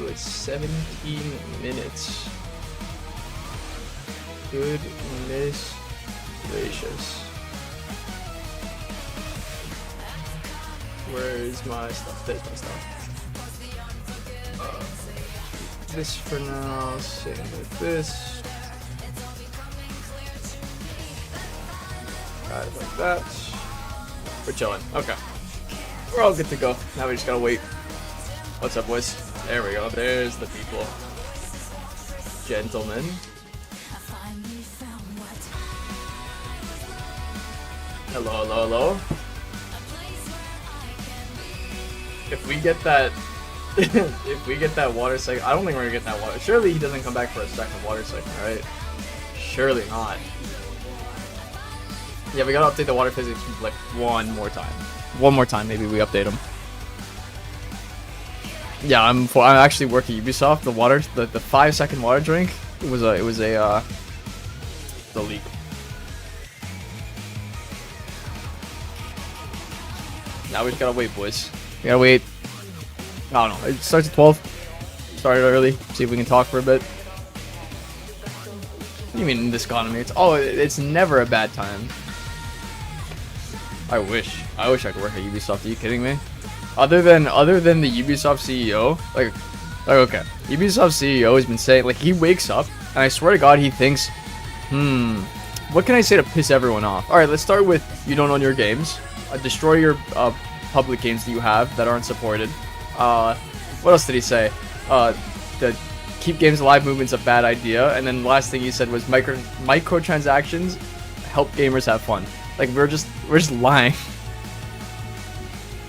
like 17 minutes. Goodness gracious. Where is my stuff? There's my stuff. This for now, same with this. Right, like that. We're chilling. Okay. We're all good to go. Now we just gotta wait. What's up, boys? There we go. There's the people. Gentlemen. Hello, hello, hello. If we get that... if we get that water cycle... I don't think we're gonna get that water... Surely he doesn't come back for a second water cycle, right? Surely not. Yeah, we gotta update the water physics like one more time. One more time, maybe we update them. Yeah, I'm actually working Ubisoft. The water, the 5-second water drink. It was a the leak. Now we just gotta wait, boys. We gotta wait. I don't know. It starts at 12. Started early. See if we can talk for a bit. What do you mean in this economy? It's never a bad time. I wish I could work at Ubisoft. Are you kidding me? Other than the Ubisoft CEO, like okay, Ubisoft CEO has been saying, like, he wakes up and I swear to God he thinks, what can I say to piss everyone off? All right, let's start with you don't own your games. Destroy your public games that you have that aren't supported. What else did he say? The keep games alive movement's a bad idea. And then the last thing he said was microtransactions help gamers have fun. Like, we're just lying.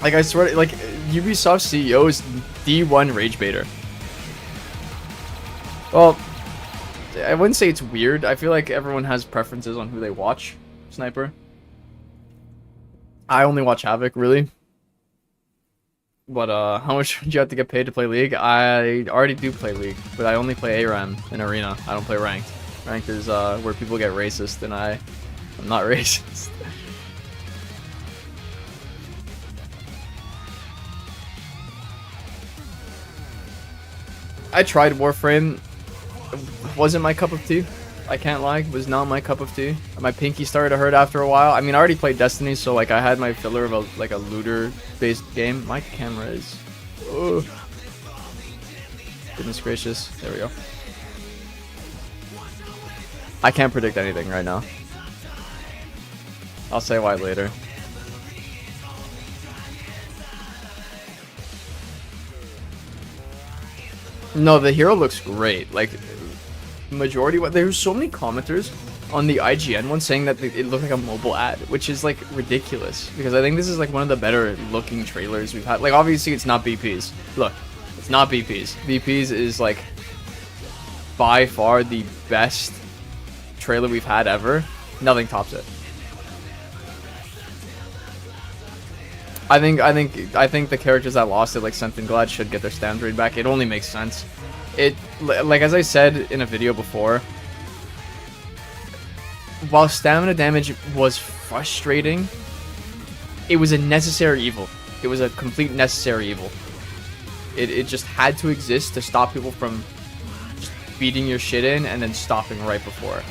Like, I swear, like, Ubisoft CEO is D1 rage baiter. Well, I wouldn't say it's weird. I feel like everyone has preferences on who they watch. Sniper. I only watch Havoc, really. But, how much would you have to get paid to play League? I already do play League, but I only play ARAM in Arena. I don't play Ranked. Ranked is, where people get racist, and I'm not racist. I tried Warframe. It wasn't my cup of tea. I can't lie. It was not my cup of tea. My pinky started to hurt after a while. I mean, I already played Destiny, so like I had my filler of a looter-based game. My camera is... Oh. Goodness gracious. There we go. I can't predict anything right now. I'll say why later. No, the hero looks great. Like, majority, there's so many commenters on the IGN one saying that it looked like a mobile ad, which is like ridiculous, because I think this is like one of the better looking trailers we've had. Like, obviously it's not BP's. Look, it's not BP's. BP's is like by far the best trailer we've had ever. Nothing tops it. I think the characters that lost it, like Sent and Glad, should get their stamina rate back. It only makes sense. It, like, as I said in a video before, while stamina damage was frustrating, it was a necessary evil. It was a complete necessary evil. It just had to exist to stop people from just beating your shit in and then stopping right before.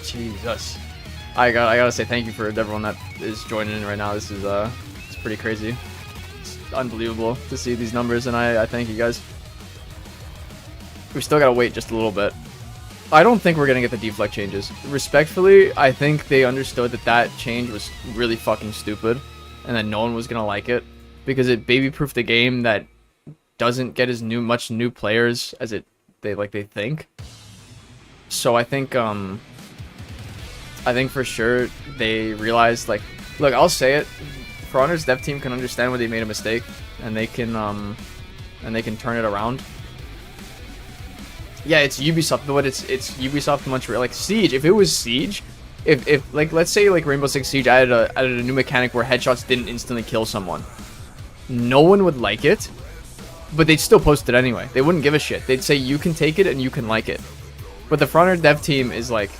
Jesus. I gotta say thank you for everyone that is joining in right now. This is it's pretty crazy. It's unbelievable to see these numbers, and I thank you guys. We still gotta wait just a little bit. I don't think we're gonna get the deflect changes. Respectfully, I think they understood that change was really fucking stupid, and that no one was gonna like it, because it baby-proofed a game that doesn't get as much new players as they think. So I think for sure they realized, like, look, I'll say it, For Honor's dev team can understand when they made a mistake, and they can turn it around. Yeah, it's Ubisoft, but it's Ubisoft Montreal. Like Siege, if it was Siege, if like, let's say like Rainbow Six Siege added a new mechanic where headshots didn't instantly kill someone, no one would like it, but they'd still post it anyway. They wouldn't give a shit. They'd say you can take it and you can like it. But the For Honor dev team is like,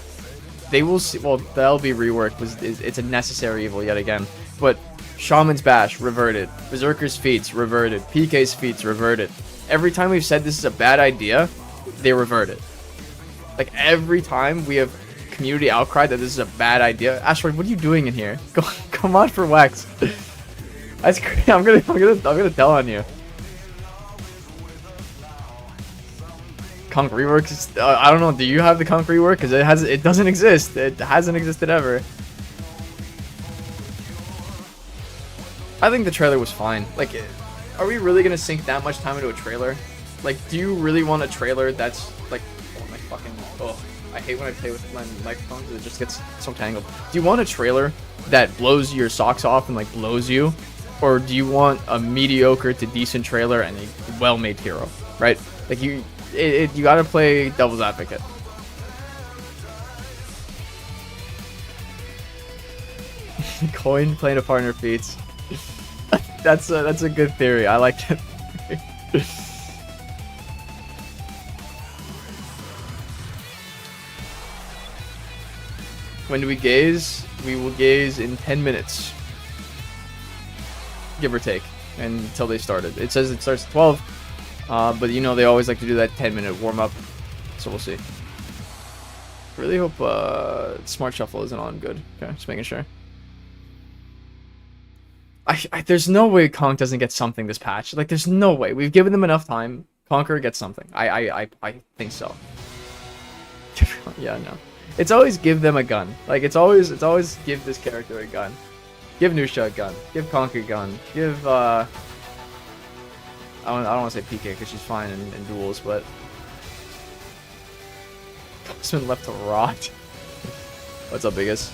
they will see. Well, the LB rework it's a necessary evil yet again. But Shaman's Bash reverted, Berserker's Feats reverted, PK's Feats reverted. Every time we've said this is a bad idea, they revert it. Like every time we have community outcry that this is a bad idea. Asteroid, what are you doing in here? Come on for Wex. That's crazy. I'm gonna tell on you. Conk reworks. I don't know. Do you have the Conk rework? Because it doesn't exist. It hasn't existed ever. I think the trailer was fine. Like, are we really gonna sink that much time into a trailer? Like, do you really want a trailer that's like, oh my fucking, oh, I hate when I play with my microphone because it just gets so tangled. Do you want a trailer that blows your socks off and like blows you, or do you want a mediocre to decent trailer and a well-made hero, right? Like you gotta play devil's advocate. Coin playing a partner feats. That's a good theory. I like that theory. When do we gaze? We will gaze in 10 minutes. Give or take. Until they started. It says it starts at 12. But you know they always like to do that 10-minute warm-up. So we'll see. Really hope Smart Shuffle isn't on good. Okay, just making sure. There's no way Conk doesn't get something this patch. Like, there's no way. We've given them enough time. Conqueror gets something. I think so. Yeah, no. It's always give them a gun. Like, it's always give this character a gun. Give Nusha a gun. Give Conk a gun. Give, I don't want to say PK because she's fine in duels, but... Postman left to rot. What's up, biggest?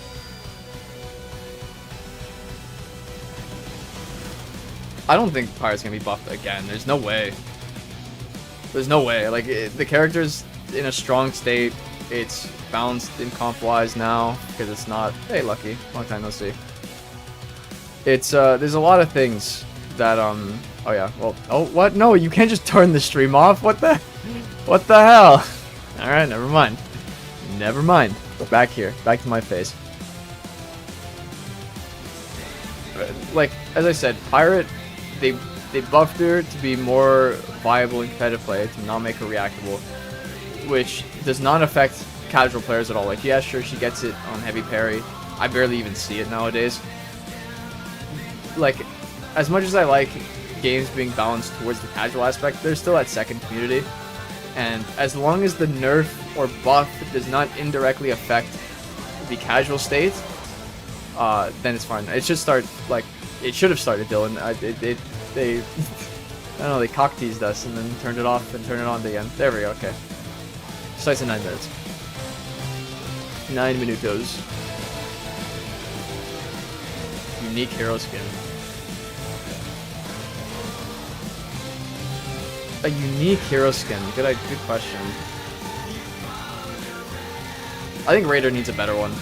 I don't think Pirate's gonna be buffed again. There's no way. There's no way. Like, the character's in a strong state. It's balanced in comp-wise now, because it's not... Hey, Lucky. Long time no see. It's, there's a lot of things that, oh yeah, well... Oh, what? No, you can't just turn the stream off. What the hell? Alright, never mind. Never mind. Back here. Back to my face. Like, as I said, Pirate... They buffed her to be more viable in competitive play, to not make her reactable, which does not affect casual players at all. Like, yeah, sure, she gets it on heavy parry. I barely even see it nowadays. Like, as much as I like games being balanced towards the casual aspect, there's still that second community. And as long as the nerf or buff does not indirectly affect the casual state, then it's fine. It should start, like, it should have started, Dylan. They I don't know, they cock teased us and then turned it off and turned it on again. There we go, okay. Starts in 9 minutes. 9 minutos. Unique hero skin. A unique hero skin. Good question. I think Raider needs a better one.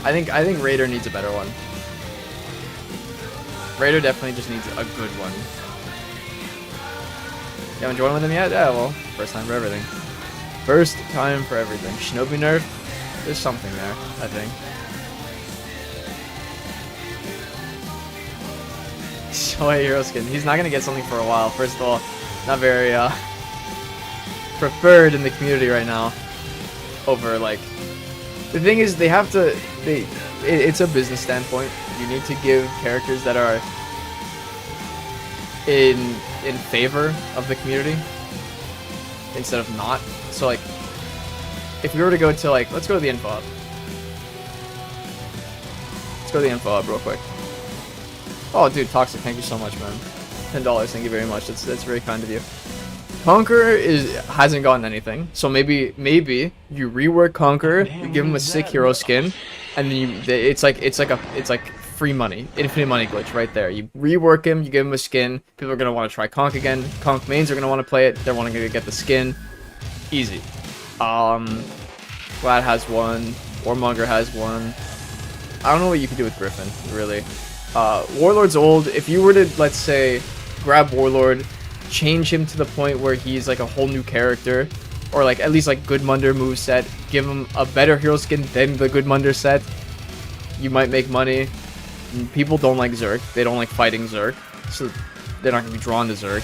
I think Raider needs a better one. Raider definitely just needs a good one. You haven't joined with him yet? Yeah, well, first time for everything. First time for everything. Shinobi nerf? There's something there, I think. Shoei hero skin. He's not gonna get something for a while. First of all, not very preferred in the community right now. Over, like, the thing is, they have to. It's a business standpoint. You need to give characters that are in favor of the community instead of not. So, like, if we were to go to, like, let's go to the info hub. Let's go to the info hub real quick. Oh, dude, Toxic, thank you so much, man. $10, thank you very much. That's very kind of you. Conqueror hasn't gotten anything, so maybe you rework Conqueror, you give him a sick hero skin, and then it's like free money, infinite money glitch right there. You rework him, you give him a skin. People are gonna want to try Conk again. Conk mains are gonna want to play it. They're wanting to get the skin. Easy. Glad has one. Warmonger has one. I don't know what you can do with Griffin, really. Warlord's old. If you were to, let's say, grab Warlord, change him to the point where he's like a whole new character, or like at least like good Munder moveset, give him a better hero skin than the good Munder set, you might make money. People don't like Zerk. They don't like fighting Zerk, so they're not gonna be drawn to Zerk.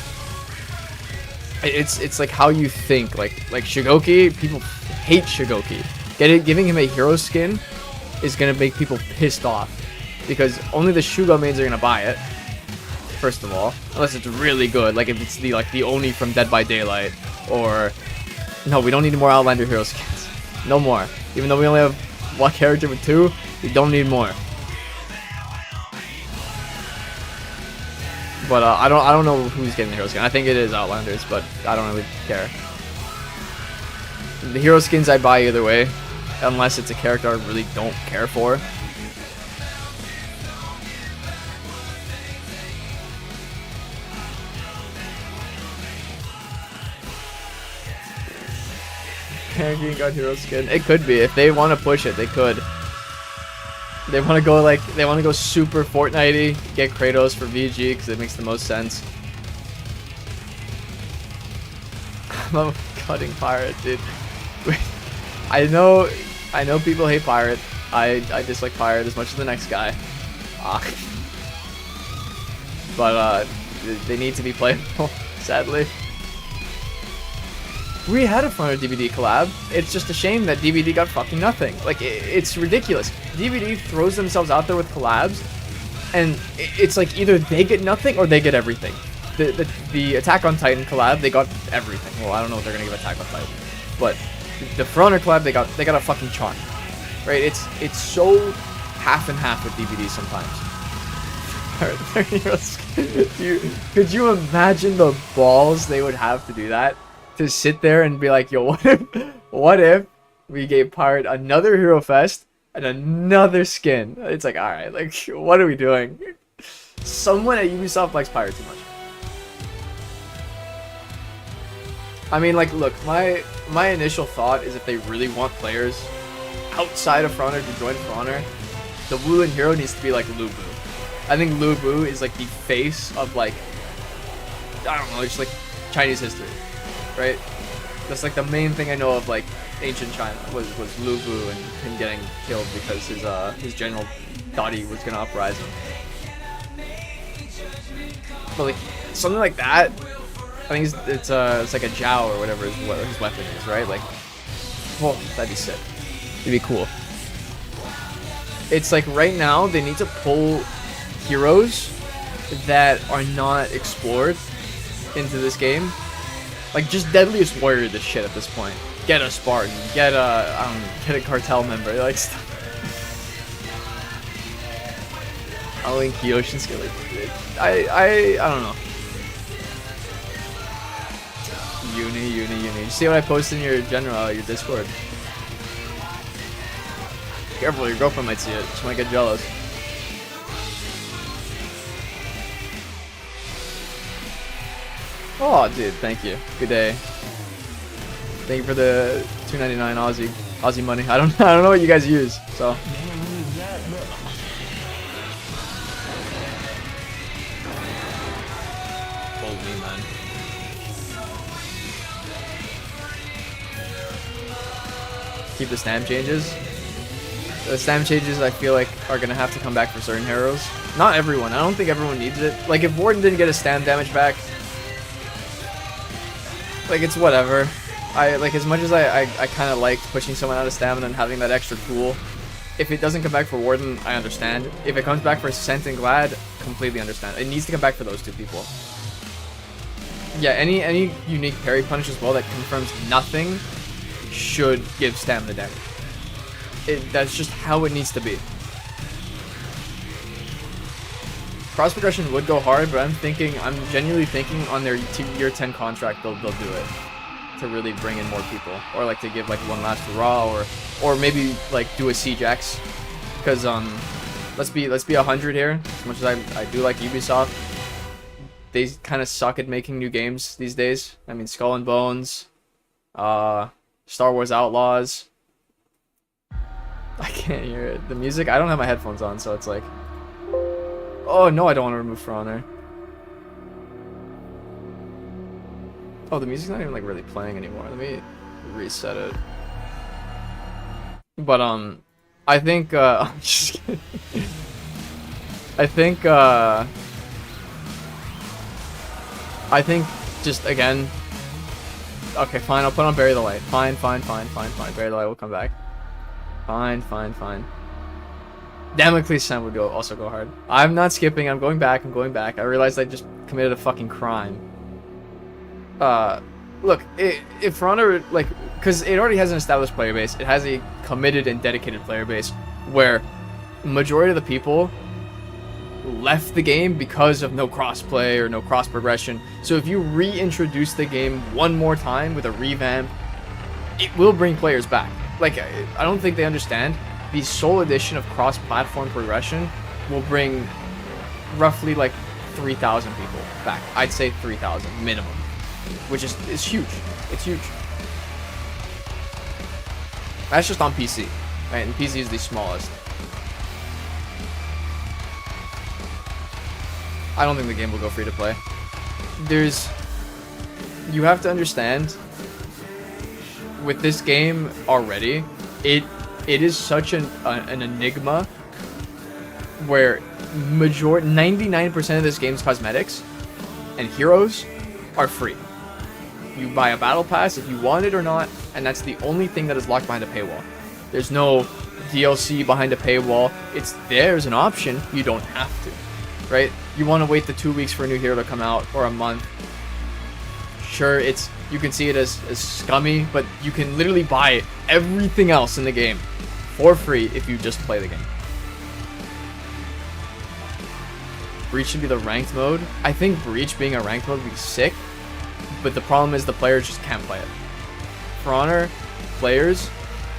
It's like how you think. Like Shigoki, people hate Shigoki. Giving him a hero skin is gonna make people pissed off because only the Shugo mains are gonna buy it. First of all, unless it's really good, like if it's the Oni from Dead by Daylight, or no, we don't need more Outlander hero skins. No more. Even though we only have one character with 2, we don't need more. But I don't know who's getting the hero skin. I think it is Outlanders, but I don't really care. The hero skins I buy either way, unless it's a character I really don't care for. Guaranteeing got hero skin. It could be if they want to push it. They could. They want to go super Fortnite-y, get Kratos for VG because it makes the most sense. I'm a cutting pirate, dude. I know people hate pirate. I dislike pirate as much as the next guy. But they need to be playable, sadly. We had a Front DVD collab. It's just a shame that DVD got fucking nothing. Like, it's ridiculous. DVD throws themselves out there with collabs, and it's like either they get nothing or they get everything. The Attack on Titan collab, they got everything. Well, I don't know if they're gonna give Attack on Titan, but the For Honor collab, they got a fucking charm, right? It's so half and half with DVD sometimes. Could you imagine the balls they would have to do that? To sit there and be like, yo, what if we gave Pirate another Hero Fest and another skin? It's like, alright, like, what are we doing? Someone at Ubisoft likes Pirate too much. I mean, like, look, my initial thought is if they really want players outside of For Honor to join For Honor, the Wulin hero needs to be like Lu Bu. I think Lu Bu is like the face of, like, I don't know, just like Chinese history. Right? That's like the main thing I know of like ancient China was Lu Bu and him getting killed because his general thought he was gonna uprise him. But like something like that, I think it's like a Jiao or whatever his weapon is, right? Like, oh, that'd be sick. It'd be cool. It's like right now they need to pull heroes that are not explored into this game. Like, just Deadliest Warrior this shit at this point. Get a Spartan. Get a cartel member. Like, stuff. I think Kyoshin's gonna, like, I don't know. Uni. You see what I posted in your your Discord? Careful, your girlfriend might see it. She might get jealous. Oh, dude, thank you. Good day. Thank you for the $2.99 Aussie money. I don't know what you guys use, so. Holy man. Keep the stamp changes. The stamp changes I feel like are gonna have to come back for certain heroes. Not everyone. I don't think everyone needs it. Like if Warden didn't get his stamp damage back, like, it's whatever. Like, as much as I kind of liked pushing someone out of stamina and having that extra tool, if it doesn't come back for Warden, I understand. If it comes back for Scent and Glad, completely understand. It needs to come back for those two people. Yeah, any unique parry punish as well that confirms nothing should give stamina damage. That's just how it needs to be. Cross progression would go hard, but I'm genuinely thinking on their year 10 contract they'll do it to really bring in more people, or like to give like one last hurrah, or maybe like do a Siege X, because let's be 100 here. As much as I do like Ubisoft, they kind of suck at making new games these days. I mean, Skull and Bones, Star Wars Outlaws. I can't hear it. The music. I don't have my headphones on, so it's like. Oh, no, I don't want to remove For Honor. Oh, the music's not even, like, really playing anymore. Let me reset it. But I think I'm just kidding. I think just again. Okay, fine. I'll put on Bury the Light. Fine. Bury the Light will come back. Fine. Damocles Sun would also go hard. I'm not skipping. I'm going back. I realized I just committed a fucking crime. Look, if For Honor, like, because it already has an established player base, it has a committed and dedicated player base where majority of the people left the game because of no crossplay or no cross progression. So if you reintroduce the game one more time with a revamp, it will bring players back. Like, I don't think they understand. The sole addition of cross-platform progression will bring roughly like 3,000 people back. I'd say 3,000 minimum, which is huge. It's huge. That's just on PC, right? And PC is the smallest. I don't think the game will go free to play. You have to understand, with this game already, it is such an enigma where 99% of this game's cosmetics and heroes are free. You buy a battle pass if you want it or not, and that's the only thing that is locked behind a paywall. There's no DLC behind a paywall. It's there as an option. You don't have to, right? You want to wait the 2 weeks for a new hero to come out, or a month. Sure, you can see it as scummy, but you can literally buy everything else in the game for free if you just play the game. Breach should be the ranked mode. I think Breach being a ranked mode would be sick, but the problem is the players just can't play it. For Honor, players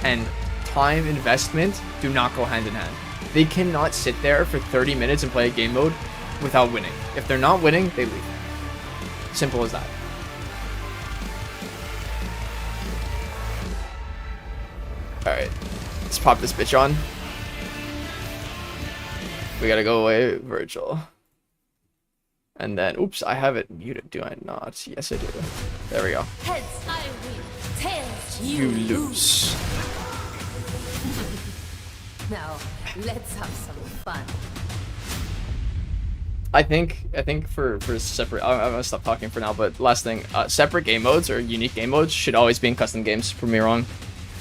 and time investment do not go hand in hand. They cannot sit there for 30 minutes and play a game mode without winning. If they're not winning, they leave. Simple as that. Alright, let's pop this bitch on. We gotta go away, Virgil. And then, oops, I have it muted, do I not? Yes, I do. There we go. Heads I win, tails You lose. Now, let's have some fun. I think for separate, I'm gonna stop talking for now, but last thing, separate game modes or unique game modes should always be in custom games, prove me wrong.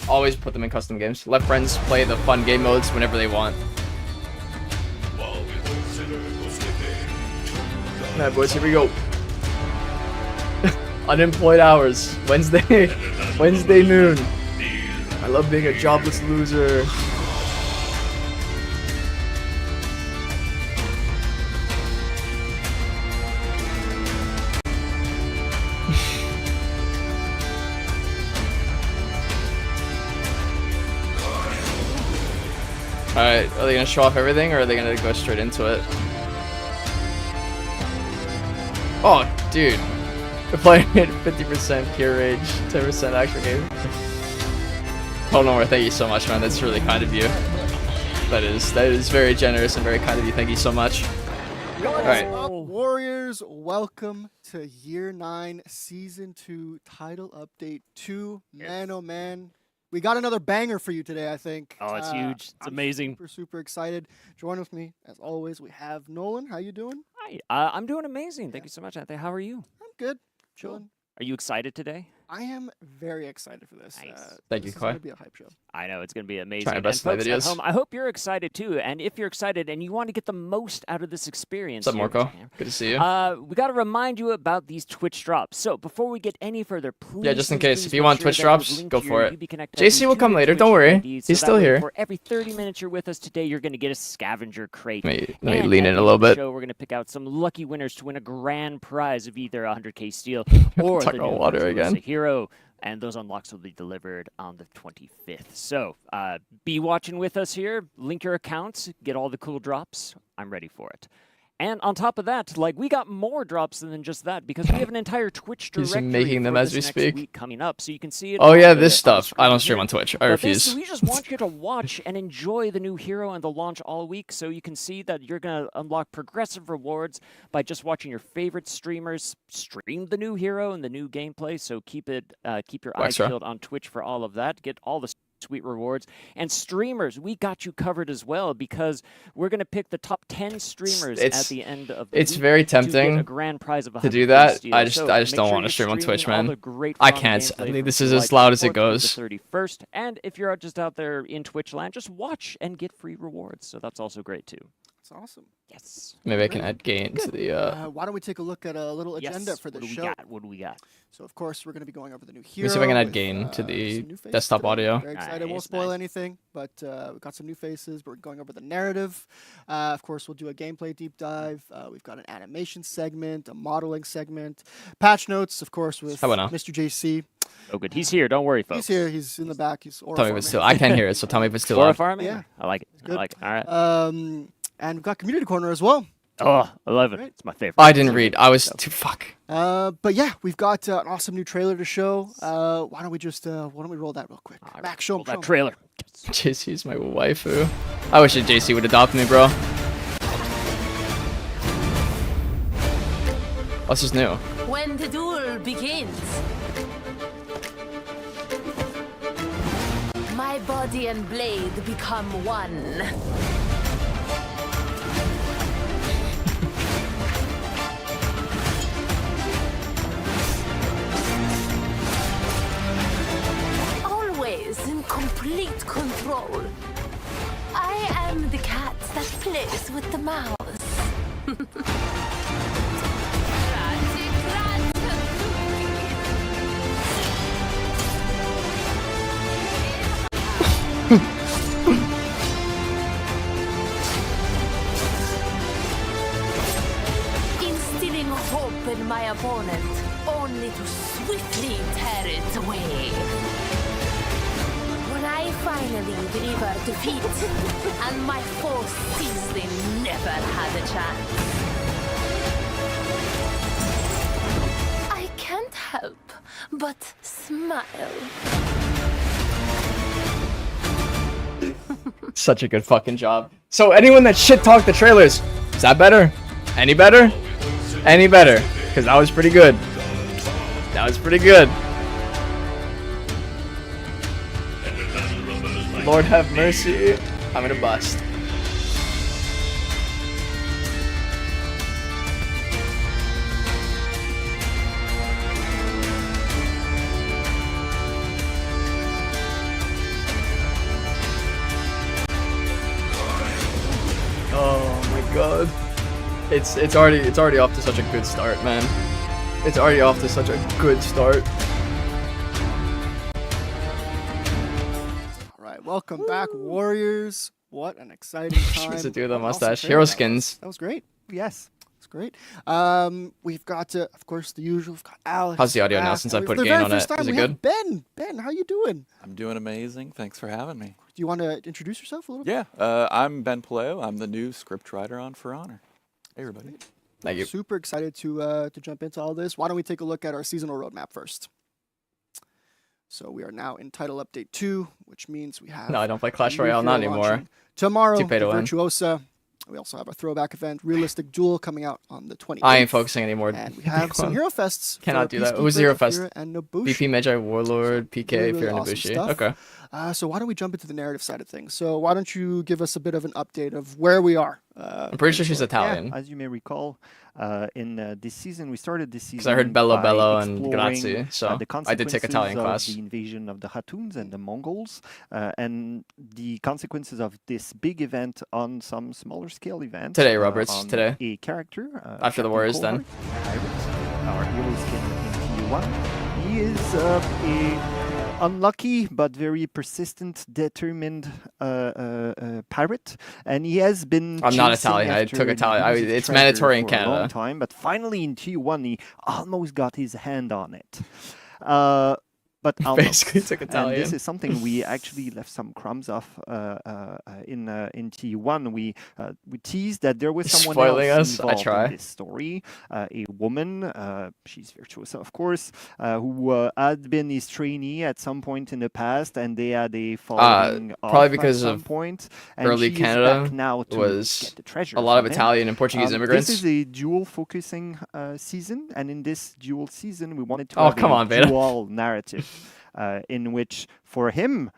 Always put them in custom games. Let friends play the fun game modes whenever they want. Alright boys, here we go. Unemployed hours. Wednesday noon. I love being a jobless loser. Alright, are they gonna show off everything or are they gonna go straight into it? Oh, dude. We're playing at 50% pure rage, 10% actual game. Oh no, thank you so much, man. That's really kind of you. That is very generous and very kind of you. Thank you so much. Alright. What's up, Warriors? Welcome to Year 9, Season 2, Title Update 2. Man, oh man. We got another banger for you today, I think. Oh, it's huge. It's amazing. Super excited. Join with me, as always, we have Nolan. How you doing? Hi. I'm doing amazing. Thank you so much, Anthony. How are you? I'm good. Chilling. Are you excited today? I am very excited for this. Nice. Thank you, This is Koi. going to be a hype show. I know it's going to be amazing. Trying my best and to play folks videos. at home, I hope you're excited too. And if you're excited and you want to get the most out of this experience, What's up, here, Morco? Good to see you. we got to remind you about these Twitch drops. So before we get any further, please. Yeah, just in please, case. please If you make want sure Twitch that drops, you've linked go your for it. UB Connect JC will ID come to later, Twitch don't worry. ID, so He's that still way here. For every 30 minutes you're with us today, you're going to get a scavenger crate. Let me And lean at in the a little end of the bit. show, we're going to pick out some lucky winners to win a grand prize of either 100k steel or Talk the about new water Virtuosa again. hero. And those unlocks will be delivered on the 25th. So be watching with us here. Link your accounts. Get all the cool drops. I'm ready for it. And on top of that, like, we got more drops than just that because we have an entire Twitch He's directory making them for as this we next speak. week coming up, so you can see it. Oh on yeah, the- this on the stuff. I screen don't stream here. on Twitch. I But this, refuse. we just want you to watch and enjoy the new hero and the launch all week, so you can see that you're going to unlock progressive rewards by just watching your favorite streamers stream the new hero and the new gameplay. So keep your eyes Extra. peeled on Twitch for all of that. Get all the sweet rewards. And streamers, we got you covered as well because we're going to pick the top 10 streamers at the end of the It's week very to get tempting a grand prize of to do 100 that. steel. I just So don't make want sure to you're stream on Twitch, streaming all man. the great I fun can't. gameplay from This is July as loud as it 24th through goes. the 31st. And if you're just out there in Twitch land, just watch and get free rewards. So that's also great too. That's awesome. Yes. Maybe I can add gain to the. Why don't we take a look at a little agenda Yes. for the What do we show? got? What do we got? So of course we're going to be going over the new Let hero. me see if I can add with, gain to the some new faces desktop today. audio. Very excited. Won't Nice, spoil nice. anything, but we've got some new faces. We're going over the narrative. Of course, we'll do a gameplay deep dive. We've got an animation segment, a modeling segment, patch notes, of course, with How about now? Mr. JC. Oh, good. He's here. Don't worry, folks. He's here. He's in the back. He's Tell me if it's farming. too. I can't hear it, so tell me if it's too Flora loud. farming? Yeah. I like it. I good. like it. All right. And we've got community corner as well. Oh, I love it. Right. It's my favorite. I didn't read. I was too fuck. But yeah, we've got an awesome new trailer to show. Why don't we roll that real quick? All right, Max, show roll him. that trailer. JC's my waifu. I wish that JC would adopt me, bro. What's this new? When the duel begins, my body and blade become one. Always in complete control. I am the cat that plays with the mouse. Instilling hope in my opponent, only to swiftly tear it away. When I finally deliver defeat, and my foe sees they never had a chance. I can't help but smile. Such a good fucking job. So anyone that shit talked the trailers, is that better? Any better? Any better? Because that was pretty good. That was pretty good. Lord have mercy. I'm gonna bust. Oh my god. It's already off to such a good start, man. It's already off to such a good start. All right, welcome back, Warriors. What an exciting time. It's a dude with a What an awesome mustache. trailer Hero that was. skins. That was great. Yes, it's great. We've got, of course, the usual. We've got Alex. How's the audio now back. since I And put for the gain very on it? first time, Is it we good? have Ben. Ben, how you doing? I'm doing amazing. Thanks for having me. Do you want to introduce yourself a little bit? Yeah, I'm Ben Paleo. I'm the new script writer on For Honor. Hey, everybody. Thank you. Super excited to jump into all this. Why don't we take a look at our seasonal roadmap first? So we are now in title update 2, which means we have. No, I don't play Clash a new Royale, not hero anymore. launching tomorrow, Too pay to the win. Virtuosa. We also have a throwback event, Realistic Duel, coming out on the 28th. I ain't focusing anymore. And we have some Hero Fests. for Cannot do that. Who's the Peacekeeper, Hero Fest? Fira, and Nobushi. VP Magi Warlord, PK, Really, Fear really awesome Nobushi. stuff. Okay. So why don't we jump into the narrative side of things? So why don't you give us a bit of an update of where we are? I'm pretty sure she's Italian. Yeah, as you may recall, in this season, we started this season Because I heard Bello by Bello and exploring, Grazie, so the I did take consequences Italian of class. the invasion of the Hatuns and the Mongols, and the consequences of this big event on some smaller scale events. Today, Roberts, on today. A character. After the Captain Warriors, then. Cohort, Pirate, our hero skin in T1. He is a unlucky but very persistent, determined pirate, and he has been. I'm not chasing Italian. I after took the Italian. elusive It's treasure mandatory in for a long Canada. time, but finally in T1 he almost got his hand on it. but I'll Basically not. took And Italian. this is something we actually left some crumbs off in T1. We teased that there was You're someone spoiling else us? I involved try. in this story, a woman. She's Virtuosa, of course, who had been his trainee at some point in the past, and they had a falling off probably because at some of point. And early she Canada is back now to was get the treasure. a lot of from him. Italian and Portuguese immigrants. This is a dual focusing season, and in this dual season, we wanted to Oh, have come a on, Beta. dual narrative. In which, for him,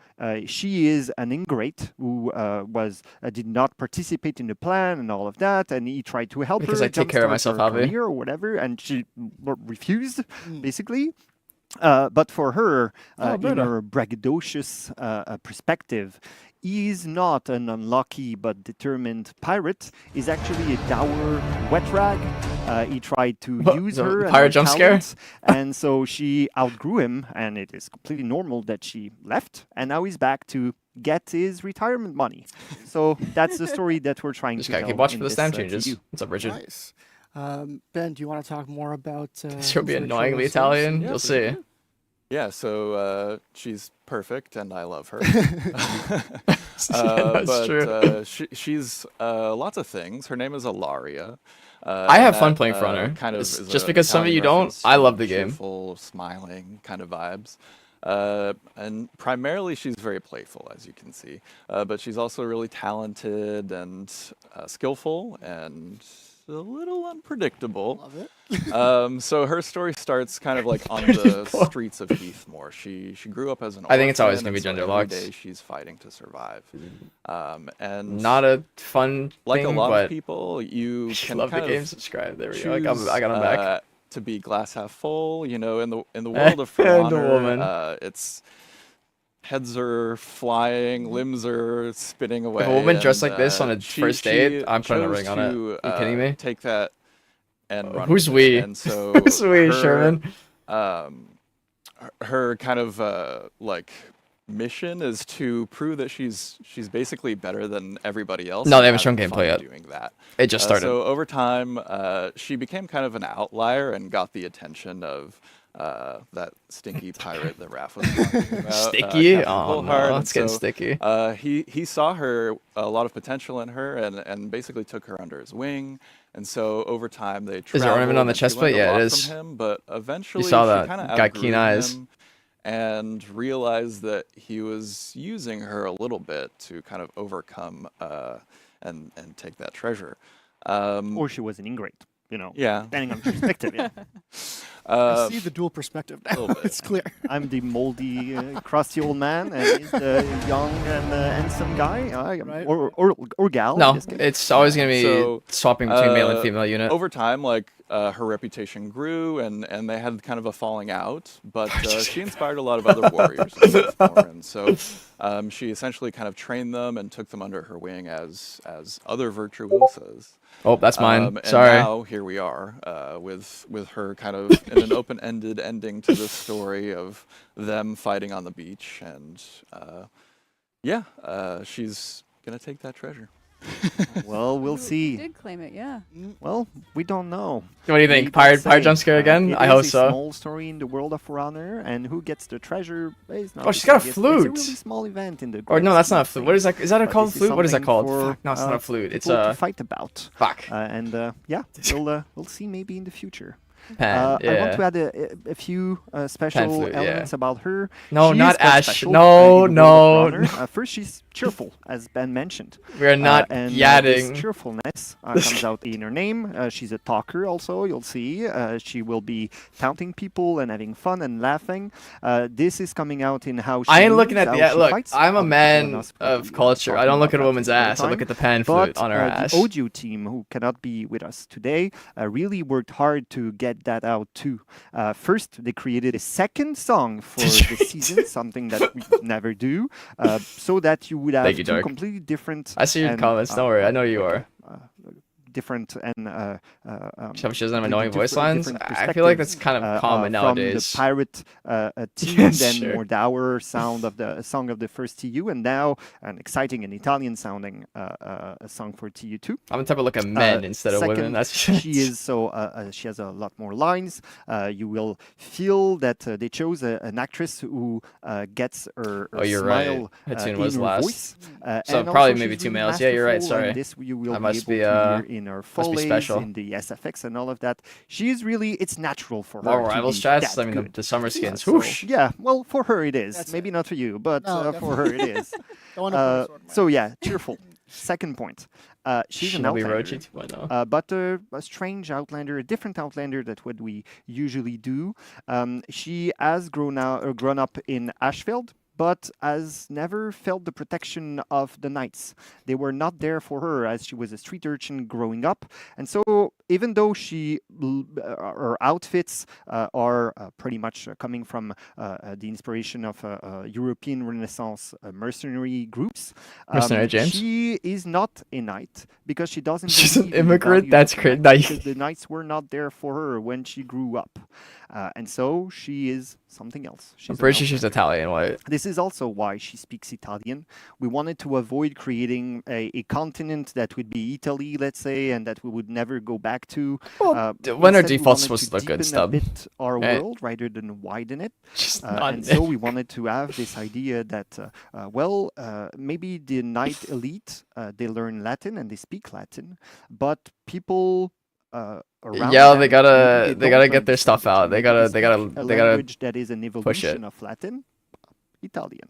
she is an ingrate who did not participate in the plan and all of that, and he tried to help Because her I take care of jumpstart myself, her Javi. career or whatever, and she refused, basically. But for her, in Beta. her braggadocious perspective, he is not an unlucky but determined pirate. He's actually a dour wet rag. He tried to use the her and pirate her jump scare? talents, and so she outgrew him, and it is completely normal that she left, and now he's back to get his retirement money. So that's the story that we're trying Just to gotta tell keep watching in for the this, stamp changes. TU. What's up, Richard? Nice. Ben, do you want to talk more about? She'll be annoyingly Virtuosa? Italian. Yeah, You'll for see. sure. Yeah, so she's perfect, and I love her. That's true. She's lots of things. Her name is Ilaria. I have and fun that, playing for her. Kind of It's is just a because some of Italian you don't, reference I to love the game. cheerful, smiling kind of vibes. And primarily, she's very playful, as you can see. But she's also really talented and skillful and a little unpredictable. Love it. So her story starts kind of like on the streets of Heathmore. She grew up as an orphan. I think it's always gonna be and so gender every locked. day she's fighting to survive. And Not a fun like thing, a lot but of people, you if you can love the kind game, of subscribe. There we choose, go. I got him back. to be glass half full. You know, in the world of For And a Honor, woman. it's heads are flying, limbs are spinning away. If a woman dressed and, like this on a first date, I'm putting a chose ring on it. to, Are you kidding me? Take that and run Who's with it. we? And so Who's we, Sherman? Her kind of like mission is to prove that she's basically better than everybody else. No, and they haven't shown having gameplay fun yet. doing that. It just started. So over time, she became kind of an outlier and got the attention of that stinky pirate that Raph was talking about. Sticky? Captain Oh Bullhard. no, And it's getting so, sticky. he saw a lot of potential in her and basically took her under his wing. And so over time they traveled. Is it ornament on the and she chest learned plate? a Yeah, it lot is. From him, but eventually saw she that. kind of Got keen eyes. and realized that he was using her a little bit to kind of overcome and take that treasure. Or she was an ingrate, Yeah. depending on perspective. Yeah. I see the dual perspective now. little bit. It's clear. I'm the moldy, crusty old man, and he's the young and handsome guy, Right. or gal. in No, this case. it's always gonna be So, swapping between male and female unit. Over time, like her reputation grew, and they had kind of a falling out. But she inspired a lot of other warriors in Heathmore, and so she essentially kind of trained them and took them under her wing as other virtuosas. Oh, that's mine. And Sorry. now here we are with her kind of in an open-ended ending to this story of them fighting on the beach, and she's gonna take that treasure. Well, we'll You see. did claim it, yeah. Well, we don't know. What do you We think? don't Pirate say. jump scare again? It I is hope a so. small story in the world of For Honor, and who gets the treasure is not. Oh, she's got a decided. flute. It's a really small event in the. Or no, grand that's not a scheme flute. of What is that? Is that a But called this is flute? What is that something called? for, Fuck, no, it's not a flute. It's people to a fight about. fuck. We'll see maybe in the future. Pen. I want Yeah. to add a few special flute, yeah. elements about her. No, She not is quite Ash. special, No, in the world no. of For Honor. First, she's cheerful, as Ben mentioned. We are not And this yadding. cheerfulness comes out in her name. She's a talker also, you'll see. She will be taunting people and having fun and laughing. This is coming out in how she I ain't moves, looking at how the she look. fights. I'm a Other people man are not of talking culture. I don't look at a about woman's that all the ass. I look time. at the pan flute But on her ass. the audio team, who cannot be with us today, really worked hard to get that out too. First, they created a second song for the season, something that we never do, so that you would have Thank you, two Dark. completely different. I see your and, comments. Don't worry. I know you are. different and She doesn't have the annoying voice lines. different I feel like that's perspectives, kind of common nowadays. From the pirate team, Yeah, then sure. more dour sound of the song of the first TU, and now an exciting and Italian sounding a song for TU2. I'm the type of look at men instead of women. Second, That's she is she has a lot more lines. You will feel that they chose an actress who gets her you're right. smile Hatun in was her last. voice. So And probably also maybe she's two really males. Yeah, you're right. masterful, and Sorry. this you will I be must able be, to hear in her be follies, special. in the SFX and all of that. She's really, it's natural for her Marvel to Rivals be chats. that I mean, good. the summer skins. So, Whoosh. yeah, well, for her it is. That's Maybe fair. not for you, but No, for her it is. Don't wanna put a sword in my So yeah, cheerful. Second point. She's an Shinobi outlander. Rochi 2.0. But a strange outlander, a different outlander than what we usually do. She has grown up in Ashfield, but has never felt the protection of the knights. They were not there for her as she was a street urchin growing up. And so even though her outfits are pretty much coming from the inspiration of European Renaissance mercenary groups, Mercenary James? she is not a knight because she doesn't She's an believe in the immigrant? values That's of the crazy. knights, because the knights were not there for her when she grew up. And so she is something else. I'm She's pretty an sure she's outlander. Italian. White. This is also why she speaks Italian. We wanted to avoid creating a continent that would be Italy, let's say, and that we would never go back to. When are Instead, we defaults wanted supposed to look good, deepen a Stub? bit our Right. world rather than widen it. Just And so we wanted to have this idea that, maybe the knight elite, they learn Latin and they speak Latin, but people around Yeah, them, they gotta maybe they gotta don't get their stuff understand it. out. They Maybe gotta speak a they gotta language that is an push it. evolution of Latin, Italian.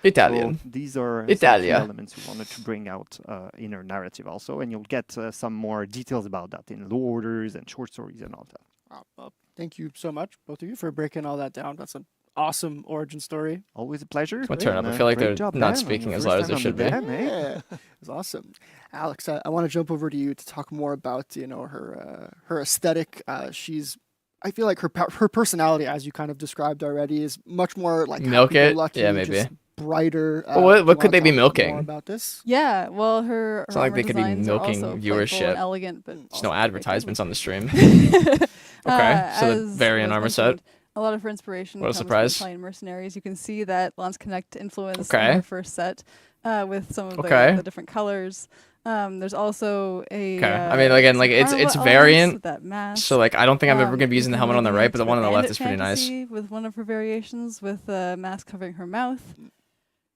Italian. So these are some key Italia. elements we wanted to bring out in our narrative also, and you'll get some more details about that in lore orders and short stories and all that. Well, thank you so much, both of you, for breaking all that down. That's an awesome origin story. Always a pleasure. My turn up. I and, feel like great they're job, not Dan, on speaking your as first loud as time they on should the be. van, eh? Yeah, it was awesome. Alex, I want to jump over to you to talk more about her aesthetic. I feel like her personality, as you kind of described already, is much more like Milk it? happy-go-lucky, Yeah, maybe. just brighter. Well, what do you could wanna they be talk a bit milking? more about this? Yeah, well, her It's not like armor they could be designs are milking also playful and viewership. elegant, but There's also no quite advertisements on the stream. good. Okay, so the as variant was armor mentioned, set. A lot of her inspiration What a comes surprise. from Italian mercenaries. You can see that Lance Connect influence Okay. in her first set with some of Okay. the different colors. There's also a Okay. I mean, again, like, some it's Carnival elements variant, with that mask. So like I don't think I'm ever gonna be you using the can helmet on the maybe right, but the into one on the left bandit is pretty nice. fantasy with one of her variations with a mask covering her mouth.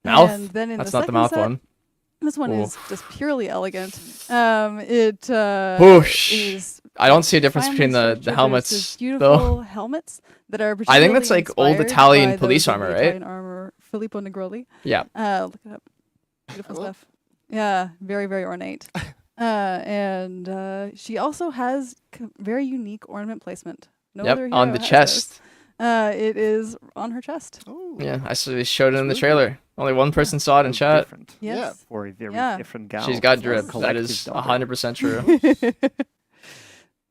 Mouth? And then in That's the not the second mouth set, one. This one Ooh. is just purely elegant. It Whoosh. is I don't see a difference between finely the structured. There's helmets these though. beautiful helmets that are I think that's particularly like old inspired Italian by police those of armor, the right? Italian armor, Filippo Negroli. Yeah. Look it up. Beautiful I will. stuff. Yeah, very, very ornate. And she also has very unique ornament placement. No other Yep. On hero the has chest. this. It is on her chest. Oh, Yeah. I showed it in the really trailer. Only one person saw it in chat. Different. Yes. For a very Yeah. different gal. She's got for a drip. That collective is daughter. 100% true.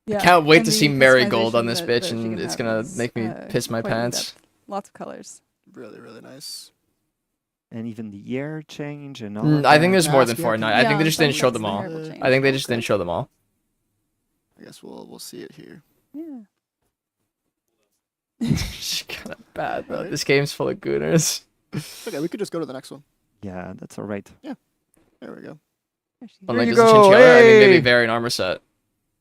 Yeah, Can't wait and to the see Marigold on customization this that- bitch, that she and can it's have gonna is, make me piss my quite in pants. depth. Lots of colors. really, really nice. And even the year change and all of I think that. there's more than Mask, four. yeah. No, I think they just didn't show some them all. hair will change. I think they just Okay. didn't show them all. I guess we'll see it here. Yeah. She's kind of bad though. This game's full of gooners. Okay, we could just go to the next one. Yeah, that's all right. There we go. There she is. Unlike you just a go, chinchilla, I mean maybe hey! variant armor set.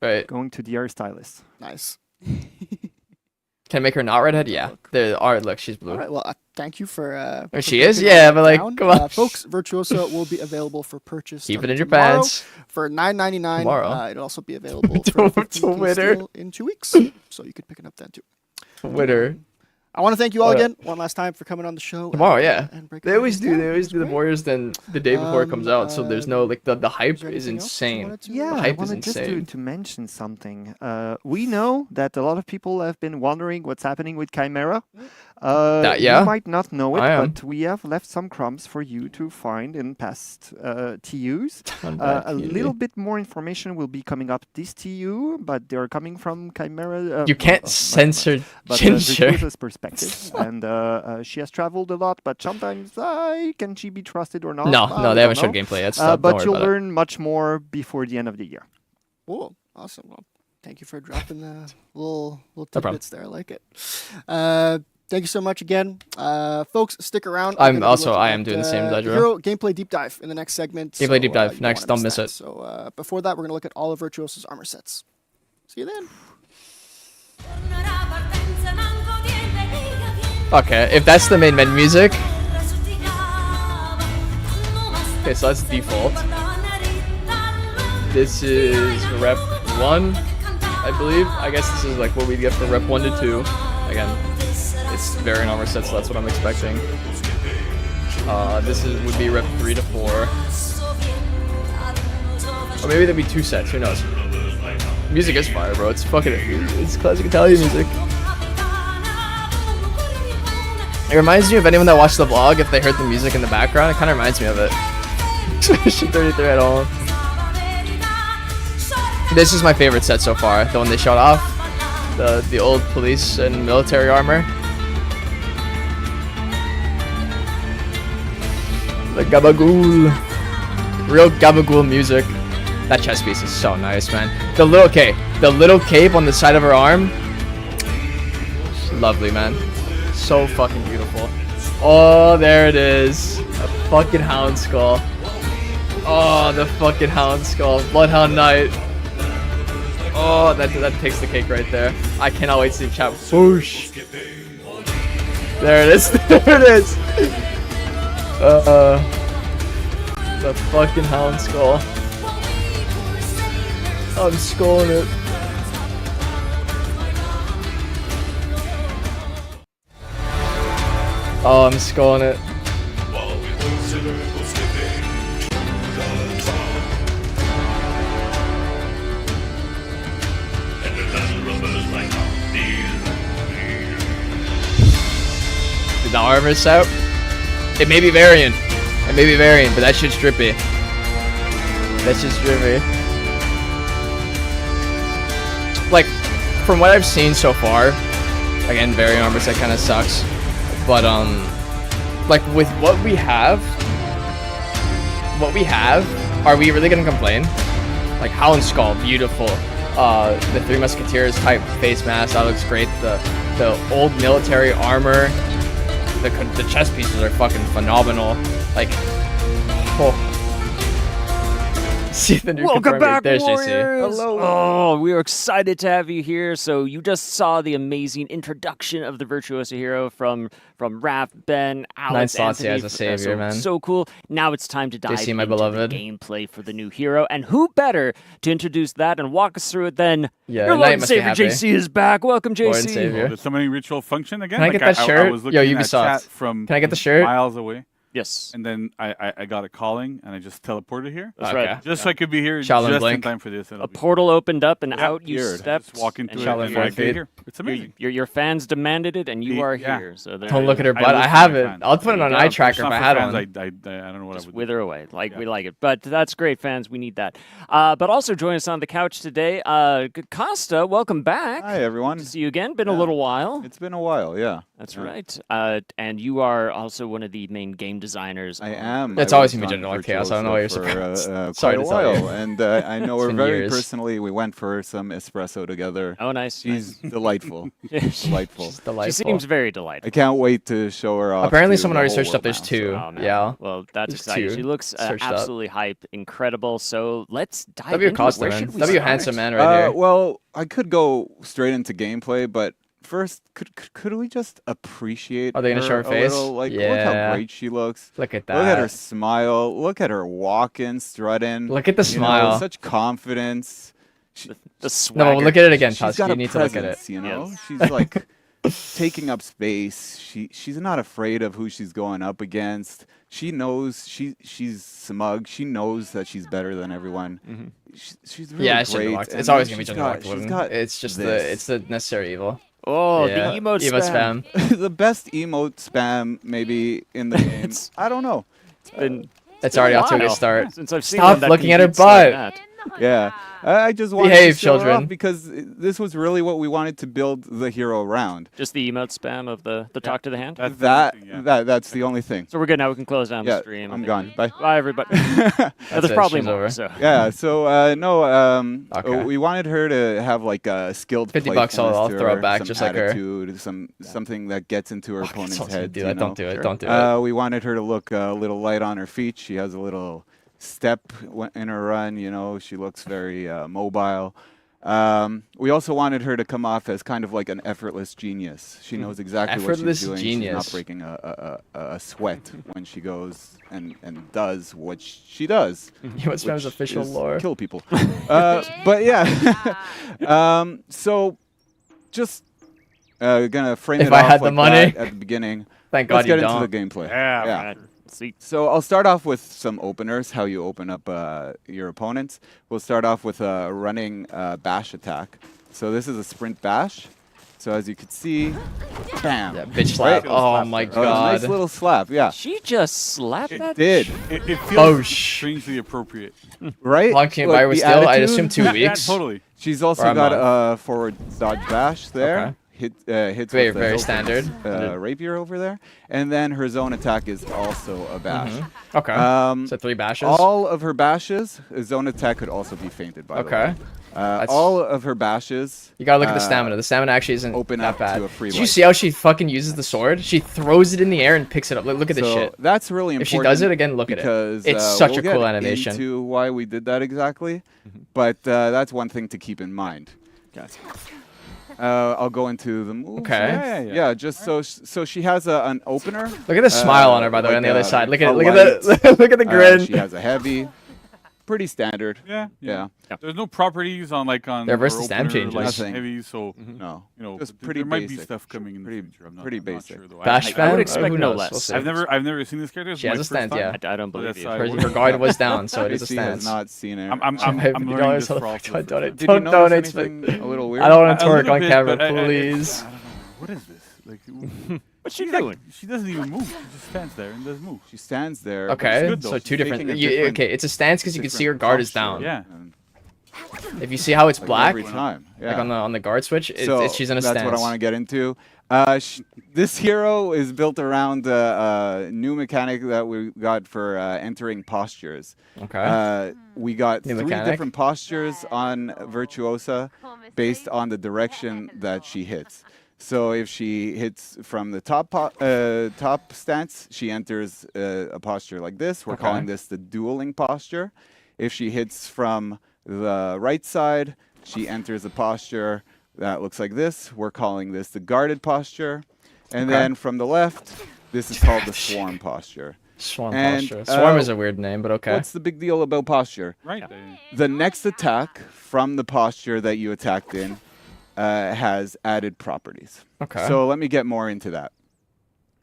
Right. Going to the hairstylist. Nice. Can I make her not redhead? Yeah. The art. Look, she's blue. All right. Well, thank you for. Oh, for she is? breaking all Yeah, that but, like, down. come on. Folks. Virtuosa will be available for purchase. Keep it starting in your tomorrow pants. for $9.99. Tomorrow. It'll also be available To- for to 15K winner. steel in 2 weeks, so you could pick it up then too. Twitter. I want to thank you all What again one last time for coming on the show. Tomorrow, and, yeah. and breaking They always everything do. down. They always That's do the great. Warriors then the day before it comes out. So there's no like the Is hype there is anything else you insane. wanted to- Yeah, I hype is wanted just insane. to mention something. We know that a lot of people have been wondering what's happening with Chimera. yeah? You might not know it, I am. but we have left some crumbs for you to find in past TUs. On bad A TV. little bit more information will be coming up this TU, but they're coming from Chimera. You can't much censor better. But Ginger. Virtuosa's perspective, and she has traveled a lot, but sometimes can she be trusted or not? No, We they haven't don't showed know. gameplay yet. Stop. Don't But worry you'll about it. learn much more before the end of the year. Cool. Awesome. Well, thank you for dropping the little problem. tidbits there. I like it. Thank you so much again, folks. Stick around. I am doing the same, Zydro. Hero gameplay deep dive in the next segment. Gameplay deep dive you next. wanna Don't miss that. it. So before that, we're gonna look at all of Virtuosa's armor sets. See you then. Okay, if that's the main menu music. Okay, so that's default. This is rep 1, I believe. I guess this is like what we get for rep 1 to 2. Again, it's variant armor set, so that's what I'm expecting. This would be rep 3 to 4. Or maybe there'd be 2 sets, who knows. Music is fire, bro. It's classic Italian music. It reminds me of anyone that watched the vlog, if they heard the music in the background, it kind of reminds me of it. Shit 33 at all. This is my favorite set so far, the one they showed off. The old police and military armor. The gabagool. Real gabagool music. That chest piece is so nice, man. The little cape on the side of her arm. Lovely, man. So fucking beautiful. Oh, there it is. A fucking hound skull. Oh, the fucking hound skull. Bloodhound Knight. Oh, that takes the cake right there. I cannot wait to see chat. Whoosh. There it is. There it is. The fucking hound skull. I'm skulling it. Oh, I'm skulling it. The armor's out. It may be variant. But that shit's drippy. Like, from what I've seen so far, again, variant armor set kind of sucks. But like with what we have, are we really gonna complain? Like Hound Skull, beautiful. The Three Musketeers type face mask, that looks great. The old military armor, the chest pieces are fucking phenomenal. Like, oh. See the new Welcome back, There's JC. Warriors! Hello. Oh, we are excited to have you here. So you just saw the amazing introduction of the Virtuosa hero from Raph, Ben, Alex, Nice thoughts, Anthony. yeah, as a savior, man. So cool. Now it's time to dive JC, my into beloved. the gameplay for the new hero. And who better to introduce that and walk us through it than Yeah, your Knight Lord and must be Savior happy. JC is back. Welcome, Lord and JC. Savior. Did summoning ritual function again? Can I get that shirt? I was Yo, looking at Ubisoft. chat from Can I get the shirt? miles away, Yes, and then I got a calling, and I just teleported here. that's Okay. right. Just so I could be here Shaolin just in Blink. time for this. A portal opened up and Yeah, out you here. stepped. Just walk into and it, Shaolin and Blink I get feed. here. It's amazing. Your fans demanded it, and you are Yeah. here. So there Don't you look go. at her butt. I listen have to it. my fans. I'll put it on Yeah, eye If tracker it's if not I for had fans, one. I don't know what I Just would wither do. away. Yeah. We like it. But that's great, fans. We need that. But also join us on the couch today. Costa, welcome back. Hi, everyone. Good to see you again. Been a Yeah. little while. It's been a while, yeah. That's Yeah. right. And you are also one of the main game designers. I am. It's I always was gonna be on General Chaos. I don't know why you're Virtuosa surprised. for, Sorry quite to a tell you. while, and I know It's her been very years. personally. We went for some espresso together. Oh, nice. She's delightful. nice. Delightful. She's She delightful. seems very I delightful. can't wait to show her off. Apparently to someone the already whole searched up. world There's now, two. so- Oh, man. Yeah. Well, that's There's exciting. two She looks searched up. absolutely hype, incredible. So let's dive W into Costa, it. Where man. should we W start? handsome man right here. Well, I could go straight into gameplay, but first, could we just appreciate? Are they gonna show her a face? little? Like, look Yeah. how great she looks. Look at that. Look at her smile. Look at her walking, strutting. Look at the You know, smile. such confidence. She, The swagger. No, but look at it again, she's Tusk. got You a need to look at it. presence, you know. Yes. She's like taking up space. She's not afraid of who she's going up against. She knows she's smug. She knows that she's better than everyone. She's really Yeah, it's great. Gender It's and always then gonna be she's Gender got- Locked she's Women. got It's just this. it's the necessary evil. Oh, Yeah. the emote Emote spam. the best emote spam maybe in the game. I don't know. It's been It's already off to a good while start. since I've seen Stop one that looking can at her beat like butt. that. Yeah. I just wanted Behave, to show her off children. because this was really what we wanted to build the hero around. Just the emote spam of the talk to the hand. That's That everything, yeah. that's the only thing. So we're good now. We can close down the Yeah, stream. I'm gone. Bye. Bye, everybody. There's it, probably she's more. over. So. Yeah, so no, Okay. we wanted her to have like a skilled $50 I'll playfulness to throw it her, back some just like her. attitude, something that gets into her opponent's head. Do you that. know? Don't do it. Sure. Don't do it. We wanted her to look a little light on her feet. She has a little step in her run. You know, she looks very mobile. We also wanted her to come off as kind of like an effortless genius. She knows exactly what Effortless she's doing. She's genius. not breaking a sweat when she goes and does what she does. What's Spam's which official is lore? Kill people. But yeah. So just gonna frame If it I off had the like money. that at the beginning. Thank Let's God you get don't. into the gameplay. Yeah, man. Sweet. So I'll start off with some openers, how you open up your opponents. We'll start off with a running bash attack. So this is a sprint bash. So as you can see, bam. Yeah, bitch slap. Right? Oh my Oh, god. nice little slap, yeah. She just slapped that. Did, It feels Oh, strangely appropriate. right? Long can you Look, buy with the steel? I'd attitude. assume 2 Yeah, weeks. totally. She's also Or a got month. a forward dodge bash there. Okay. Hits Very, with the very hilt of standard. his, rapier over there. And then her zone attack is also a bash. Okay. Um, So 3 bashes. all of her bashes, zone attack could also be feinted, by the way. Okay. That's- All of her bashes. You gotta look at the stamina. The stamina actually isn't open that up bad. to a free Did you light. see how she fucking uses the sword? She throws it in the air and picks it up. Look at this So shit. that's really If important. she does it again, look at it. because, It's such we'll a cool get animation. Into why we did that exactly, but that's one thing to keep in mind. I'll go into the moves. Okay. Yeah, just so she has an opener. Look at the smile on her, by the way, like on the other a- side. Look at a it. Look at the look at the grin. She has a heavy, pretty standard. Yeah. Yeah. There's no properties on They're her versus stamp opener, changes. like Nothing. heavy, so No, you know, just but pretty there might be basic. stuff coming in Pretty- the future. I'm not, pretty I'm not basic. sure, though. Bash I would fan? expect Who no knows? less. We'll see. I've never seen this character. It's She my has a first stance, time. yeah. I don't believe you. that's, Her guard was down, so it is a JC has stance. not seen it. I'm $50 learning this for on also the the donate. first Did time. you Don't notice donate. anything a little weird? I don't want to A twerk little on bit, camera, but please. I don't know. What is this? Like, What's she she's like- doing? she doesn't even move. She just stands there and does move. She stands there. but Okay, good, though. so She's two different. taking a different- Okay, it's a stance because you can see her different guard is posture. down. Yeah. And, If you see how it's like, black, every time. Yeah. like on the guard switch, So she's in a that's stance. what I want to get into. This hero is built around a new mechanic that we got for entering postures. Okay. We got New 3 mechanic? different postures on Virtuosa based on the direction that she hits. So if she hits from the top stance, she enters a posture like this. We're Okay. calling this the dueling posture. If she hits from the right side, she enters a posture that looks like this. We're calling this the guarded posture. And Okay. then from the left, this is called the swarm posture. Swarm and, posture. Swarm uh, is a weird name, but okay. What's the big deal about posture? Right. The next attack from the posture that you attacked in has added properties. Okay. So let me get more into that.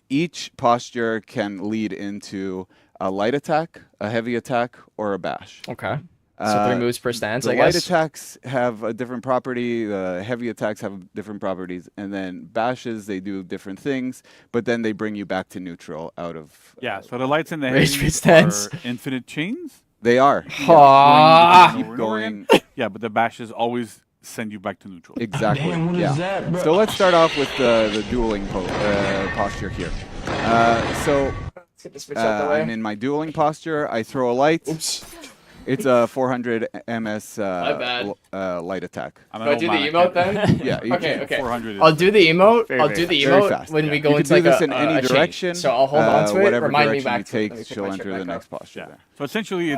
Each posture can lead into a light attack, a heavy attack, or a bash. Okay. So 3 moves per stance, The I light guess. attacks have a different property. The heavy attacks have different properties, and then bashes they do different things, but then they bring you back to neutral out of. Yeah. So the lights in the Rage heavy Beat stance. are infinite chains. They are. Ah. Keep going. Yeah, but the bashes always send you back to neutral. Exactly. Yeah. So let's start off with the dueling posture here. So Let's get this bitch out the way. I'm in my dueling posture. I throw a light. Oops. It's a 400 ms bad. light attack. I'm Do I an do old the man, I emote can't- then? Yeah. You Okay, can- okay. 400 is I'll do the emote. Very, I'll very do the Very emote fast. when we You go can into do like this a, in any a chain. direction. So I'll hold on to it. Whatever Remind me direction back. you to- take, let me pick she'll my shit enter the back next up. posture Yeah. there. So essentially,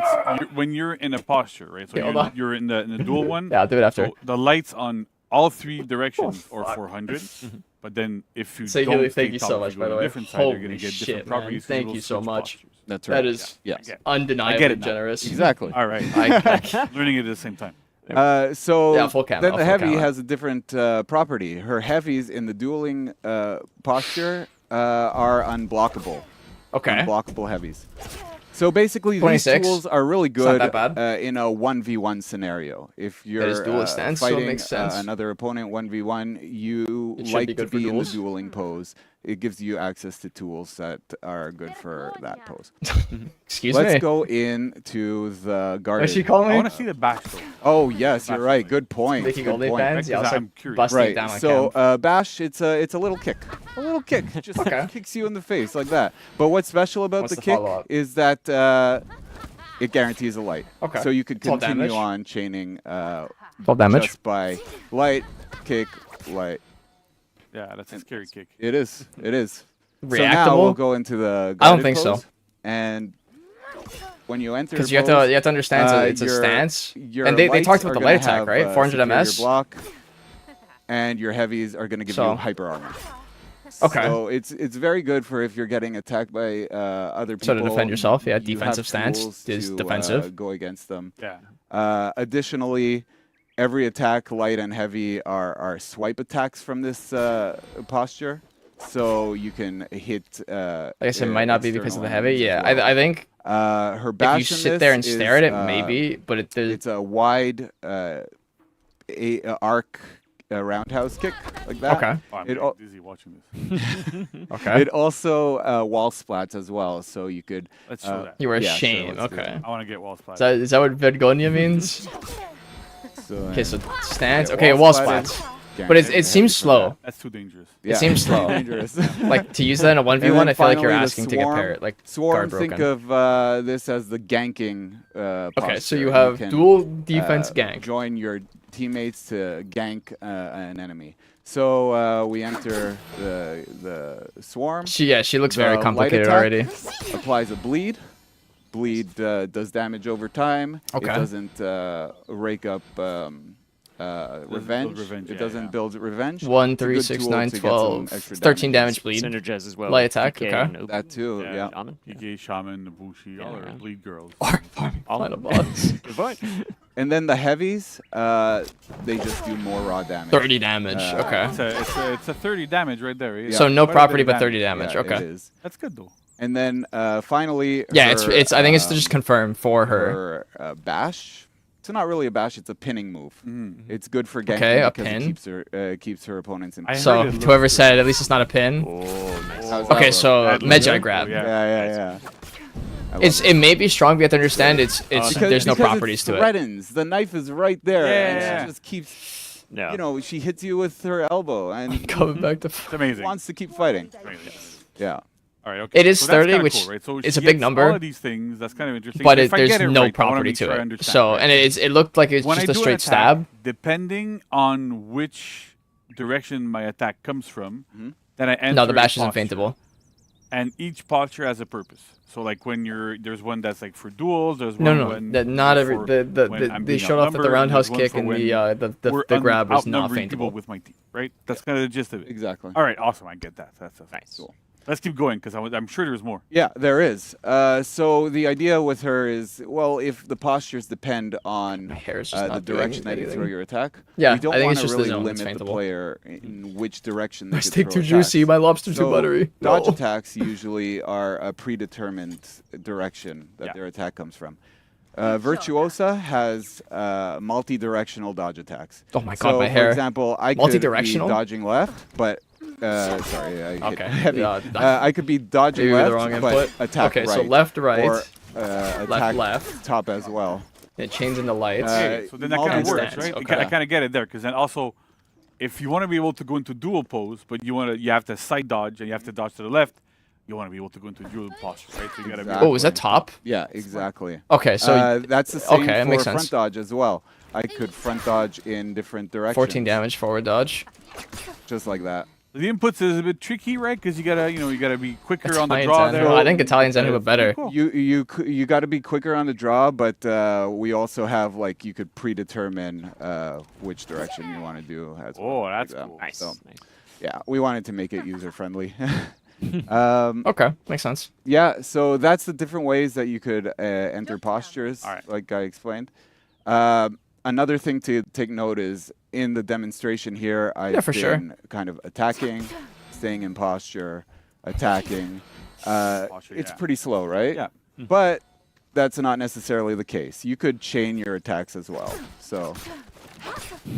when you're in a posture, right? So Okay, hold on. you're in the dual one. Yeah, I'll do it after. So the lights on all 3 directions or 400. But then if you Say don't Haley, stay thank you top, so if much, you by go the to way. a different side, you're Holy gonna get shit, different man. properties. 'cause Thank it'll you so switch much. postures. That's right. That is Yes. undeniably it now. generous. Exactly. All right. Learning it at the same time. So Yeah, full cam, then I'll the full heavy cam it. has a different property. Her heavies in the dueling posture are unblockable. Okay. Unblockable heavies. So basically, these 26. tools are really It's not good that bad. in a 1v1 scenario. If you're is dual stance, so it fighting makes sense. another opponent 1v1, you It should like be to good for be in the duels. dueling pose. It gives you access to tools that are good for that pose. Excuse Let's me. go into the guarded. What'd she call I me? want to see the bash though. Oh yes, you're right. Good point. Making Good point. OnlyFans. Yeah, Because also I'm curious. busting it Right. down on So cam. bash, it's a little kick. A little kick. Just Okay. kicks you in the face like that. But what's special about What's the the kick follow-up? is that it guarantees a light. Okay. So you could 12 continue damage. on chaining 12 damage. just by light, kick, light. Yeah, that's a scary kick. It is. It is. So Reactable? now we'll go into the I don't guided think so. pose, and when you enter Because you have to understand it's a stance. Your And they lights talked about are the gonna light attack, have, right? 400 superior MS. block, and your heavies are going to give So- you hyper armor. Okay. So it's very good for if you're getting attacked by other people. So to defend yourself, yeah, you defensive have stance tools is to, defensive. Go against them. Yeah. Additionally, every attack, light and heavy, are swipe attacks from this posture. So you can hit. I guess it might not be because of the external heavy. enemies Yeah, as well. I think her if bash you in sit there and this stare at is, it, maybe, but it's a wide arc roundhouse kick like that. Okay. Oh, I'm It getting al- dizzy watching this. Okay. It also wall splats as well, so you could. Let's show that. You were yeah, sure, ashamed. let's do Okay. I want to get wall splat. Is that what Vergonia means? So, Okay, so stance. yeah, Okay, wall wall splat splats. is But it guaranteed seems heavy from slow. That's too dangerous. that. seems slow. dangerous. Like to use that in a 1v1, then I feel like you're finally the asking to get swarm. parried, like Swarm, guard broken. think of this as the ganking Okay, so posture. you have can, dual defense gank. Join your teammates to gank an enemy. So we enter the swarm. She looks very The light complicated attack already. Applies a bleed. Bleed does damage over time. Okay. It doesn't rake up revenge. revenge, It yeah, doesn't yeah. build revenge. 1, It's a 3, good 6, tool 9, to get some 12. extra 13 damage. damage bleed. Synergize as well. Light with attack, PK okay. and Obi. That too, yeah. Shaman. PK, Shaman, Nabushi, all Yeah. are bleed girls. Final boss. Good point. And then the heavies, they just do more raw damage. 30 damage. Okay. It's a 30 damage right there. Yeah. So no Quite a bit property, of but 30 damage. Yeah, Okay. it is. That's good though. And then finally, Yeah, her, it's. I think it's just confirmed for her. her bash. It's not really a bash; it's a pinning move. It's good for ganking Okay, a because pin. it keeps her opponents in. I So heard it looked whoever good. said at least it's not a pin. How's that Okay, look? so That looks Magi good. grab. Yeah. I love It may be strong, but you have to understand it's Because- there's no because properties it to it. threatens. The knife is right there, and Yeah. she just keeps. No. You know, she hits you with her elbow and Coming back to. It's amazing. wants to keep fighting. Amazing. Yeah. All right, okay. It is So that's 30, kinda which cool, right? So is she a big gets number. All of these things, that's kind of interesting. But So if I there's get it no right, I wanna property make to sure I it. understand, So right? and it looked like it's When just I a do an straight attack, stab. depending on which direction my attack comes from, then I enter No, the a bash isn't posture. feintable. And each posture has a purpose. So like when there's one that's like for duels. There's one No, when not every for they when I'm being showed off that the outnumbered, roundhouse and there's kick one and for when the grab was not outnumbering people feintable. with my team, right? That's kind of the gist of it. Exactly. All right, awesome. I get that. That's Nice. Cool. Let's keep going because I'm sure there's more. Yeah, there is. So the idea with her is, well, if the postures depend on My hair is just the not doing direction that you anything. throw your attack, Yeah, we don't I think want it's to just the really zone that's limit the feintable. player in which direction they My could steak throw too juicy. attacks. My lobster too So buttery. Dodge No. attacks usually are a predetermined direction that Yeah. their attack comes from. Virtuosa has multi-directional dodge attacks. Oh my So, god, my for hair. example, I could be Multi-directional? dodging left, but sorry, I hit Okay. heavy. Yeah, I could be dodging maybe with left, the wrong but input. attack Okay, right. so left, right, or attack left. top as well. It changing the lights. Uh, So then that kind of works, multi-stance, right? okay. I kind of get it there because then also, if you want to be able to go into dual pose, but you have to side dodge and you have to dodge to the left, you want to be able to go into dual posture, right? So you got to be. Exactly. Oh, is that top? Yeah, exactly. Okay, so that's the same okay, that for makes front sense. dodge as well. I could front dodge in different directions. 14 damage forward dodge. Just like that. The inputs is a bit tricky, right? Because you gotta be quicker on the Italians draw and- there. well, I think Italians and who are better. Cool. You got to be quicker on the draw, but we also have like you could predetermine which direction you want to do. As well, Oh, like that's that. cool. Nice. So, Nice. yeah, we wanted to make it user friendly. Okay, makes sense. Yeah, so that's the different ways that you could enter postures, All right. like I explained. Another thing to take note is in the demonstration here, I've for sure. been kind of attacking, staying in posture, attacking. Posture, It's yeah. pretty slow, right? Yeah. But that's not necessarily the case. You could chain your attacks as well. So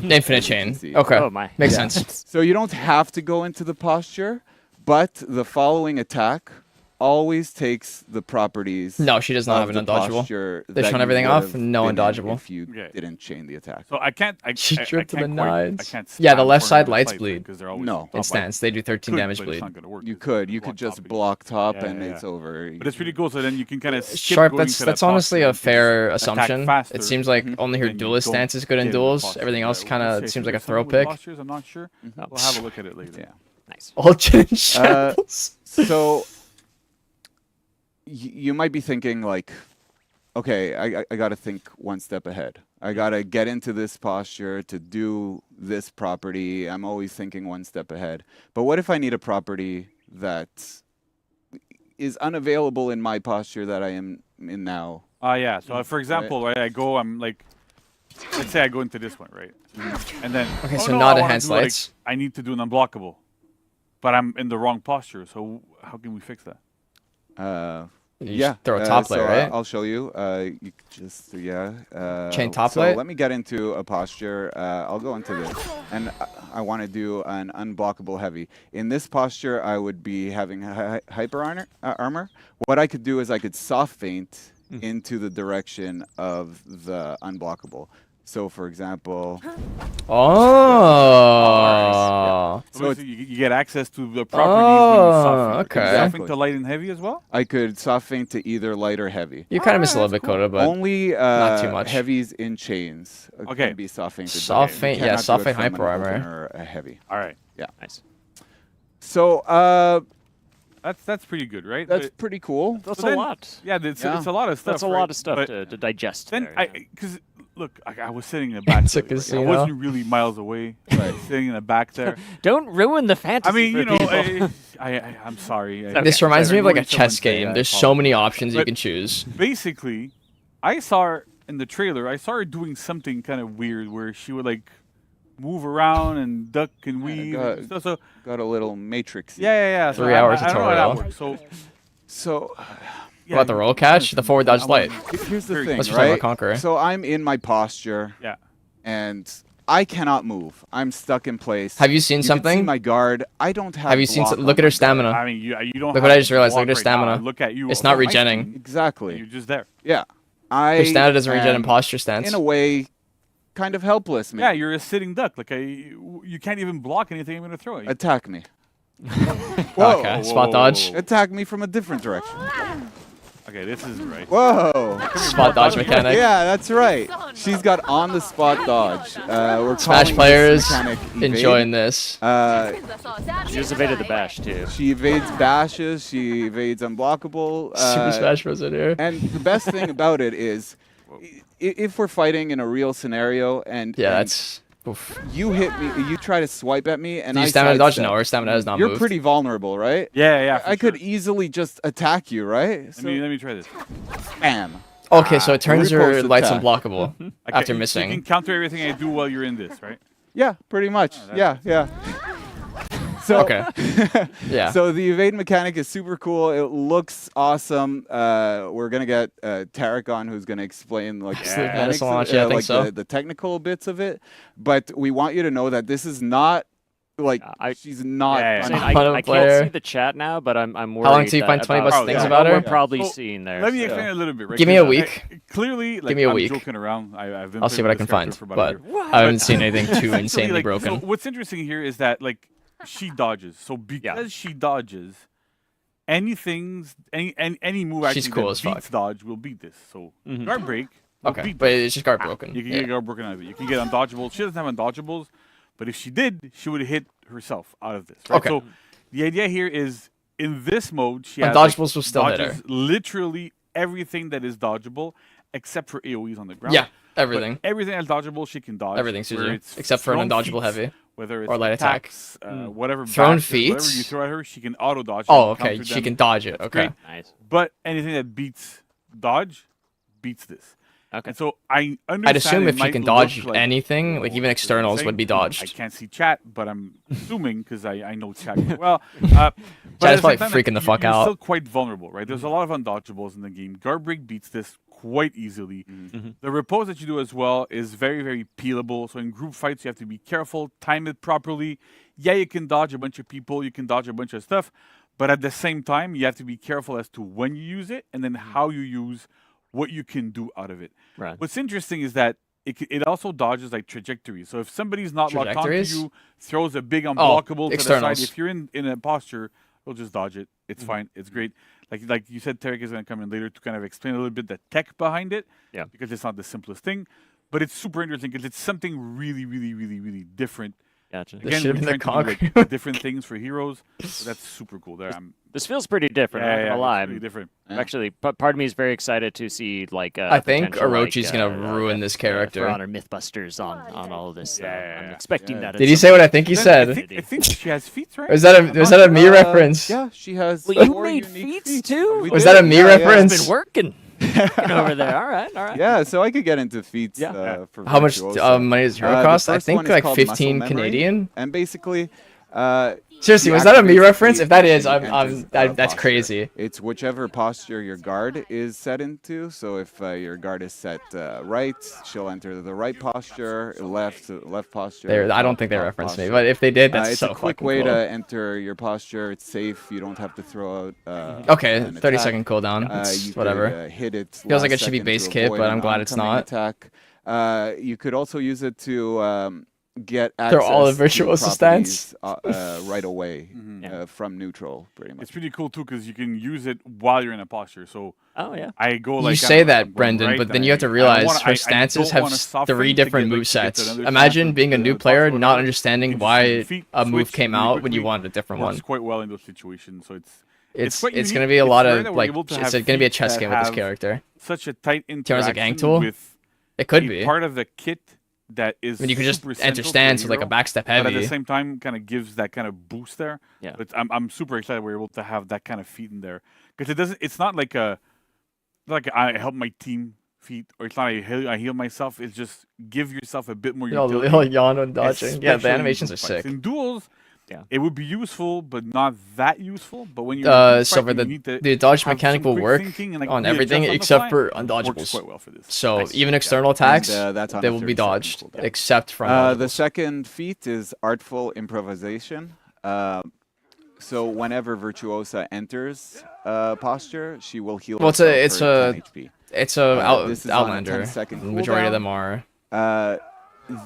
Infinite chain. see. Okay, Oh my. makes Yeah. sense. So you don't have to go into the posture, but the following attack always takes the properties. No, she does not of have an the undodgeable. posture They that turn you everything would off, have no been in undodgeable. if you Okay. didn't chain the attack. So I can't. She tripped to the can't quite- I nines. can't Yeah, the spam left for side another lights slice, bleed. because they're always No. top In right. stance, they do 13 Could, damage but bleed. It's not gonna work. You because could block just topping. block top Yeah, and yeah, it's yeah. over. But it's pretty cool. So then you can kind of skip Sharp, going that's to that that's honestly posture a and fair attack assumption. faster, It seems like only her and you duelist don't stance is good in get into duels. posture. Everything else Yeah, kind we'll of say seems so like a there's throw some with pick. postures, I'm not sure. Mhm. We'll have a look at it later. Yeah. Nice. Alternate shambles. So you might be thinking like, okay, I got to think one step ahead. I got to get into this posture to do this property. I'm always thinking one step ahead. But what if I need a property that is unavailable in my posture that I am in now? Yeah. So for example, right, I go. I'm like, let's say I go into this one, right? And then Okay, oh so no, not I wanna enhanced do, like, lights. I need to do an unblockable, but I'm in the wrong posture. So how can we fix that? You Yeah, just throw a top so layer, right? I'll show you. You just Chain top so light? let me get into a posture. I'll go into this, and I want to do an unblockable heavy. In this posture, I would be having hyper armor. What I could do is I could soft feint into the direction of the unblockable. So, for example, Oh. So you get access to the properties when you soften. okay. Can you Exactly. soften to light and heavy as well? I could soft feint to either light or heavy. You kind of missed a little bit, Coda, but Only not too much. heavies in chains Okay. can be soft feinted. Soft You feint, yeah, cannot do soft it feint from an hyper armor. open or a heavy. All right. Nice. So That's pretty good, right? that's But- pretty cool. That's so a then- lot. Yeah, it's a lot of stuff. That's a right? lot of stuff But to digest. Then there, because look, I was sitting in the back. It's a there, right? I casino. wasn't really miles away. Sitting in the back there. Don't ruin the fantasy. I mean, for you know, people. I'm sorry. this Okay. reminds me of like a Ruined chess someone's day, game. I There's so many apologize. options you But can choose. Basically, I saw her in the trailer. I saw her doing something kind of weird where she would like move around and duck and weave. got- And stuff. So Got a little matrix. yeah. So 3 hour I don't know how tutorial. that works. So So yeah, What about the roll catch? The forward dodge light. here's the Very thing, Let's just talk about right? Conqueror. So I'm in my posture Yeah. and I cannot move. I'm stuck in place. Have you seen can see something? my guard. I don't have. Have you seen? block Look on at her my stamina. I mean, you don't. Look have what I just to realized, block look at her right now. stamina. Look at you. It's not on my regenning. screen. Exactly. You're just there. Yeah. I Your stamina doesn't regen in am, posture stance. in a way, kind of helpless. Yeah, Maybe. you're a sitting duck. Like you can't even block anything I'm gonna throw at you. Attack me. Okay, spot dodge. Attack me from a different direction. Okay, this is right. Whoa. Spot dodge mechanic. Yeah, that's right. She's got on the spot dodge. We're Smash calling players this mechanic evade. enjoying this. She just evaded the bash too. She evades bashes. She evades unblockable. Super Smash Bros. In here. And the best thing about it is, if we're fighting in a real scenario and Yeah, and that's. Oof. you hit me, you try to swipe at me, and Do you I stamina dodge? sidestep. No, her stamina has not You're moved. pretty vulnerable, right? Yeah. I could easily just attack you, right? Let me try this. Bam. Okay, so it turns her Repulse lights attack. unblockable Okay, after You missing. can counter everything I do while you're in this, right? Yeah, pretty much. that's Yeah. So, Okay. Yeah. So the evade mechanic is super cool. It looks awesome. We're gonna get Tarek on, who's gonna explain like the Sleep mechanics, medicine launch, yeah, I think like so. the technical bits of it. But we want you to know that this is not like she's not. Yeah, yeah. Saying un- Fun I player. can't see the chat now, but I'm worried. long till you find 20 bucks of things about her? We're probably So, seeing there. Let me so- explain a little bit. Right? Give me a 'Cause, week. Clearly, like, Give me a I'm week. joking around. I've been I'll see playing what I with can this character find, for about a but year. I haven't seen anything too Essentially, insanely like, broken. So what's interesting here is that like she dodges. So because she dodges, any move actually She's cool that as fuck. beats dodge will beat this. So guard break. will Okay, beat but this. it's just guard broken. You can Yeah. get guard broken out of it. You can get undodgeable. She doesn't have undodgeables, but if she did, she would have hit herself out of this. Right? Okay. So the idea here is in this mode, she has Undodgeables will still hit dodges her. literally everything that is dodgeable, except for AOE's on the ground. Yeah, But everything. everything that's dodgeable, she can dodge. Everything, Suzu, whether it's except for an thrown undodgeable feats, heavy. Whether it's or light attack. attacks, whatever. Thrown bashes, whatever feats? you throw at her, she can auto dodge. Oh, and okay. counter She them. can dodge it. That's Okay. great. Nice. But anything that beats dodge, beats this. Okay. And so I understand. I'd assume it if you might can look dodge like, anything, like oh, even this is externals insane. would be I dodged. can't see chat, but I'm assuming because I know chat quite well. But at Chat's the probably same time, freaking the fuck you're out. still quite vulnerable, right? There's a lot of undodgeables in the game. Guard break beats this quite easily. The repose that you do as well is very, very peelable. So in group fights, you have to be careful, time it properly. Yeah, you can dodge a bunch of people, you can dodge a bunch of stuff, But at the same time, you have to be careful as to when you use it and then how you use what you can do out of it. Right. What's interesting is that it also dodges like trajectories. So if somebody's not locked onto Trajectories? you, throws a big unblockable to the externals. side, if you're in a posture, you'll just dodge it. It's fine. It's great. Like you said, Tarek is going to come in later to kind of explain a little bit the tech behind it. Yeah. Because it's not the simplest thing, but it's super interesting because it's something really, really, really, really different. Gotcha. This Again, should we're have been trying the to do like, different things for heroes. So that's super cool. There, This feels pretty different. I'm not gonna lie. It's really different. Actually, part of me is very excited to see like. I think potential, Orochi's like, gonna ruin this character. For Honor Mythbusters on all of this. I'm expecting that. at Did he some say what I point. think he Then said? I think she has feet, right? Was that a me reference? Yeah, she has. Well, you 4 made unique feats too? We Was did, that a me yeah, yeah. reference? Been working over there. All right. Yeah, so I could get into feats. Yeah. For How much Virtuosa. money does hero The cost? I first think one is like called Muscle 15 Memory, Canadian. And basically, Seriously, she was that a me activates the reference? feat If that when is, she enters, that's posture. crazy. It's whichever posture your guard is set into. So if your guard is set right, she'll enter the right posture. Left posture. I don't think they left referenced me, posture. but if they did, that's it's so a quick fucking way cool. to enter your posture. It's safe. You don't have to throw out. Okay, an 30-second attack. cooldown. It's You whatever. Could, hit it. Feels like last it should be second base to kit, avoid but I'm an glad it's oncoming not. Attack. You could also use it to get They're all the access to Virtuosa properties, stance. right away Yeah. from neutral, pretty much. It's pretty cool too because you can use it while you're in a posture. So Oh yeah. I go You like say I'm that, going Brendan, right, but then and you have to I don't realize wanna- her I stances don't have wanna soften 3 to get, different like, move to get sets. to another Imagine stance being a of new the player, posture, not whatever. understanding You just use your why feet, a move switch came really out when you quickly. wanted a different Works one. quite well in those situations. So It's quite gonna unique. be a It's lot rare of that we're like able to it's have gonna be a feats chess that game with this have character. Such a tight Tiara's a gang interaction tool? with It could a be. part of the kit that is. I mean, you could just super enter central to the stance with like a hero, backstep but at the heavy. same time, kind of gives that kind of boost there. Yeah. But I'm super excited we're able to have that kind of feat in there because it doesn't. It's not like I help my team feat or it's not I heal myself. It's just give yourself a bit more utility. Little yawn when dodging. Yeah, the especially in animations are fights. sick. In duels, Yeah. it would be useful, but not that useful. But when you're So for the dodge mechanic will work on everything except for Works undodgeables. quite well for this. So Nice. even external attacks, that's on they a will be 30-second dodged, cooldown. except from The undodgeables. second feat is Artful Improvisation. So whenever Virtuosa enters posture, she will heal Well, it's herself a- for 10 HP. It's a this is on a Outlander. 10-second The majority cooldown. of them are.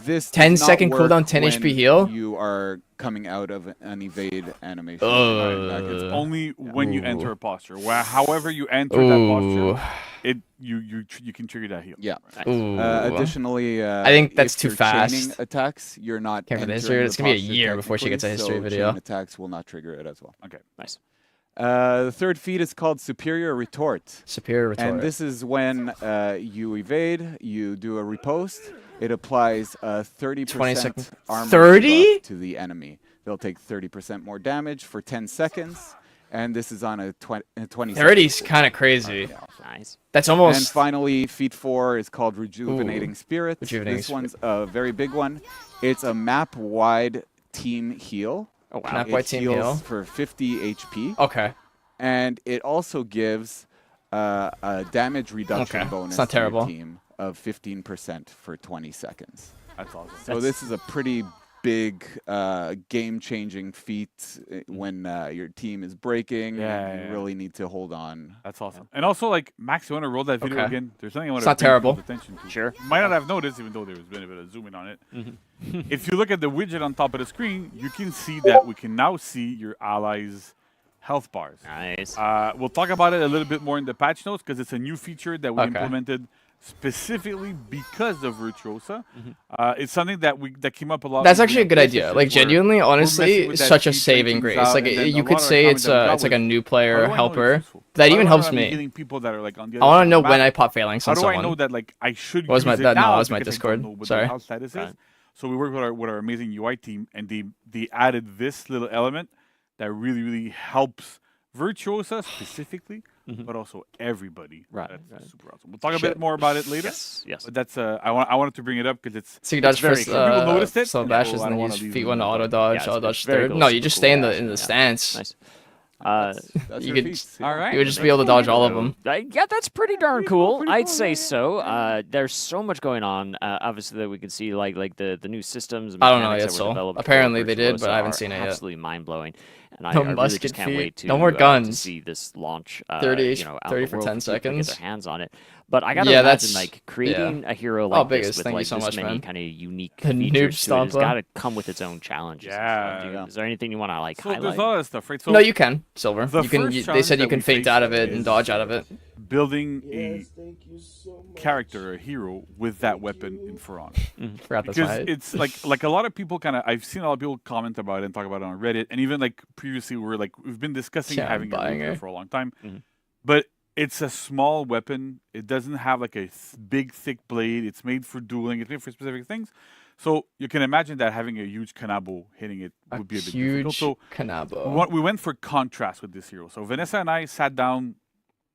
This 10-second does not cooldown, work 10 HP when heal? You are coming out of an evade animation. It's Uh, only when you enter Ooh. a posture. However you enter that Ooh. posture, you can trigger that heal. Yeah. Ooh. Additionally, I think that's if too you're fast. chaining attacks, you're not. Can't for the entering history. It's gonna be a posture year before she gets a technically, history so video. chain attacks will not trigger it as well. Okay. Nice. The third feat is called Superior Retort. Superior retort. And this is when you evade, you do a riposte. It applies a 30% 20-second armor 30? debuff to the enemy. They'll take 30% more damage for 10 seconds, and this is on a 20. 30's kind of crazy. Nice. That's And almost. finally, feat 4 is called Rejuvenating Spirit. Rejuvenating This one's a very big one. It's a map-wide team heal. Oh wow. Map-wide It team heals heal. for 50 HP. Okay. And it also gives a damage reduction Okay, it's bonus not to your terrible. team of 15% for 20 seconds. That's awesome. So this is a pretty big game-changing feat when your team is breaking and you really need to hold on. That's awesome. And also, like, Max, you want to roll that video Okay. again? There's something I want It's to not bring terrible. people's attention to. Sure. You might not have noticed, even though there's been a bit of zooming on it. If you look at the widget on top of the screen, you can see that we can now see your allies' health bars. Nice. We'll talk about it a little bit more in the patch notes because it's a new feature that we Okay. implemented specifically because of Virtuosa. It's something that came up a lot. That's with actually a the good idea. PlayStation Like where genuinely, we're honestly, messing with it's that such a feed, saving trying grace. things out, Like and then you a could lot of say the it's comments I got it's like a was, new how player do I know it's helper. useful? That How even do I helps know I'm me. healing people that are like on the I other want side to of know the when map? I pop phalanx How on do I know someone. that like I should What was use my- it that- no, now that was my because I Discord. don't know what Sorry. the hell status is? So we worked with our amazing UI team, and they added this little element that really helps Virtuosa specifically, but also everybody. Right, That's right. super awesome. We'll talk a bit more about it later. Yes. But that's I wanted to bring it up because it's So you dodge very first, cool. People noticed it, so and bashes, people, I and don't then wanna use leave feet them one to in the auto dark. dodge, Yeah, auto it's dodge very third. cool, No, you super just cool. stay in Yeah, the yeah. stance. Nice. That's You her could- feats, All right. You would just be able to dodge all of them. Yeah, that's pretty darn cool. I'd say so. There's so much going on. Obviously, that we can see like the new systems. And I don't know mechanics yet, that were Sol. developed for Apparently they did, Virtuosa but I haven't are seen it yet. Absolutely mind blowing. And No I really musket just can't feet. wait to No more to guns. see this launch. 30 you know, out 30 in the for world 10 for people to get seconds. their hands on it. But I gotta Yeah, imagine that's- like creating a hero like Biggest, this with thank you like so this much, many man. kind of unique The noob features to it. It's stomper. got to come with its own challenges. as well. Yeah. Yeah. Is there anything you want to like So highlight? there's a lot of stuff, right? So No, you can, Silver. the You can. first They challenge said you that can we feint faced out of it and is dodge out of it. building a character, a hero with that weapon in For Honor. Forgot that's Because right. it's like a lot of people kind of I've seen a lot of people comment about it and talk about it on Reddit, and even like previously we've been discussing Yeah, I'm having a buying rapier her. for a long time, Mhm. but it's a small weapon. It doesn't have like a big thick blade. It's made for dueling. It's made for specific things. So you can imagine that having a huge kanabo hitting it would be a bit difficult. Huge So Kanabo. we went for contrast with this hero. So Vanessa and I sat down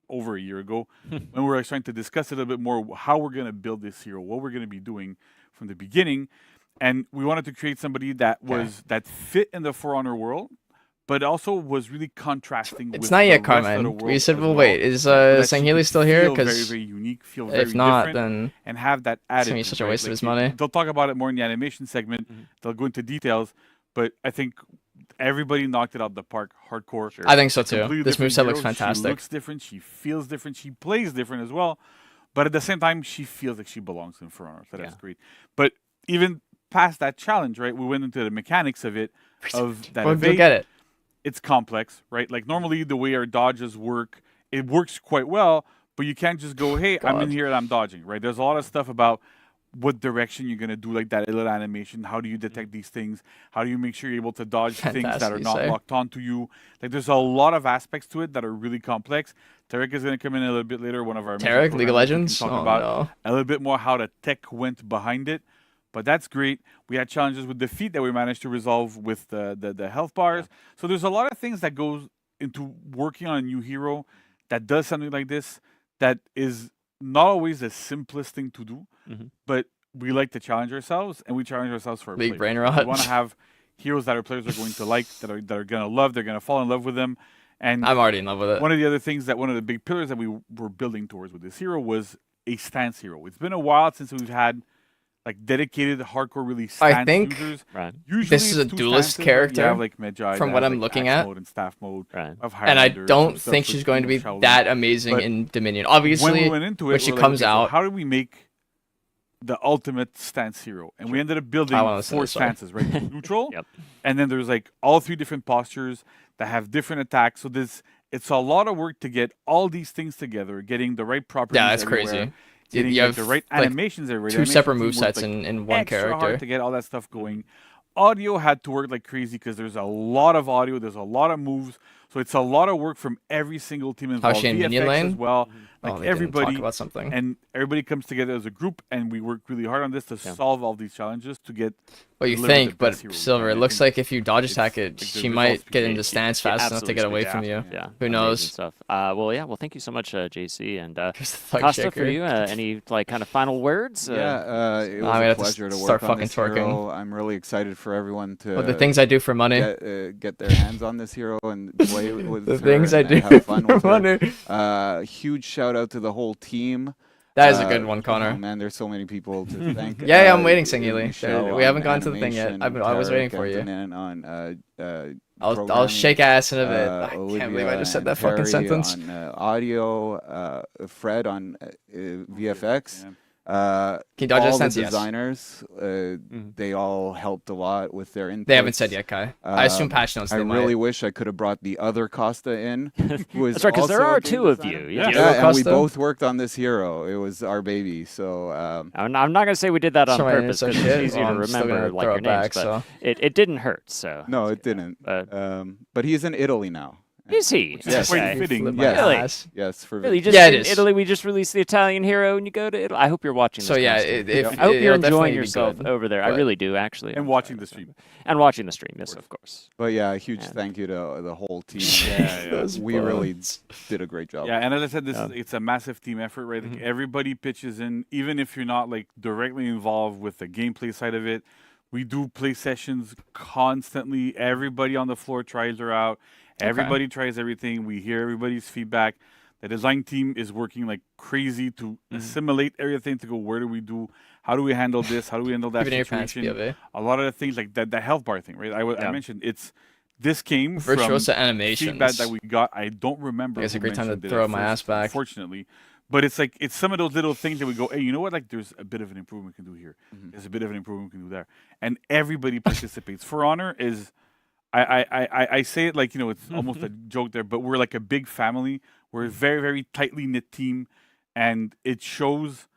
over a year ago when we were trying to discuss a little bit more how we're going to build this hero, what we're going to be doing from the beginning, and we wanted to create somebody that that fit in the For Honor world, but also was really contrasting. It's with not the yet, rest of the Carmen. world We said, as well, wait, is that she Sanghili could still here? feel very, Because very unique, feel very if not, different, then and have that it's attitude. gonna be such a right? waste of Like his money. They'll talk about it more in the animation segment. They'll go into details, but I think everybody knocked it out of the park. Hardcore. I think so too. Completely This different moveset looks hero. She fantastic. looks different. She feels different. She plays different as well. But at the same time, she feels like she belongs in For Honor. So that's great. But even past that challenge, right? We went into the mechanics of it. Of that Well, go evade. get it. It's complex, right? Like normally the way our dodges work, it works quite well. But you can't just go, "Hey, I'm in God. here and I'm dodging." Right? There's a lot of stuff about what direction you're gonna do, like that little animation. How do you detect these things? How do you make sure you're able to dodge things that Fantastic, are you not say. locked onto you? Like there's a lot of aspects to it that are really complex. Tarek is gonna come in a little bit later. One of our amazing Tarek, League of programmers, he can Legends? talk Oh, about no. a little bit more how the tech went behind it. But that's great. We had challenges with the feet that we managed to resolve with the health bars. So there's a lot of things that goes into working on a new hero that does something like this that is not always the simplest thing to do, but we like to challenge ourselves, and we challenge ourselves for our League players. brain We rot. want to have heroes that our players are going to like, that are going to love, they're going to fall in love with them. And I'm already in love with it. one of the other things one of the big pillars that we were building towards with this hero was a stance hero. It's been a while since we've had like dedicated hardcore really stance think users. Right. Usually This is it's a two duelist stances, but character, you have, like, Medjai from that what has, I'm like, looking axe at. mode and staff mode. Right. Of And I Highlanders, don't some think stuff she's for going to be Shaolin. that amazing But in Dominion. when Obviously, we went into it, when she we're like, comes okay, so out, how do we make the ultimate stance hero? And we ended up building I wanna listen to 4 this, sorry. stances, right? There's neutral, Yep. and then there's like all 3 different postures that have different attacks. So it's a lot of work to get all these things together, getting the right properties. yeah, that's everywhere, crazy. Getting You like, have the right like animations everywhere. The two separate animation team worked, movesets like, in one extra character. hard to get all that stuff going. Audio had to work like crazy because there's a lot of audio, there's a lot of moves, so it's a lot of work from every single team involved. How's she in Minion VFX Lane? as well, like Oh, they didn't everybody, talk about something. and everybody comes together as a group, and we work really hard on this to solve all these challenges to get. Well, you deliver the think, but best hero we Silver, can. it I looks think like if you dodge attack it, like the she results might speak get for into it. stance She fast enough to get away from you. Yeah. Who amazing knows? Stuff. Well, thank you so much, JC, and Here's the thug Costa shaker. for you. Any like kind of final words? It was I'm gonna a have to pleasure to start work on fucking this hero. twerking. I'm really excited for everyone to Well, the things I do for money. get their hands on this hero and play with The her things I and do have fun for with her. money. Huge shout out to the whole team. That is a good one, Oh Connor. man, there's so many people to thank. Yeah, I'm waiting, Sanghili. Michelle We haven't on gotten to the thing yet. animation, I was waiting Tarek for you. Antonin on I'll programming, shake ass in a bit. I Olivia can't believe I just said and that fucking Perry sentence. on audio, Fred on VFX. Can you dodge all that the sense? Yes. designers, they all helped a lot with their input. They haven't said yet, Kai. I assume patch notes. I They really might. wish I could have brought the other Costa in. Who was That's right, because there also a are game 2 of designer. you. Yeah. Diego Yeah, and we Costa? both worked on this hero. It was our baby. So I'm not going to say we did that on Show my purpose innocent because it's shit. easier Well, to I'm still remember gonna like throw your it names, back, but so. it didn't hurt. So no, it didn't. But he's in Italy now. is he? Yes. Quite Okay. fitting. Flip my Yes. Really? ass. Yes, for Really, Vince. just Yeah, it in is. Italy, we just released the Italian hero, and you go to Italy. I hope you're watching. This So yeah, stream. if I hope you're it'll definitely enjoying be yourself good. over there. I but- really do, actually. And watching the stream. And watching the stream, yes, of course. But yeah, a huge Yeah. thank you to the whole team. Yeah, Those We really bugs. did a great job. Yeah, and as I said, it's a massive team effort, right? Mm-hmm. Like everybody pitches in, even if you're not like directly involved with the gameplay side of it. We do play sessions constantly. Everybody on the floor tries her out. Everybody tries everything. We hear everybody's feedback. The design team is working like crazy to assimilate everything to go, where do we do? How do we handle this? How do we handle that Keeping your pants situation? POV. A lot of the things like that, the health bar thing, right? I mentioned this came Virtuosa from animations. feedback that we got. I don't remember. I guess who a great time to mentioned it throw at my first, ass back. Unfortunately, but it's like it's some of those little things that we go, hey, you know what? Like there's a bit of an improvement we can do here. There's a bit of an improvement we can do there, and everybody participates. For Honor is. I say it like, it's almost a joke there, but we're like a big family. We're a very, very tightly knit team, and it shows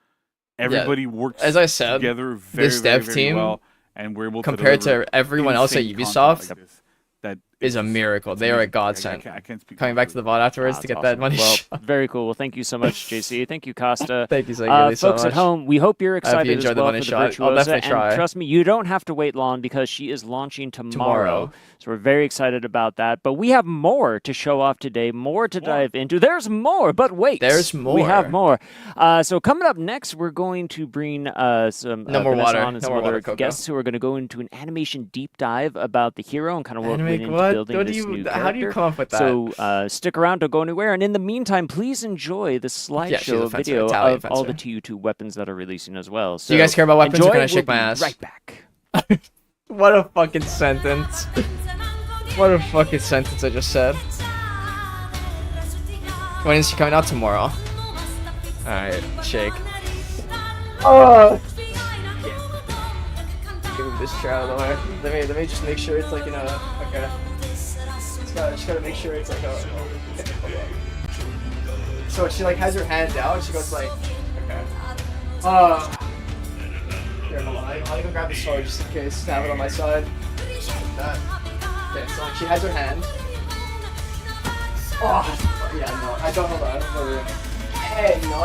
everybody works as I said, together very, this very, dev very team, well, and we're able compared to to everyone else at insane content Ubisoft, like this. That is a miracle. They are a godsend. I can't speak Coming back to the VOD afterwards to get that money. Well, very cool. Well, thank you so much, JC. Thank you, Costa. Thank you so much. Folks at home, we hope you're excited as enjoyed the well money for the shot. Virtuosa. I'll definitely try. And trust me, you don't have to wait long because she is launching tomorrow. So we're very excited about that. But we have more to show off today, more to dive into. There's more, but wait. There's more. We have more. So coming up next, we're going to bring some No more Vanessa water. on and No some more other water, Coco. guests who are going to go into an animation deep dive about the hero and kind of what Anime, went into what? building What this do you- new character. how do you come up with that? So stick around, don't go anywhere. And in the meantime, please enjoy the she's a slideshow fencer, video Italian of all the fencer. TU2 weapons that are releasing as well. So Do you guys care about weapons or enjoy. can I shake We'll my be ass? Right back. What a fucking sentence. What a fucking sentence I just said. When is she coming out? Tomorrow. Alright, shake. Oh! Move this chair out of the way. Let me just make sure it's like, okay. Just gotta make sure it's like okay. So she like has her hand down, she goes like, okay. Here, hold on. I'll go grab the sword just in case. Have it on my side. Like that. Okay, so like she has her hand. Oh, yeah, no, I don't hold on. Hey, no,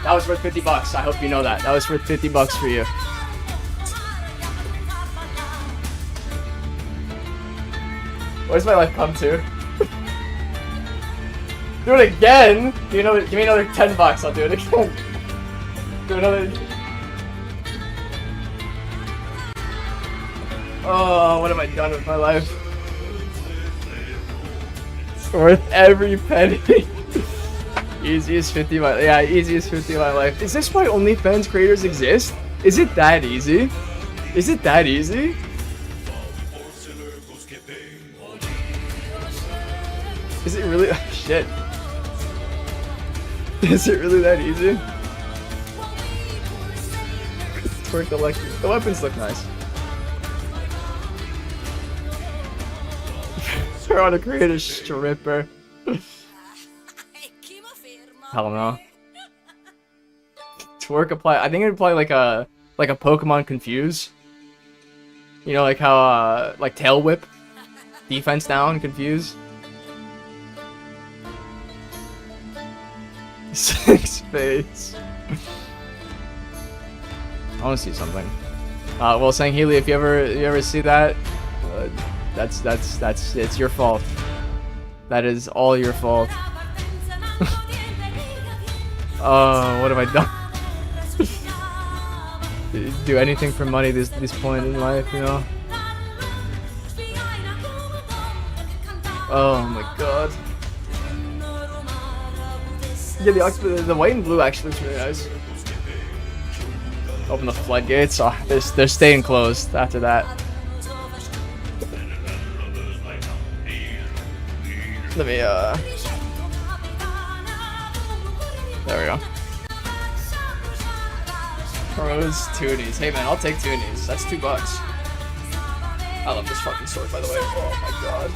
that was worth $50. I hope you know that. That was worth $50 for you. What does my life come to? Do it again? Give me another $10. I'll do it again. Do another. Oh, what have I done with my life? Worth every penny. Easiest 50 of my easiest 50 of my life. Is this why OnlyFans creators exist? Is it that easy? Is it that easy? Is it really? Shit. Is it really that easy? Twerk the lucky. The weapons look nice. I want to create a stripper. Hell no. Twerk apply. I think it'd apply like a Pokemon Confuse. You know, like how like Tail Whip, defense down, Confuse. 6 face. I want to see something. Well, saying Healy, if you ever see that, that's it's your fault. That is all your fault. Oh, what have I done? Do anything for money this point in life, you know? Oh my god. Yeah, the white and blue actually looks really nice. Open the floodgates. Oh, they're staying closed after that. Let me there we go. Pros toonies. Hey man, I'll take toonies. That's $2. I love this fucking sword, by the way. Oh my god.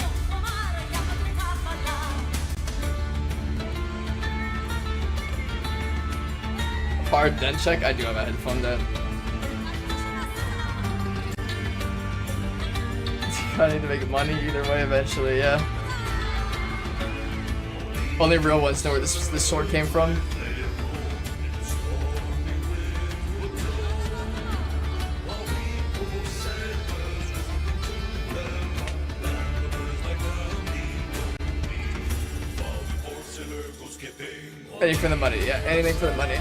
Hard dent check? I do have a headphone dent. I need to make money either way eventually, yeah. Only real ones know where this sword came from. Anything for the money, yeah, anything for the money.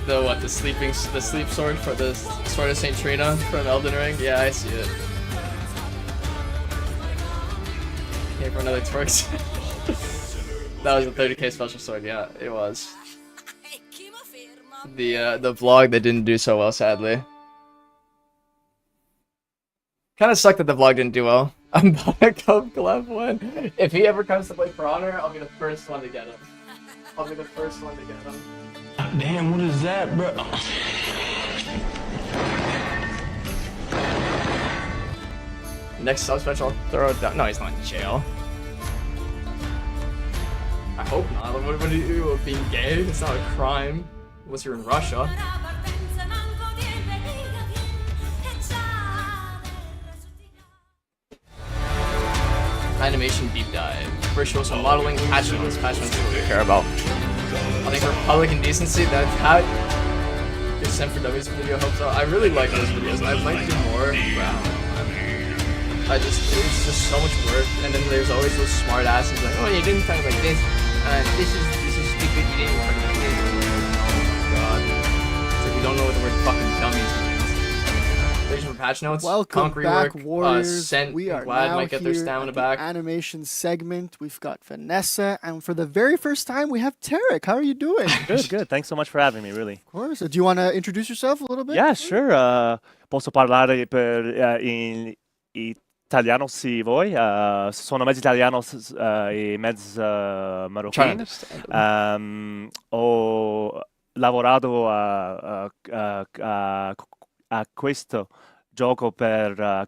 The what? The sleep sword for the Sword of Saint Trina from Elden Ring? Yeah, I see it. Wait for another twerks. That was a 30k special sword, yeah, it was. The vlog that didn't do so well, sadly. Kind of sucked that the vlog didn't do well. I'm about to come collab one. If he ever comes to play For Honor, I'll be the first one to get him. I'll be the first one to get him. Damn, what is that, bro? Next sub-special, I'll throw it down. No, he's not in jail. I hope not. What do you do? Being gay? It's not a crime. Unless you're in Russia. Animation deep dive. Virtuosa modeling, patch notes. Patch notes is what we care about. I think for public indecency, that is sent for Dummies video helps out. I really like those videos. I might do more, but it's just so much work. And then there's always those smart asses like, oh, you didn't talk like this. This is stupid. You didn't talk like this. Oh my god. It's like you don't know what the word fucking dummies means. For patch notes. Welcome Concrete back, work, Warriors. Sent We are Glad now might get their here stamina at the back. animation segment. We've got Vanessa, and for the very first time, we have Tarek. How are you doing? Good. Thanks so much for having me, really. Of course. Do you want to introduce yourself a little bit? Yeah, sure. Posso parlare in italiano se vuoi. Sono mezzo italiano e mezzo marocchino. Ho lavorato a questo gioco per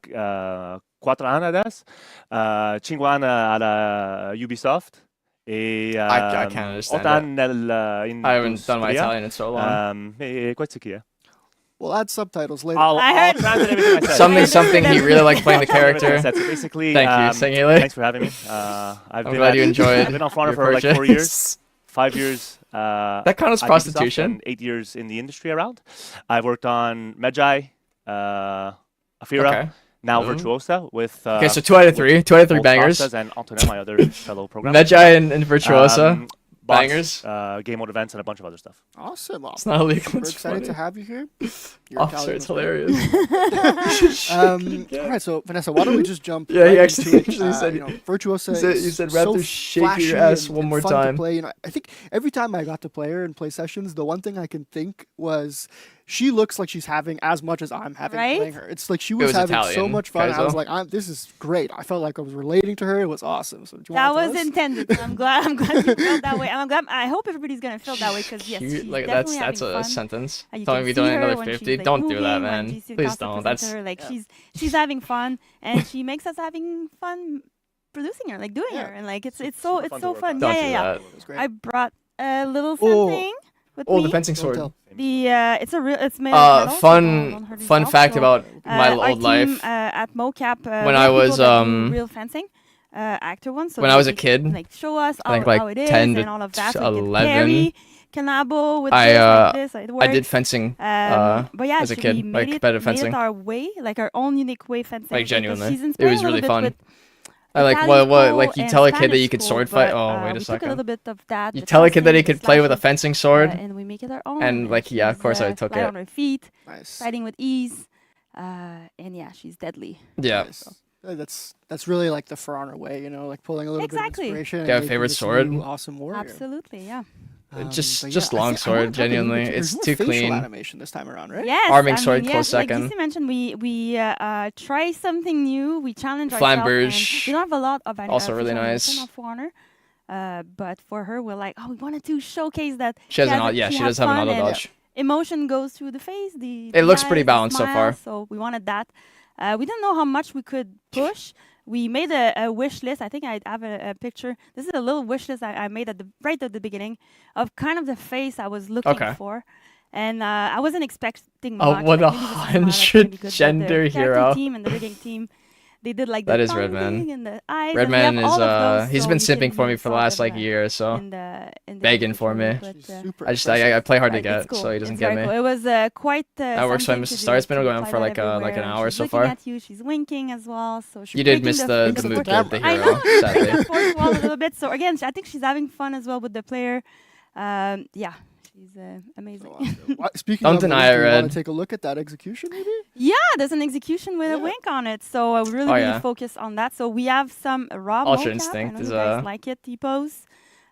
4 anni adesso, 5 anni alla Ubisoft e I can't understand 8 anni in I haven't done my Italian in so long. E questo chi è? We'll add subtitles later. I'll translate everything I said. Something he really liked playing the character. So basically, Thank you, Singular. thanks for having me. I'm glad you enjoyed. I've been on For Honor your for like 4 purchase. years, 5 years. That counts as at Ubisoft prostitution. and 8 years in the industry around. I've worked on Magi, Afira, Okay. now Mhm. Virtuosa with. Okay, so 2 out of 3. 2 out of 3 both bangers. Costas and Antonin, my other fellow programmer. Magi and Virtuosa. Bots, Bangers. game mode events, and a bunch of other stuff. Awesome. It's not illegal. We're It's excited funny. to have you here. Your Officer, Italian it's was great. hilarious. All right, so Vanessa, why don't we just jump Yeah, right he actually- into it? actually said- you know, Virtuosa you is said, so Raptor, shake flashy your ass and one more fun to time. play. You know, I think every time I got to play her in play sessions, the one thing I can think was she looks like she's having as much as I'm having Right? playing her. It's like she was was having so Italian, much fun. I was Kaizo. like, this is great. I felt like I was relating to her. It was awesome. So do you That wanna was tell us? intended. I'm glad you felt that way. I hope everybody's gonna feel that way because yes, Cute. she's Like definitely that's having a fun. sentence. You Telling can me see doing her another when 50. she's, like, Don't do moving, that, when man. GC Please Costa don't. presents That's her, like she's having fun and she makes us having fun producing her, like doing her, and like it's so fun to so work fun. on. Don't Yeah, do yeah, yeah. that. It was great. I brought a little Oh. something with Oh, me. the fencing Don't sword. tell. The it's a real it's made of metal, so don't hurt Fun yourself. fact So, about my our old team, life. at MoCap, When we I have people was, that do real fencing, actor ones. So when I they was a just, kid, like show us I think how like it is 10 to and all of that. So we could 11, carry Canabo with I, this, like this. It I works. did fencing But yeah, as a we kid, made like it, competitive made fencing. it our way, like our own unique way fencing. Like because genuinely, she's it inspired was a little really bit fun. with I like Italian what school like you and tell a kid that Spanish you could school, sword fight. but, Oh wait we a took a little second. bit of that. You the tell a kid that fencing, he the could play with a slashing, fencing sword, and we make it our own. and like yeah, of she's, course I took light it. on her feet, Nice. fighting with ease, and yeah, she's deadly. Yeah. Nice. That's really like the For Honor way, you know, like pulling a little Exactly. bit of inspiration. and Got a making favorite this sword? new awesome warrior. Absolutely, yeah. Just But yeah, I long wanna sword. talk a little Genuinely, bit- it's there's too more facial clean. animation this time around, right? Yes, Arming I mean, sword, yes, close like second. DC mentioned, we try something new. We challenge Flamberge. ourselves. We don't have a lot of Also really facial nice. animation of For Honor, but for her, we're like, we wanted to showcase that She has an has- auto, yeah, she has does have an fun auto and dodge. emotion goes through the face. It looks pretty eyes, the balanced so far. smile, So we wanted that. We didn't know how much we could push. We made a wish list. I think I have a picture. This is a little wish list I made right at the beginning of kind of the face I was looking Okay. for. And I wasn't expecting Oh, much. what like, a maybe this is not, 100 really good, but gender the character hero. team and the rigging team, they did like That the is tongue Redman. thing and the eyes. Redman and we have is all of those, he's so been you can simping for me really for the saw last them, like year or so. in the begging for picture, me. but, Super I just impressive. I play hard to like, get, it's cool. so he doesn't It's get very me. cool. It was quite. That works fine, something Mr. to Star. do, It's been to going on apply for that like an everywhere. hour She's so looking far. at you. She's winking as well. So she's You did breaking miss the fourth mood, wall. the I hero, know. She's breaking sadly. the fourth wall a little bit. So again, I think she's having fun as well with the player. Yeah, She's amazing. Speaking Don't of deny Liz, it, do you want Red. to take a look at that execution, maybe? Yeah, there's an execution with a wink on it, so I really, really focus on that. So we have some raw Ultra mocap. Instinct I know is you guys like it, T-pose.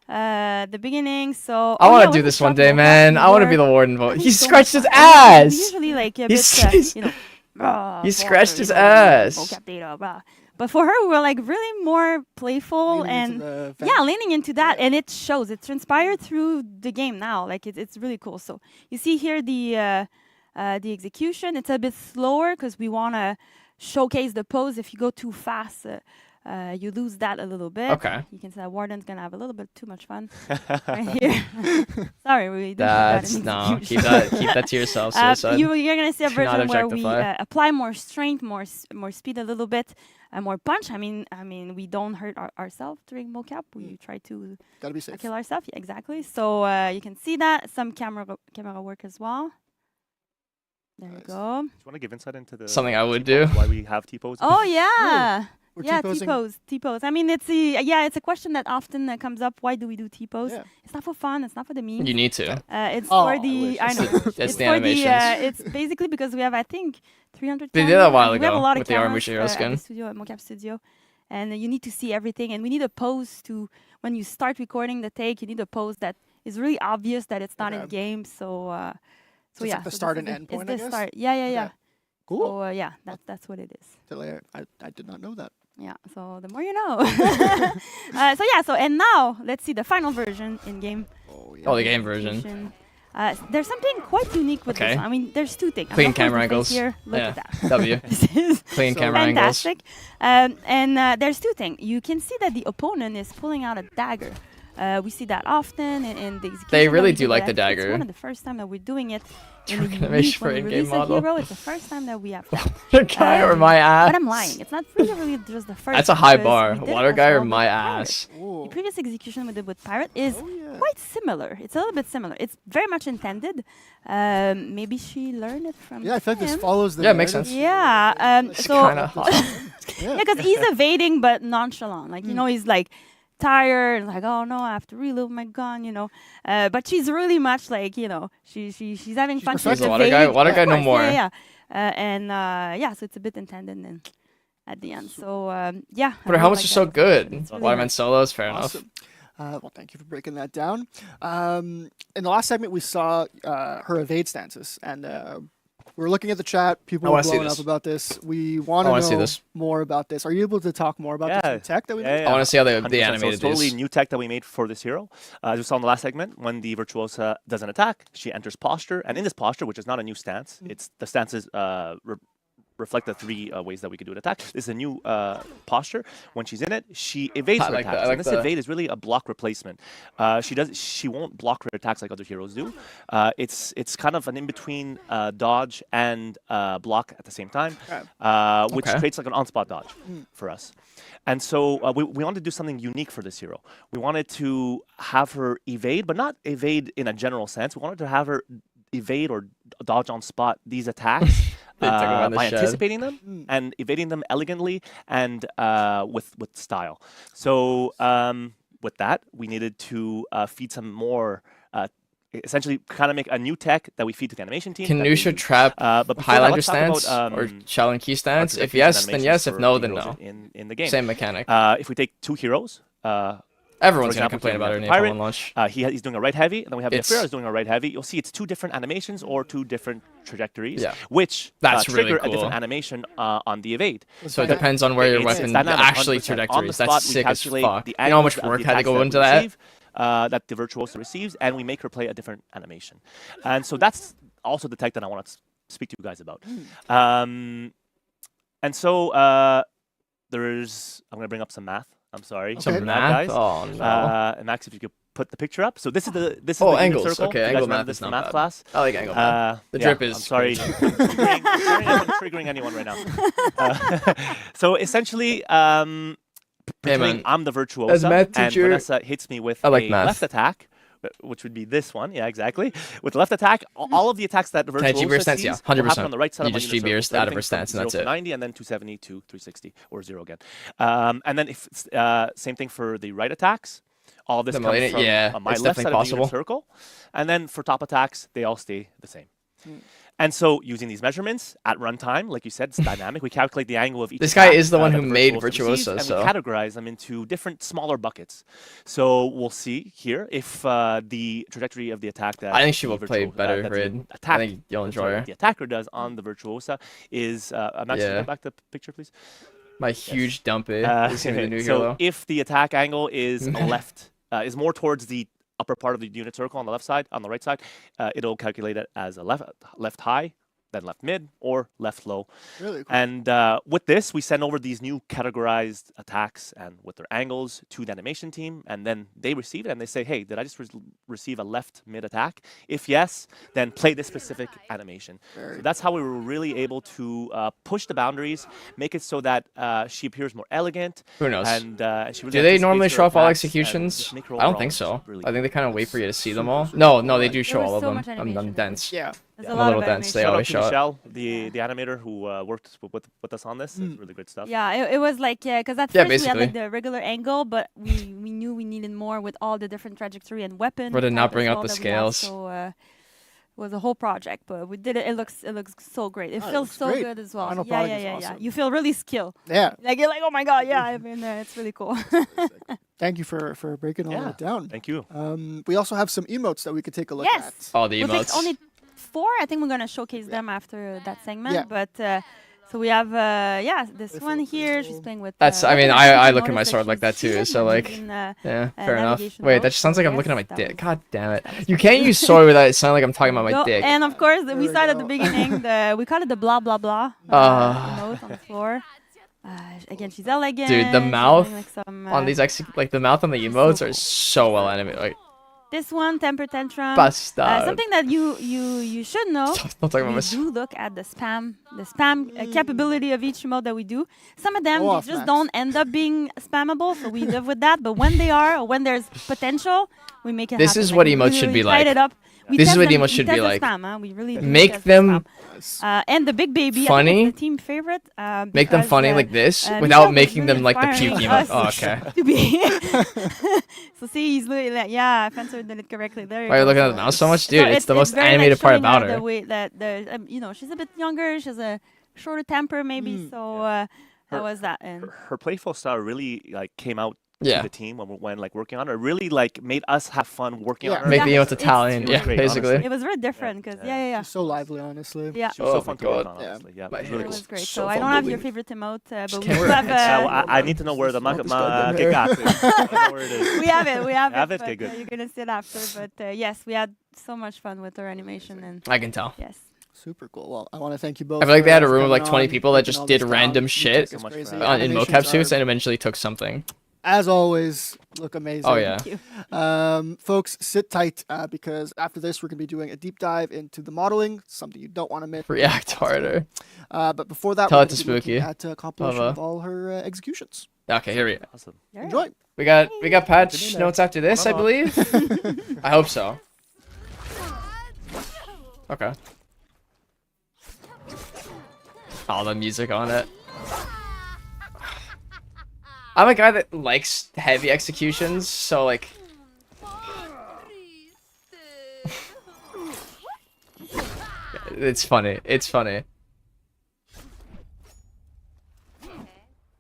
The beginning, so... I want to do this one day, man. I want to be the warden. He scratched his ass! Usually, like, a bit, you know... He scratched his ass! Mocap data, blah. But for her, we were like really more playful leaning into that, and it shows. It's transpired through the game now. Like it's really cool. So you see here the execution. It's a bit slower because we want to showcase the pose. If you go too fast, you lose that a little bit. Okay. You can say Warden's gonna have a little bit too much fun right here. Sorry, we didn't keep that to yourself. You're gonna see a version where we apply more strength, more speed a little bit. More punch. I mean, we don't hurt ourselves during mocap. We try to gotta be safe. Kill ourselves. Yeah, exactly. So you can see that some camera work as well. There you go. Do you want to give insight into something I would do? Why we have T-pose? Oh yeah. We're Yeah, T-posing. T-pose. I mean, it's a question that often comes up. Why do we do T-pose? Yeah. It's not for fun. It's not for the meme. You need to. It's for the. I know. It's the animations. It's basically because we have, I think, 300. They did that a while we have a ago lot with of the cameras, Armushiro skin. At the studio, at Mocap Studio, and you need to see everything. And we need a pose to when you start recording the take. You need a pose that is really obvious that it's not in game. So it's like the start and end point, I guess? Start. Yeah. Cool. So that's what it is. I did not know that. Yeah, so the more you know. And now let's see the final version in game. Oh, the game version. There's something quite unique with this one. I mean, there's two things. Clean camera angles. Here. Look at that. W. This is clean camera fantastic. angles. And there's two things. You can see that the opponent is pulling out a dagger. We see that often in the execution. They really do like the dagger. It's one of the first time that we're doing it. In the animation for when we in-game release a model. hero, it's the first time that we have that. Water guy or my ass? But I'm lying. It's not really just the first. That's a high because bar. we did Water as guy or well my with ass? Pirate. The previous execution we did with Pirate is quite similar. It's a little bit similar. It's very much intended. Maybe she learned it from I feel like this him. follows the Yeah, it makes sense. Yeah. It's So kind of hot. because he's evading but nonchalant. Like, you know, he's like tired and like, oh no, I have to reload my gun, you know. But she's really much like, you know, she's having fun. She's a water guy. Water guy no more. Yeah. So it's a bit intended then at the end. So yeah. But her helmets are so good. Waterman solos, fair Awesome. Well, thank you for breaking that down. In the last segment, we saw her evade stances, and we were looking at the chat. People were blowing up about this. We want to know more about this. Are you able to talk more about this new tech that we made? I want to see how they 100%. animated so it's totally these. new tech that we made for this hero. As we saw in the last segment, when the Virtuosa does an attack, she enters posture. And in this posture, which is not a new stance, it's the stances reflect the three ways that we could do an attack. This is a new posture. When she's in it, she evades her attacks. And this evade is really a block replacement. She won't block her attacks like other heroes do. It's kind of an in-between dodge and block at the same time, which creates like an on-spot dodge for us. And so we wanted to do something unique for this hero. We wanted to have her evade, but not evade in a general sense. We wanted to have her evade or dodge on spot these attacks by anticipating them and evading them elegantly and with style. So with that, we needed to feed some more, essentially kind of make a new tech that we feed to the animation team. Can Nusha trap highlighter stance or shell and key stance? If yes, then yes. If no, then no. In the game. Same mechanic. If we take two heroes, everyone's going to complain about it in April launch. He's doing a right heavy, and then we have the Affair is doing a right heavy. You'll see it's two different animations or two different trajectories, which trigger a different animation on the evade. So it depends on where your weapon actually trajectories. That's sick as fuck. You know how much work had to go into that? That the Virtuosa receives, and we make her play a different animation. And so that's also the tech that I want to speak to you guys about. And so I'm going to bring up some math. I'm sorry. Some math? Guys. Oh, no. Max, if you could put the picture up. So this is the angles. circle. Okay, angle math is not math bad. Class. I like angle math. The drip is. I'm sorry. I'm triggering anyone right now. So essentially, I'm the Virtuosa, and Vanessa hits me with a left attack, which would be this one. Yeah, exactly. With the left attack, all of the attacks that the Virtuosa sees will happen on the right side of my unit. You just out of her stance, and that's it. 90, and then 270 to 360, or 0 again. And then if same thing for the right attacks. All this The comes millennium- from yeah, my it's left definitely side possible. of the unit circle. And then for top attacks, they all stay the same. And so using these measurements at runtime, like you said, it's dynamic. We calculate the angle of each This guy attack, is the one that who the made receives, Virtuosa, and so we categorize them into different smaller buckets. So we'll see here if the trajectory of the attack that I think she the will play better, that the Rid. I attack, think you'll enjoy sorry, her. the attacker does on the Virtuosa is Max, can you Yeah. go back the picture, please? My huge dumpy is gonna be the new so hero. if the attack angle is left, is more towards the upper part of the unit circle on the left side, on the right side, it'll calculate it as a left high, then left mid, or left low. Really cool. And with this, we send over these new categorized attacks and with their angles to the animation team, and then they receive it and they say, hey, did I just receive a left mid attack? If yes, then play this specific animation. So that's how we were really able to push the boundaries, make it so that she appears more elegant. Who knows? And she really Do they normally anticipates her show off all attacks and executions? just make her I don't overall think so. just really I think good. they kind of wait for you to see them all. No, they do show was all of so them. much animation I'm in dense. Yeah. There's I'm a a lot little of dense. They Shout out always to show it. Michelle, the animator who worked with us on this. It's really good stuff. Yeah, it was like, because at Yeah, first we had basically. like the regular angle, but we knew we needed more with all the different trajectory and weapon. But to not type bring as up well the that we have, scales. So it was a whole project, but we did it. It looks so great. It Oh, it feels looks so great. good as well. Final Yeah, product yeah, is yeah, yeah. awesome. You feel really skilled. Yeah. Like you're like, oh my god, yeah. I mean, it's really cool. Thank you for breaking all that down. Thank you. We also have some emotes that we could take a look Yes. at. Oh, the We picked emotes. only 4. I think we're gonna showcase them after that segment. Yeah. But so we have this one here. She's playing with. That's. I mean, weapon. I think look at you my noticed sword like that she's too. heated So and like, she's in, yeah, fair enough. navigation Wait, mode, that just sounds like so I'm looking at my yes, that dick. was- God damn it! You can't use sword without it sounding like I'm talking about my No, dick. and of course, we we said at the go. beginning, we call it the blah blah blah emote on the floor. Again, she's elegant. Dude, the she's mouth doing, like, some, on these like the mouth on the emotes are so well animated. Like, This one, temper tantrum. bastard. Something that you should know. Don't talk about We my. do look at the spam capability of each emote that we do. Some of them Go they off, just Max. don't end up being spammable, so we live with that. But when they are, or when there's potential, we make it This happen. is Like, what we emotes really, should be really tight like. it up. We This is test what them- emotes we should be test the like. spam, huh? We really do Make test the them spam. And the big baby, I think funny. it's the team favorite. Make them because, funny like this Michelle without was making really them like the inspiring puke us emote. Oh, okay. to be. So see, he's literally like, yeah, Fencer did it correctly. There you Why are you go. looking at So the mouse so much, dude? It's the most very, like, animated part showing about The her. way that she's a bit younger. She has a shorter temper, maybe. So that was that. And Her playful style really like came out Yeah. to the team when like working on it. Really like made us have fun working Yeah. on her. Make the Yeah, emotes Italian. it was Yeah, great, basically. honestly. it was very different because yeah. She's so lively, honestly. Yeah. She was Oh so my fun to work God. on, Yeah. honestly. Yeah, My it was hair really It cool. was great. So So I fun don't have moving. your favorite emote, but we can't do wear have. it. I need to know where the This goddamn che hair. cazzo. I don't know where it is. We have it. We have Have it. it? Okay, but, good. you're gonna see it after. But yes, we had so much fun with our animation and I can tell. yes. Super cool. Well, I want to thank you both. I feel like they had a for room of like coming 20 on, people that breaking just all did this down. random You shit took us so much crazy. for having in Animations mocap suits are, and eventually took something. as always, look amazing. Oh yeah. Thank you. Folks, sit tight because after this, we're going to be doing a deep dive into the modeling, something you don't want to miss. React harder. But before that, Tell we're it to gonna be looking Spooky. at a compilation Lava. of all her executions. Okay, here we go. Awesome. There. Enjoy. We got patch notes after this, I believe. I hope so. Okay. All the music on it. I'm a guy that likes heavy executions, so like. It's funny. It's funny.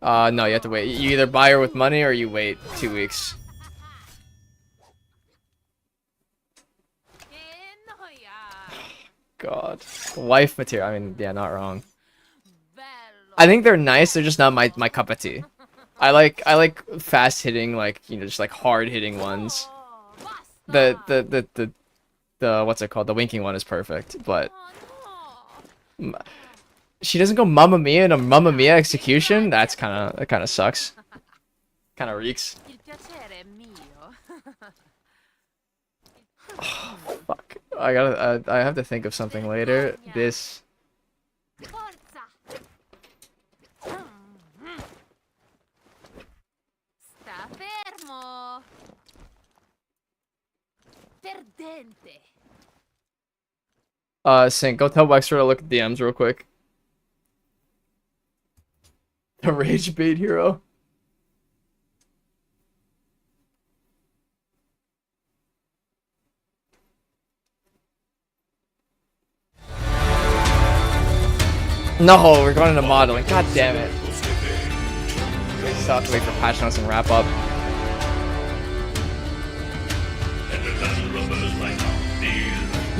No, you have to wait. You either buy her with money or you wait 2 weeks. God. Wife material. I mean, yeah, not wrong. I think they're nice, they're just not my cup of tea. I like fast hitting, like, you know, just like hard hitting ones. The what's it called? The winking one is perfect, but she doesn't go Mamma Mia in a Mamma Mia execution? That kinda sucks. Kinda reeks. Oh, fuck. I have to think of something later. This. Sta fermo. Perdente. Sync, go tell Wexer to look at DMs real quick. The rage bait hero. No, we're going into modeling. God damn it. We still have to wait for patch notes and wrap up.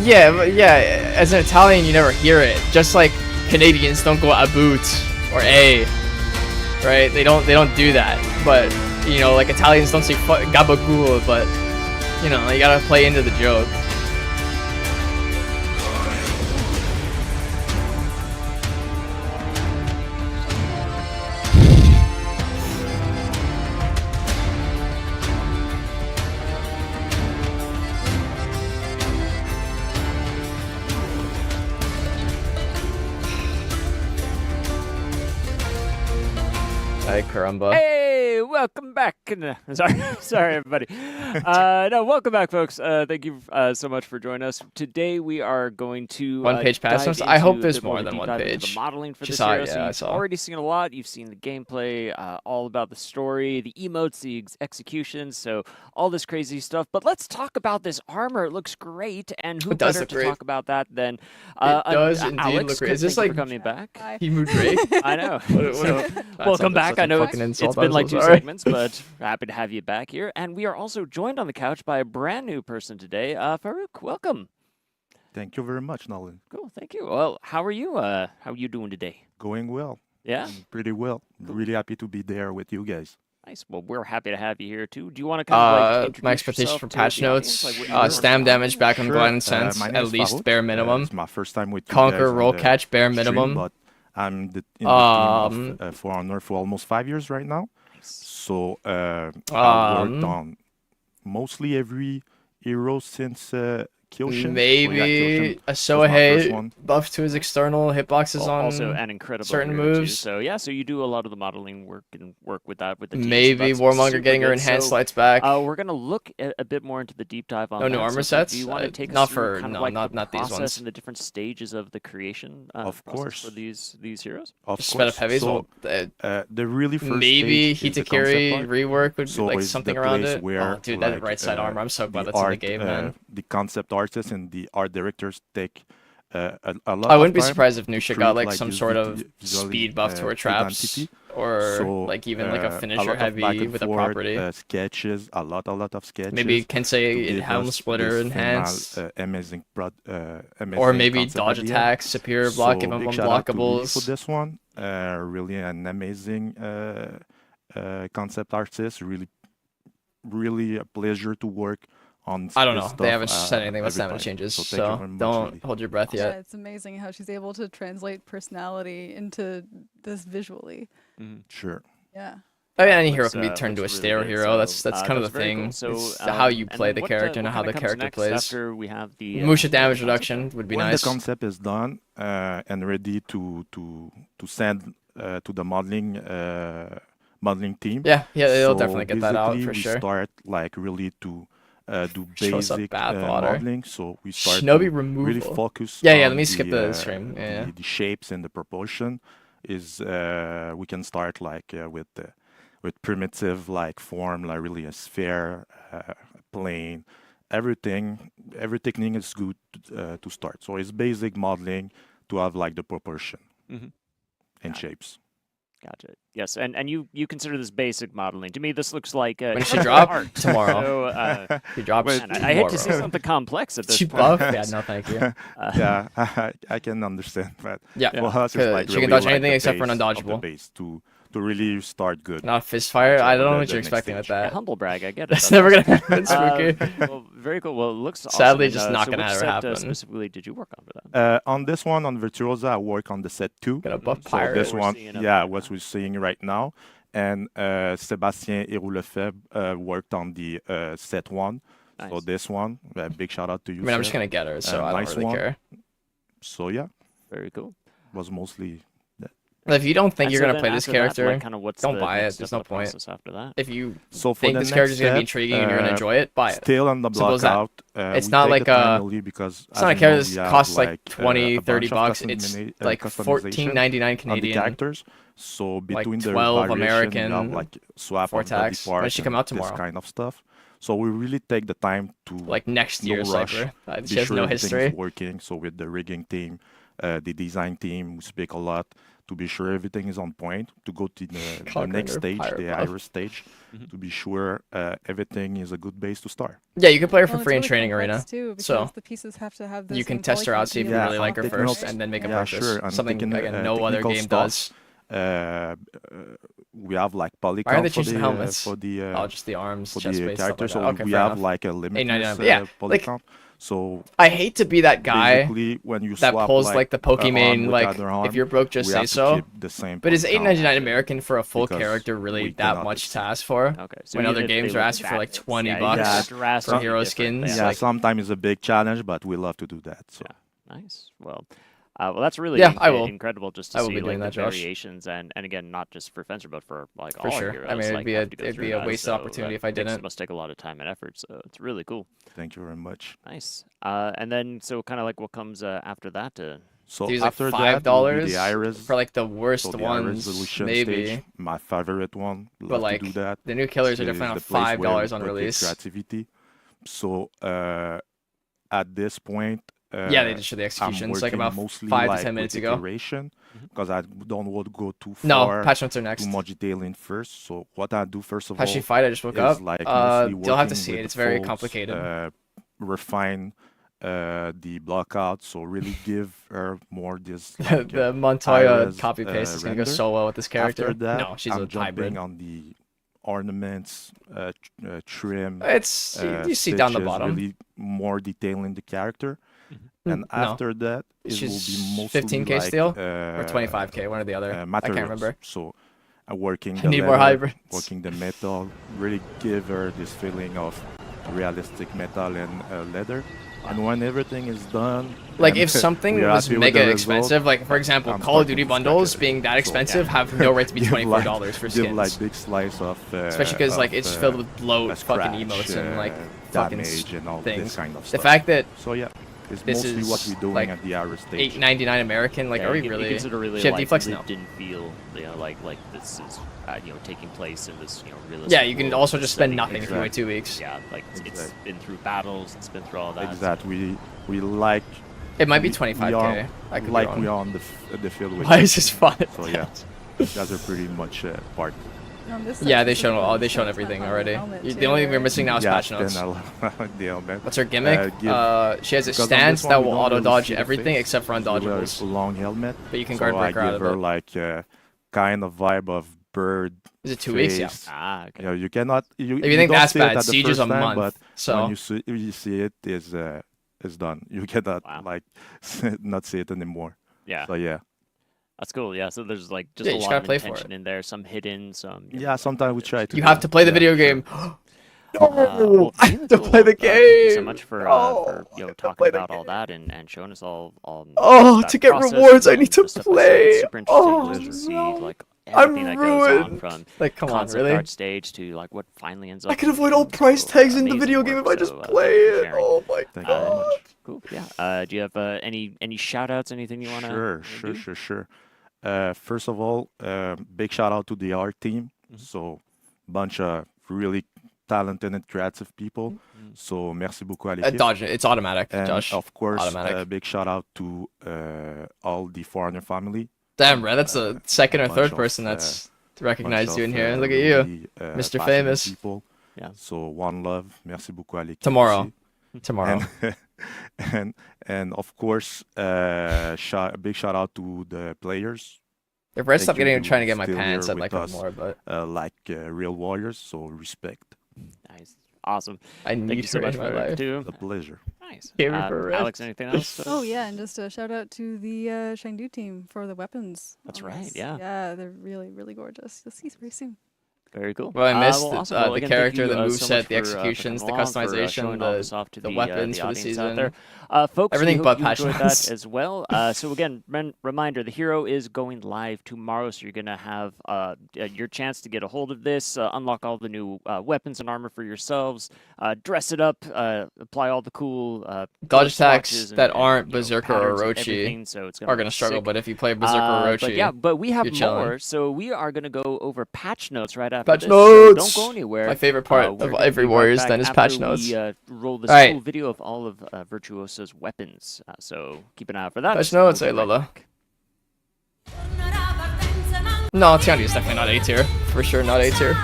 Yeah, but yeah, as an Italian, you never hear it. Just like Canadians don't go a boot or a, right? They don't do that. But you know, like Italians don't say gabagool, but you know, you gotta play into the joke. Hi, Caramba. Hey, welcome back. Sorry, everybody. No, welcome back, folks. Thank you so much for joining us. Today we are going to one-page patch notes. I hope there's more than one page. The modeling for this saw hero. it, So yeah, I you've saw. already seen a lot. You've seen the gameplay, all about the story, the emotes, the executions, so all this crazy stuff. But let's talk about this armor. It looks great, and who better to talk about that than it does indeed Alex? look great. Is this Thank you like for coming back? Timu Drake? I know. So, Welcome back. I know it's been like 2 sorry. segments, but happy to have you back here. And we are also joined on the couch by a brand new person today. Farouk, welcome. Thank you very much, Nolan. Cool, thank you. Well, how are you? How are you doing today? Going well. Yeah? Pretty well. Really happy to be there with you guys. Nice. Well, we're happy to have you here, too. Do you want to kind of like introduce my expectation yourself for to patch the audience? notes, Like, what you stam damage back on Sure. Glide and Sense, My name at is least Farouk. bare minimum. It's my first time with you Conquer, guys on roll the catch, bare stream, minimum. but I'm in the team of For Honor for almost 5 years right now. So I worked on mostly every hero since Kyoshin. Maybe a Sohei buff to his external hitboxes on also an incredible certain hero, too. moves. So yeah, so you do a lot of the modeling work and work with that with the team. Maybe So that's Warmonger super getting her good. enhanced So, lights back. We're gonna look a bit more into the deep dive on No new that. armor So sets? do you want to take not us through for kind no, of like not the these process ones. and the different stages of the creation Of process course. for these heroes? Of Sped up course. heavies. So, well, the really first maybe stage is the Hitakiri concept art. rework would be So like it's something the around place it. where, Oh, dude, that like, right side armor. I'm so glad that's in the game, man. The concept artists and the art directors take a lot I of wouldn't be time surprised if to Nusha create, got like some this sort of visually, speed buff to her traps, identity. or So, like even like a lot finisher of back heavy and with a forth, property. sketches, a lot of sketches. Maybe to Kensei give Helm us Splitter this enhanced. amazing Or maybe concept dodge at the end. attacks, superior block, So give them big shout out to Lee unblockables. for this one. Really an amazing concept artist. Really a pleasure to work on. I don't know. this They stuff, haven't said anything about every stamina time. changes, So thank you so very much, don't Lee. hold your breath Yeah, yet. it's amazing how she's able to translate personality into this visually. Sure. Yeah. I mean, any hero Looks, can be turned into a looks stereo really good. hero. That's So, kind of the that's very thing. cool. So, It's how you and play then the what, character and what how the kinda comes character next plays. After we have the Musha the damage concept reduction would be When nice. the concept is done and ready to send to the modeling team. Yeah, they'll so definitely get that out basically for we sure. start like really to do Shows up basic bathwater. modeling. So we start Shinobi to removal. really focus. Yeah, on let me skip the stream. Yeah. The shapes and the proportion is we can start like with primitive like form, like really a sphere, plane, everything. Every technique is good to start. So it's basic modeling to have like the proportion and shapes. Gotcha. Yes, and you consider this basic modeling. To me, this looks like When she art. drop tomorrow. So, She drops man, I hate to say tomorrow. something complex at this She point. buff? Yeah, no, thank you. Yeah, I can understand, but Yeah. for us, it's like She can really dodge like anything the except for an base of the undodgeable. base to really start good. Not fist fire. I don't know the- what the you're next expecting with stage. that. Humble brag, I get it. That's never gonna happen, Uh, Spooky. well, very cool. Well, it looks Sadly, awesome. just And, not so gonna which ever set, happen. specifically did you work on for that? On this one, on Virtuosa, I work on the set 2. Got a buff So pirate. this We're one, seeing up yeah, there what we're seeing right now. And Sébastien Héroux-Lefebvre worked on the set 1. So Nice. this one, big shout out to you. I mean, I'm just sir. gonna get her, so I don't nice really one. care. So yeah, Very cool. was mostly that. If you don't think And you're so gonna then play this after that, character, like, kind of what's don't the buy next it. There's step no of the point. process after that. If you So for think the this next character's gonna be step, intriguing and you're gonna enjoy it, buy it. Still on the Simple as that. blockout. It's we not take like the time a- only because It's not a as you character know, that we have, costs like like, 20, a 30 bunch of bucks. It's like customization $14.99 on the Canadian. characters. So between the 12 variation, American you have like swap for of body tax. When parts she come and out this tomorrow? kind of stuff. So we really take the time to Like next no year, rush, Cypher. be She has sure no everything's history. working. So with the rigging team, the design team. We speak a lot to be sure everything is on point, to go to the next stage, the Iris stage, to be sure everything is a good base to start. Yeah, you can play her for Well, free in it's Training really Arena. complex too, because So the pieces have to have the you can same test her out, polycount see if to you be really like her optimal, first, right? and then make a Yeah, purchase. sure. And Something again, no other technical game stuff, does. We have like polycount Why are they for changing the helmets? for the Oh, just the arms, for chest the space, stuff character. like that. So Okay, we fair have enough. like a limitless $8.99. Yeah, like polycount. So I hate to be that guy basically, when you that swap pulls like like the arm Pokemon, with like other if arm, you're broke, just we say have to so. keep the same But is polycount $8.99 American for a full because character we really that cannot much ex- to ask for? Okay, so When even other if they games are look asking for like back, $20 yeah, bucks yeah, for drastically hero different, skins. Yeah, Like, sometimes it's a big challenge, but we love to do that. So. Nice. Well, that's really Yeah, I will. incredible just to I will see be like doing the that, Josh. variations and again not just for Fencer but for like For all sure. heroes. I mean, like, have to go it'd through be a that, wasted so opportunity if I didn't. Must take a lot of time and effort. So it's really cool. Thank you very much. Nice. And then so kind of like what comes after that? So There's like after that will be the $5 Iris for like the worst so the ones, Iris Solution maybe. stage, my favorite one. But Love like to do that. the new killers are This definitely is on the place where we $5 on put the release. creativity. So at this point, Yeah, they just showed the I'm executions like working about mostly 5 to like 10 minutes with ago. iteration because I don't want to go too No, far, patch notes are next. too much detailing first. So what I do first of How'd she all fight? I just woke is up. like mostly You'll have to working see with it. It's the very folks, complicated. refine the blockout, so really give her more this like, The Montoya Iris, copy paste is gonna go render. so well with this character. After that, No, she's I'm a jumping hybrid. on the ornaments, trim. It's you see down the stitches, bottom. really more detail in the character. And No. after that, it She's will be mostly 15K like, steel or 25K, one or the other. I can't materials. remember. So working I the need more leather, hybrids. working the metal, really give her this feeling of realistic metal and leather. And when everything is done, Like and if something we are was happy with the mega result, expensive, like for example, I'm Call of starting Duty from scratch bundles again. being that So, expensive have no right to be give $24 like- for give skins. like big slice of Especially because like it's filled with bloat, a fucking scratch, emotes, and like fucking damage and all things. this kind of The stuff. fact that So yeah, it's this mostly is what we're doing like at the Iris stage. $8.99 American. Like, Yeah, are we you really? consider really She have like deflex it now. didn't feel like this is taking place in this realistic. Yeah, you can world, also just spend setting. nothing if you wait Exactly. 2 weeks. Yeah, like it's Exactly. been through battles, it's been through all that. Exactly. We like. It might be we 25K. are I could be like wrong. we are on the field with. Why is this fun? So yeah, that's a pretty much part. Yeah, they shown everything already. The only thing we're missing now is Yeah, patch notes. then I like the helmet. What's her gimmick? She has a because on stance this one that we will don't auto really dodge see the everything face. except for She wears undodgeables. a long helmet. But you can so guard I break her out give of her it. like kind of vibe of bird. Is it 2 weeks? Yeah. face. Ah, okay. You know, you cannot. You If you think don't that's see it bad, at the Siege is first a time, month, but so- when you see it, is done. You cannot like not see it anymore. Yeah. So yeah. That's cool. Yeah, so there's like just Yeah, a you just lot gotta of play for intention it. in there, some hidden, some. Yeah, sometimes we try to. You do have that. to play the Yeah, video sure. game. Well, I have to play the Thank you so game. much for No, talking about all that and showing us all. Oh, that to get process rewards, I and need to just stuff like that. play. It's super interesting Oh, just to see no. like I'm everything that goes on ruined. from Like, come on, concept really? art stage to like what finally ends up. I could in avoid the all game. price So, tags in the amazing video game work, if I just so, play thank you for it. sharing. Oh my Thank you very god. much. Cool. Yeah. Do you have any shout outs? Anything you want to? Sure. First of all, big shout out to the art team. So, bunch of really talented and creative people. So, merci beaucoup à l'équipe. Dodge it. It's automatic, And Josh. of course, Automatic. big shout out to all the foreigner family. Damn, Red, that's the second or bunch third of, person that's recognized bunch you in of, here. Look at you, really, Mr. passionate Famous. People. Yeah. So one love. Merci beaucoup à l'équipe. Tomorrow. aussi. Tomorrow. And of course, big shout out to the players. If Red Thank stopped you getting trying to get my still pants, here I'd like with her us, more, but like real warriors. So respect. Nice. Awesome. I Thank need you so her much in my for life. that too. A pleasure. Nice. Here for Red. Alex, anything else? Oh yeah, and just a shout out to the Shangdu team for the weapons. That's on right, this. yeah. Yeah, they're really gorgeous. You'll see very soon. Very cool. Well, I missed well, the, awesome. Well, the again, thank character, you, the so moveset, much the for executions, the coming along, for, customization, showing all this off to the weapons the for the audience out season. there. Folks, Everything we but hope you patch enjoyed notes. that as well. So again, reminder: the hero is going live tomorrow, so you're gonna have your chance to get a hold of this, unlock all the new weapons and armor for yourselves, dress it up, apply all the cool Dodge attacks swatches that and, aren't you know, Berserker or patterns and Orochi everything, so it's are be gonna struggle. sick. But if you play Berserker or Orochi, but we have you're chilling. more. So we are gonna go over patch notes right after. after Patch this. notes! So don't go anywhere. My favorite part We're of gonna every be right Warriors back then is after patch notes. We roll this Alright. cool video of all of Virtuosa's weapons. So keep an eye out for that. Patch notes, We'll hey be right Lola. back. No, Tiandi is definitely not A tier. For sure, not A tier.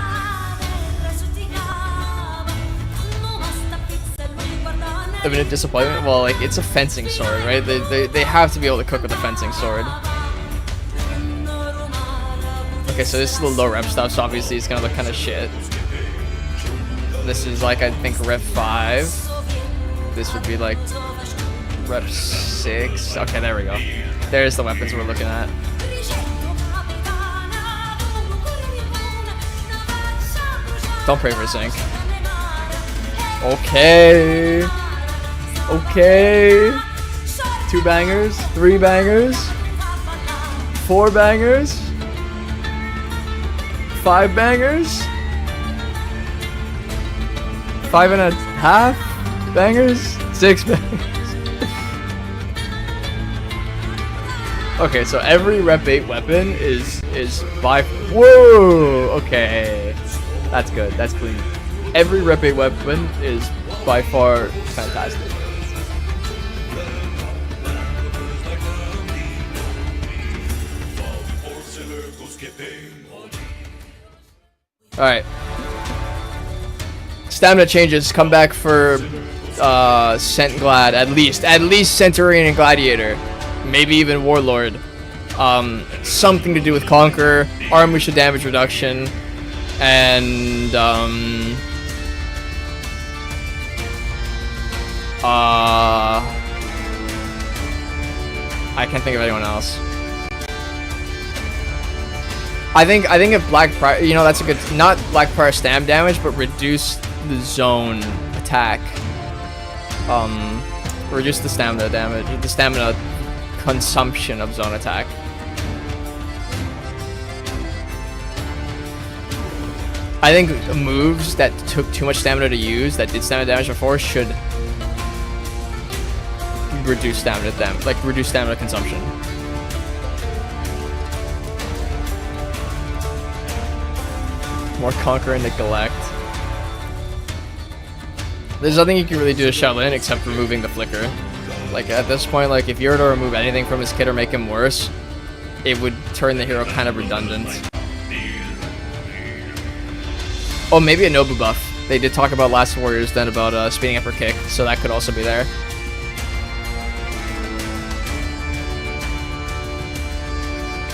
I've been a disappointment. Well, like, it's a fencing sword, right? They have to be able to cook with a fencing sword. Okay, so this is the low rep stuff, so obviously it's gonna look kind of shit. This is like, I think, rep 5. This would be like rep 6. Okay, there we go. There's the weapons we're looking at. Don't pray for sync. Okay. Okay. 2 bangers, 3 bangers, 4 bangers, 5 bangers, 5.5 bangers, 6 bangers. Okay, so every rep 8 weapon is by. Whoa. Okay. That's good. That's clean. Every rep 8 weapon is by far fantastic. Alright. Stamina changes. Come back for Cent Glad. At least Centurion and Gladiator. Maybe even Warlord. Something to do with Conqueror. Armusha damage reduction. And I can't think of anyone else. I think if Black Prior, you know, that's a good, not Black Prior stam damage, but reduce the zone attack. Reduce the stamina damage, the stamina consumption of zone attack. I think moves that took too much stamina to use, that did stamina damage before, should reduce stamina damage, like reduce stamina consumption. More Conquer and Neglect. There's nothing you can really do to Shaolin except removing the flicker. Like at this point, like if you were to remove anything from his kit or make him worse, it would turn the hero kind of redundant. Oh, maybe a Nobu buff. They did talk about Last Warriors then about speeding up her kick, so that could also be there.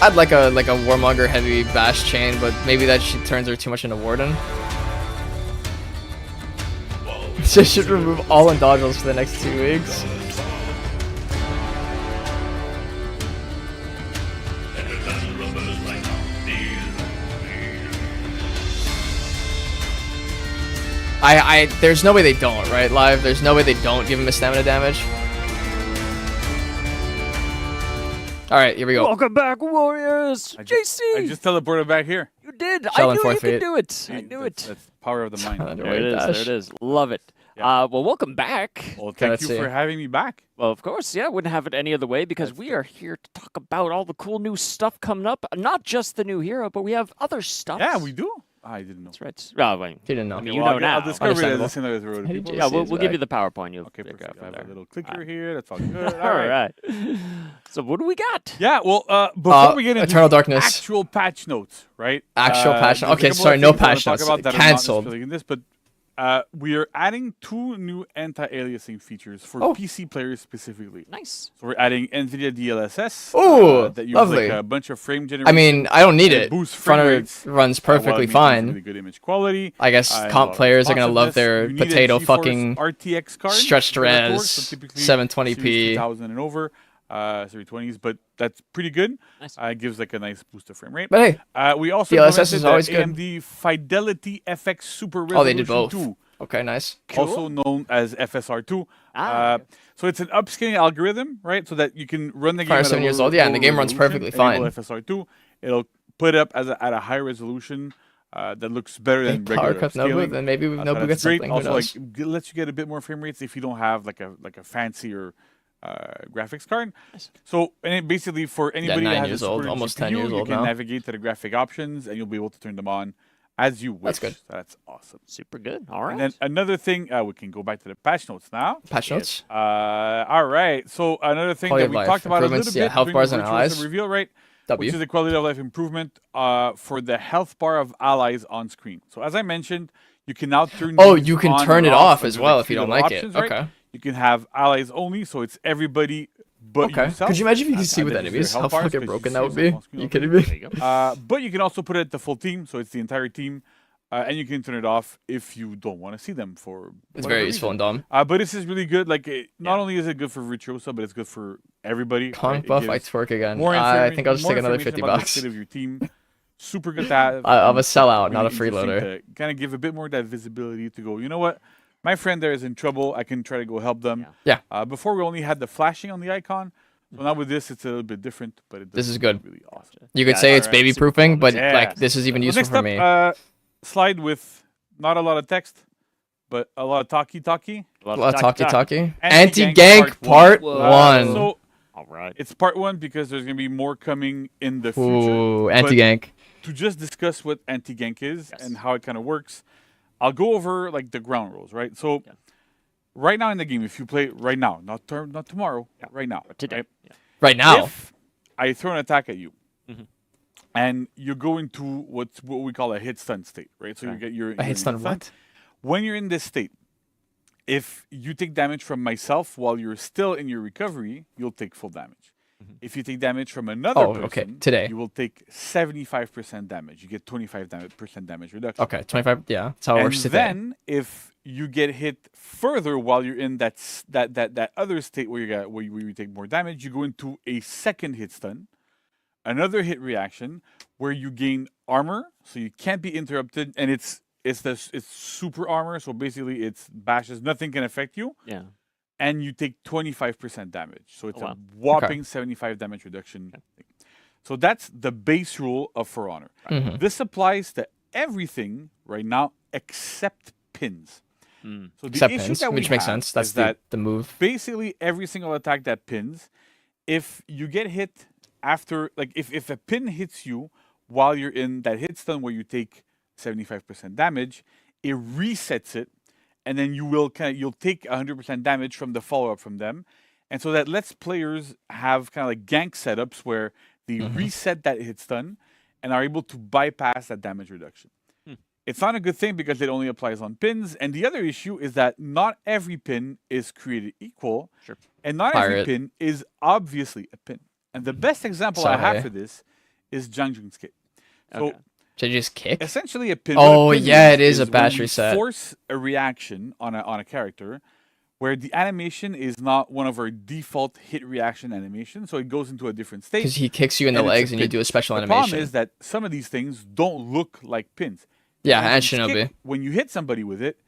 I'd like a Warmonger heavy bash chain, but maybe that turns her too much into Warden. So should remove all undodgeables for the next 2 weeks. There's no way they don't, right, Live? There's no way they don't give him a stamina damage. Alright, here we go. Welcome back, Warriors! JC! I just teleported back here. You did! Shell I knew you feet. could do it! I knew it! That's power of the mind. There it is, there it is. Love it. Yeah. Well, welcome back. Well, thank you for having me back. Well, of course, yeah, wouldn't have it any other way because we are here to talk about all the cool new stuff coming up. Not just the new hero, but we have other stuff. Yeah, we do. I didn't know. That's right. Oh, well, He didn't know. I mean, Okay, you well, know now. I'll discover it as soon as we're people. Yeah, we'll give you the PowerPoint. You'll Okay, pick perfect. up I have there. a little clicker here. That's all good. All right. So what do we got? Yeah, well, before we get into Eternal Darkness. actual patch notes, right? Actual patch there's a notes. Okay, couple of sorry, no things I wanna patch talk notes. about that are not Cancelled. necessarily in this, but we are adding 2 new anti-aliasing features for PC players specifically. Nice. So we're adding NVIDIA DLSS. Ooh, that uses lovely. like a bunch of frame generation. I mean, I don't need and it. Boosts frame Fronter rates, runs while perfectly maintaining fine. Really good image quality. I guess and a comp lot of players are gonna love their responsiveness. You need a potato GeForce fucking RTX card stretched for that port, res, so typically 720p. Series 2000 and over, 320s, but that's pretty good. Nice. It gives like a nice boost of frame rate. But hey, we also DLSS is implemented always the good. AMD Fidelity FX Super Resolution Oh, they did both. 2. Okay, nice. Also known as FSR2. Ah, So it's an upscaling algorithm, right? So that you can run the game Fire at 7 a years lower- old, yeah, and the lower game runs resolution, perfectly enable fine. FSR2. It'll put it up at a high resolution that looks better than Power regular cut Nobu, upscaling. then maybe So Nobu that's gets great. something. Who Also, knows? like lets you get a bit more frame rates if you don't have like a fancier graphics card. So and it basically for anybody 9 that has years a old, Super almost GPU, 10 years you old can now. navigate to the graphic options and you'll be able to turn them on as you wish. That's good. So that's awesome. Super good. All right. And then another thing, we can go back to the patch notes now. Patch notes. All right. So another thing Quality that we of life talked about a little improvements, bit yeah, health during bars the and Virtuosa allies. reveal, right? W. Which is the quality of life improvement for the health bar of allies on screen. So as I mentioned, you can now turn. Oh, these you can on turn and it off off as under, well like, if you don't three like options, it. right? Okay. You can have allies only, so it's everybody but yourself. Could you imagine if you could see and with then use your enemies health how bars, fucking 'cause broken you that see would be? yourself on screen You all kidding day. me? There you go. But you can also put it at the full team, so it's the entire team. And you can turn it off if you don't want to see them for. It's very useful and dumb. But this is really good. Like, not only is it good for Virtuosa, but it's good for everybody. Conk buff, I twerk again. More I think I'll just more take another information 50 about the bucks. state of your team. Super good to have. I'm a and sellout, really not a interesting freeloader. to kind of give a bit more of that visibility to go, you know what? My friend there is in trouble. I can try to go help them. Yeah. Before we only had the flashing on the icon. So now with this, it's a little bit different. But it This is does good. Really awesome. You could say it's baby proofing, but like this is even useful Next for up, me. slide with not a lot of text, but a lot of talkie. A lot of talkie. Anti-gank Anti-gank part one. 1. So all right. it's part 1 because there's going to be more coming in the future. Ooh, But anti-gank. to just discuss what anti-gank is and how it kind of works, I'll go over like the ground rules, right? So right now in the game, if you play right now, not tomorrow, right now, today, right now, if I throw an attack at you, and you go into what we call a hit stun state, right? So you get your a hit stun. What? When you're in this state, if you take damage from myself while you're still in your recovery, you'll take full damage. If you take damage from another person, today you will take 75% damage. You get 25% damage reduction. Okay, 25. Yeah, that's how it works today. And then if you get hit further while you're in that other state where you take more damage, you go into a second hit stun, another hit reaction where you gain armor, so you can't be interrupted, and it's super armor, so basically it's bashes, nothing can affect you. Yeah. And you take 25% damage. So it's wow. a whopping 75 damage reduction. So that's the base rule of For Honor. Mhm. This applies to everything right now except pins. So the Except issue pins, that we which makes have sense. That's is that the move. basically every single attack that pins, if you get hit after, like if a pin hits you while you're in that hit stun where you take 75% damage, it resets it, and then you'll take 100% damage from the follow-up from them. And so that lets players have kind of like gank setups where they reset that hit stun and are able to bypass that damage reduction. It's not a good thing because it only applies on pins. And the other issue is that not every pin is created equal. Sure. And not every pin is obviously a pin. And the best example I have for this is Jangjung's kit. So should I just kick? essentially a pin. Oh, what a pin yeah, it is a when bash you reset. Force a reaction on a character where the animation is not one of our default hit reaction animations, so it goes into a different state. Because he kicks you in the and it's legs a and you pin. do a special The animation. problem is that some of these things don't look like pins. Yeah, For and instance, Shinobi. kick, when you hit somebody with it,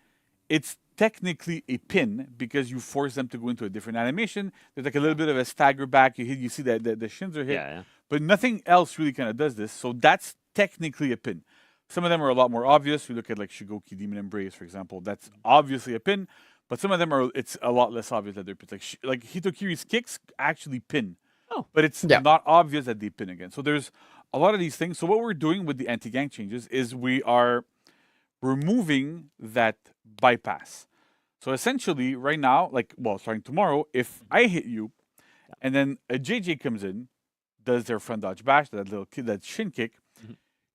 it's technically a pin because you force them to go into a different animation. There's like a little bit of a stagger back. You see that the shins are hit, but nothing else really kind of does this. So that's technically a pin. Some of them are a lot more obvious. We look at like Shigoki Demon Embrace, for example. That's obviously a pin, but some of them it's a lot less obvious that they're pins. Like Hitokiri's kicks actually pin, but it's not obvious that they pin again. So there's a lot of these things. So what we're doing with the anti-gank changes is we are removing that bypass. So essentially, right now, starting tomorrow, if I hit you, and then a JJ comes in, does their front dodge bash, that shin kick,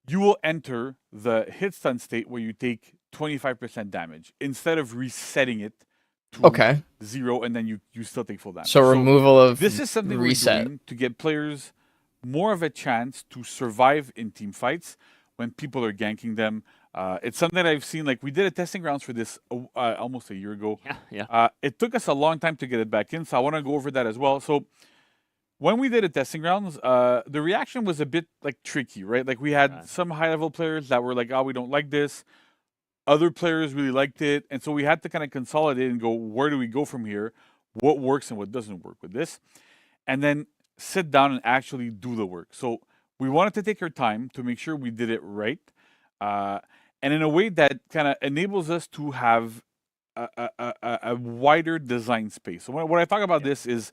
you will enter the hit stun state where you take 25% damage instead of resetting it to 0, and then you still take full damage. So removal of this is something reset. we're doing to get players more of a chance to survive in team fights when people are ganking them. It's something that I've seen. Like we did a testing rounds for this almost a year ago. It took us a long time to get it back in, so I want to go over that as well. So when we did a testing rounds, the reaction was a bit tricky, right? Like we had some high level players that were like, "Oh, we don't like this." Other players really liked it, and so we had to kind of consolidate and go, where do we go from here? What works and what doesn't work with this, and then sit down and actually do the work. So we wanted to take our time to make sure we did it right, and in a way that kind of enables us to have a wider design space. So when I talk about this is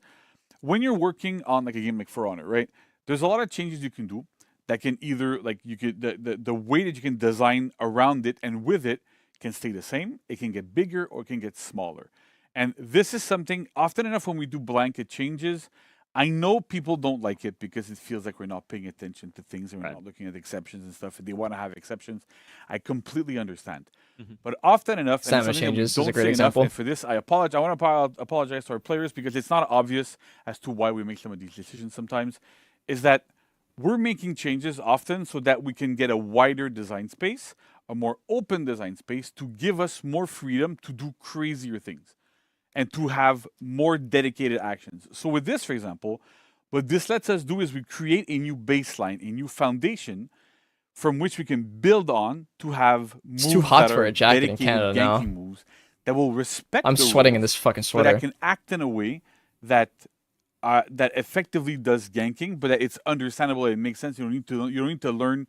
when you're working on like a game like For Honor, right? There's a lot of changes you can do, that can either like you could the way that you can design around it and with it can stay the same. It can get bigger or it can get smaller. And this is something often enough when we do blanket changes. I know people don't like it because it feels like we're not paying attention to things and we're not looking at exceptions and stuff. And they want to have exceptions. I completely understand. But often enough, and Sandwich changes is a great example. and for this, I apologize. I want to apologize to our players because it's not obvious as to why we make some of these decisions sometimes. Is that we're making changes often so that we can get a wider design space, a more open design space to give us more freedom to do crazier things and to have more dedicated actions. So with this, for example, what this lets us do is we create a new baseline, a new foundation from which we can build on to have moves It's too hot that for are a jacket in dedicated Canada now. ganking moves that will respect I'm the sweating in rules, this fucking but sweater. that can act in a way that that effectively does ganking, but that it's understandable and it makes sense. You don't need to learn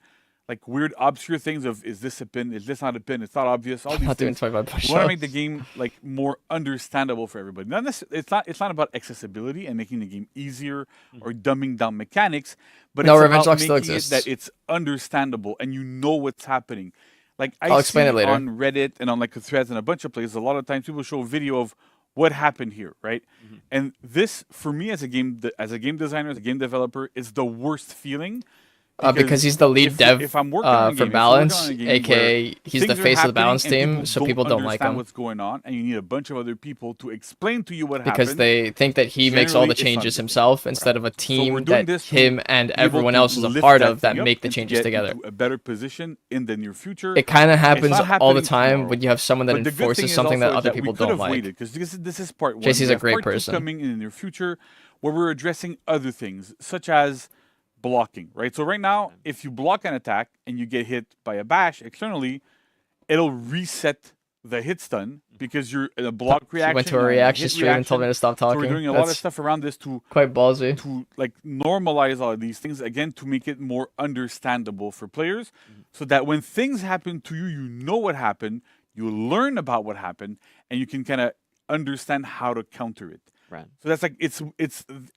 like weird obscure things of is this a pin, is this not a pin, it's not obvious. All I'm these not doing things. 25 We push-ups. want to make the game like more understandable for everybody. It's not about accessibility and making the game easier or dumbing down mechanics, but No, it's Revenge about Lock still making it exists. that it's understandable and you know what's happening. Like I I'll explain see it later. on Reddit and on like the threads and a bunch of places, a lot of times people show a video of what happened here, right? And this, for me as a game designer, as a game developer, is the worst feeling. Because he's the lead dev if I'm working on a for game, Balance, if you're working on a game aka where he's the things are face of the happening Balance and team, so people don't like understand him. what's going on, and you need a bunch of other people to explain to you what Because happened. they think that he makes all the Generally, it's not changes good. himself instead of a we're team doing that this to him and be able everyone to else is a lift part that of that thing up make the and to changes get together. into a better position in the near future. It kind of It's happens not all the happening time tomorrow. when you have someone that But the good thing enforces is something also that is other we people could don't have like. waited, because this is part one. JC's We a have great part two person. coming in the near future where we're addressing other things, such as blocking, right? So right now, if you block an attack and you get hit by a bash externally, it'll reset the hit stun because you're in a block reaction. She went to a you're in reaction hit stream and told me to stop So talking. we're doing a lot of That's stuff around this to quite ballsy. to like normalize all of these things again to make it more understandable for players, so that when things happen to you, you know what happened, you learn about what happened, and you can kind of understand how to counter it. Right. So that's like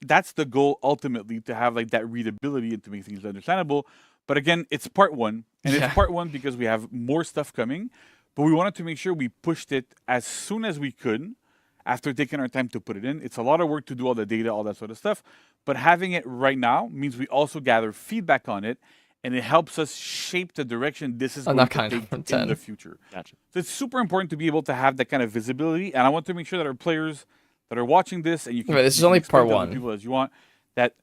that's the goal ultimately, to have like that readability and to make things understandable. But again, it's part one, and Yeah. it's part one because we have more stuff coming, but we wanted to make sure we pushed it as soon as we could after taking our time to put it in. It's a lot of work to do all the data, all that sort of stuff, but having it right now means we also gather feedback on it, and it helps us shape the direction this is I'm going not to kind take from in 10. the future. Gotcha. So it's super important to be able to have that kind of visibility, and I want to make sure that our players that are watching this, and you can, Right, this you is can only explain part to other one. people as you want, that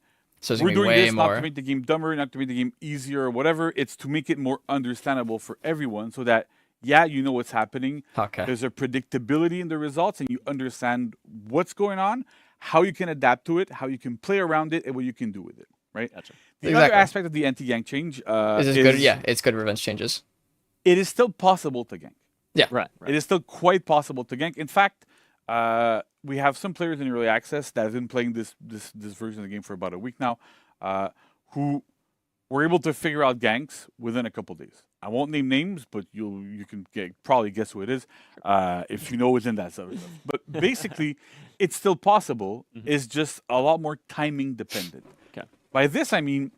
So it's we're gonna be doing way this not more. to make the game dumber, not to make the game easier or whatever. It's to make it more understandable for everyone, so that you know what's happening. Okay. There's a predictability in the results, and you understand what's going on, how you can adapt to it, how you can play around it, and what you can do with it. Right. Gotcha. The Exactly. other aspect of the anti-gank change Is it good? Yeah, it's good revenge changes. it is still possible to gank. Yeah. Right. It is still quite possible to gank. In fact, we have some players in early access that have been playing this version of the game for about a week now, who were able to figure out ganks within a couple days. I won't name names, but you can probably guess who it is if you know within that sort of stuff. But basically, it's still possible. It's just a lot more timing dependent. Okay. By this I mean,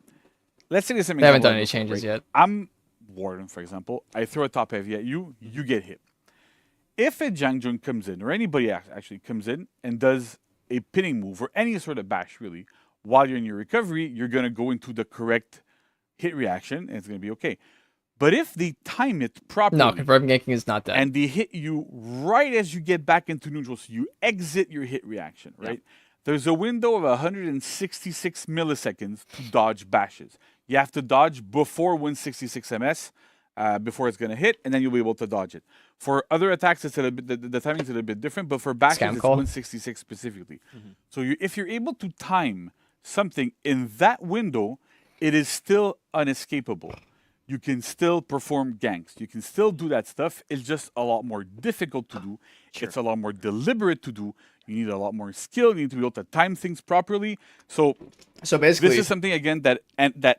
let's say there's an They haven't example done any of changes right? yet. I'm Warden, for example. I throw a top heavy at you, you get hit. If a Jangjun comes in, or anybody actually comes in and does a pinning move, or any sort of bash really, while you're in your recovery, you're going to go into the correct hit reaction, and it's going to be okay. But if they time it properly, No, confirmed ganking is not that. and they hit you right as you get back into neutral, so you exit your hit reaction, right? There's a window of 166 milliseconds to dodge bashes. You have to dodge before 166 ms, before it's going to hit, and then you'll be able to dodge it. For other attacks, it's a little bit, the timing's a little bit different, but for bashes, Scam it's call. 166 specifically. So if you're able to time something in that window, it is still unescapable. You can still perform ganks. You can still do that stuff. It's just a lot more difficult to do. It's a lot more deliberate to do. You need a lot more skill. You need to be able to time things properly. So basically, this is something again that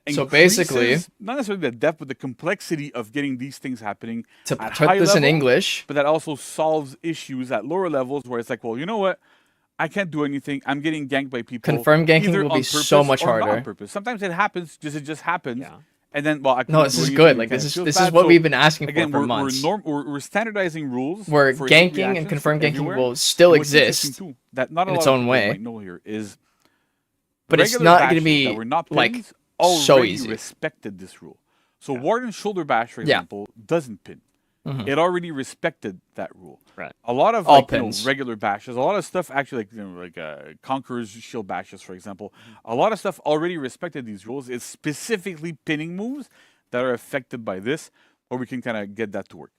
So basically- increases not necessarily the depth, but the complexity of getting these things happening To at put high this in level, English- but that also solves issues at lower levels where it's like, well, you know what? I can't do anything. I'm getting ganked by people. Confirmed ganking either will on be so purpose much or not harder. on purpose. Sometimes it happens. It just happens. And then, well, no, this is good. Like this is what we've been asking for months. We're standardizing rules. Where ganking and confirmed ganking will still exist too, that not in a its lot own of way. might know here is, but it's not going to be like so easy. Respected this rule. So Warden shoulder bash, for example, doesn't pin. It already respected that rule. Right. A lot of regular bashes, a lot of stuff actually like Conqueror's shield bashes, for example. A lot of stuff already respected these rules. It's specifically pinning moves that are affected by this, or we can kind of get that to work.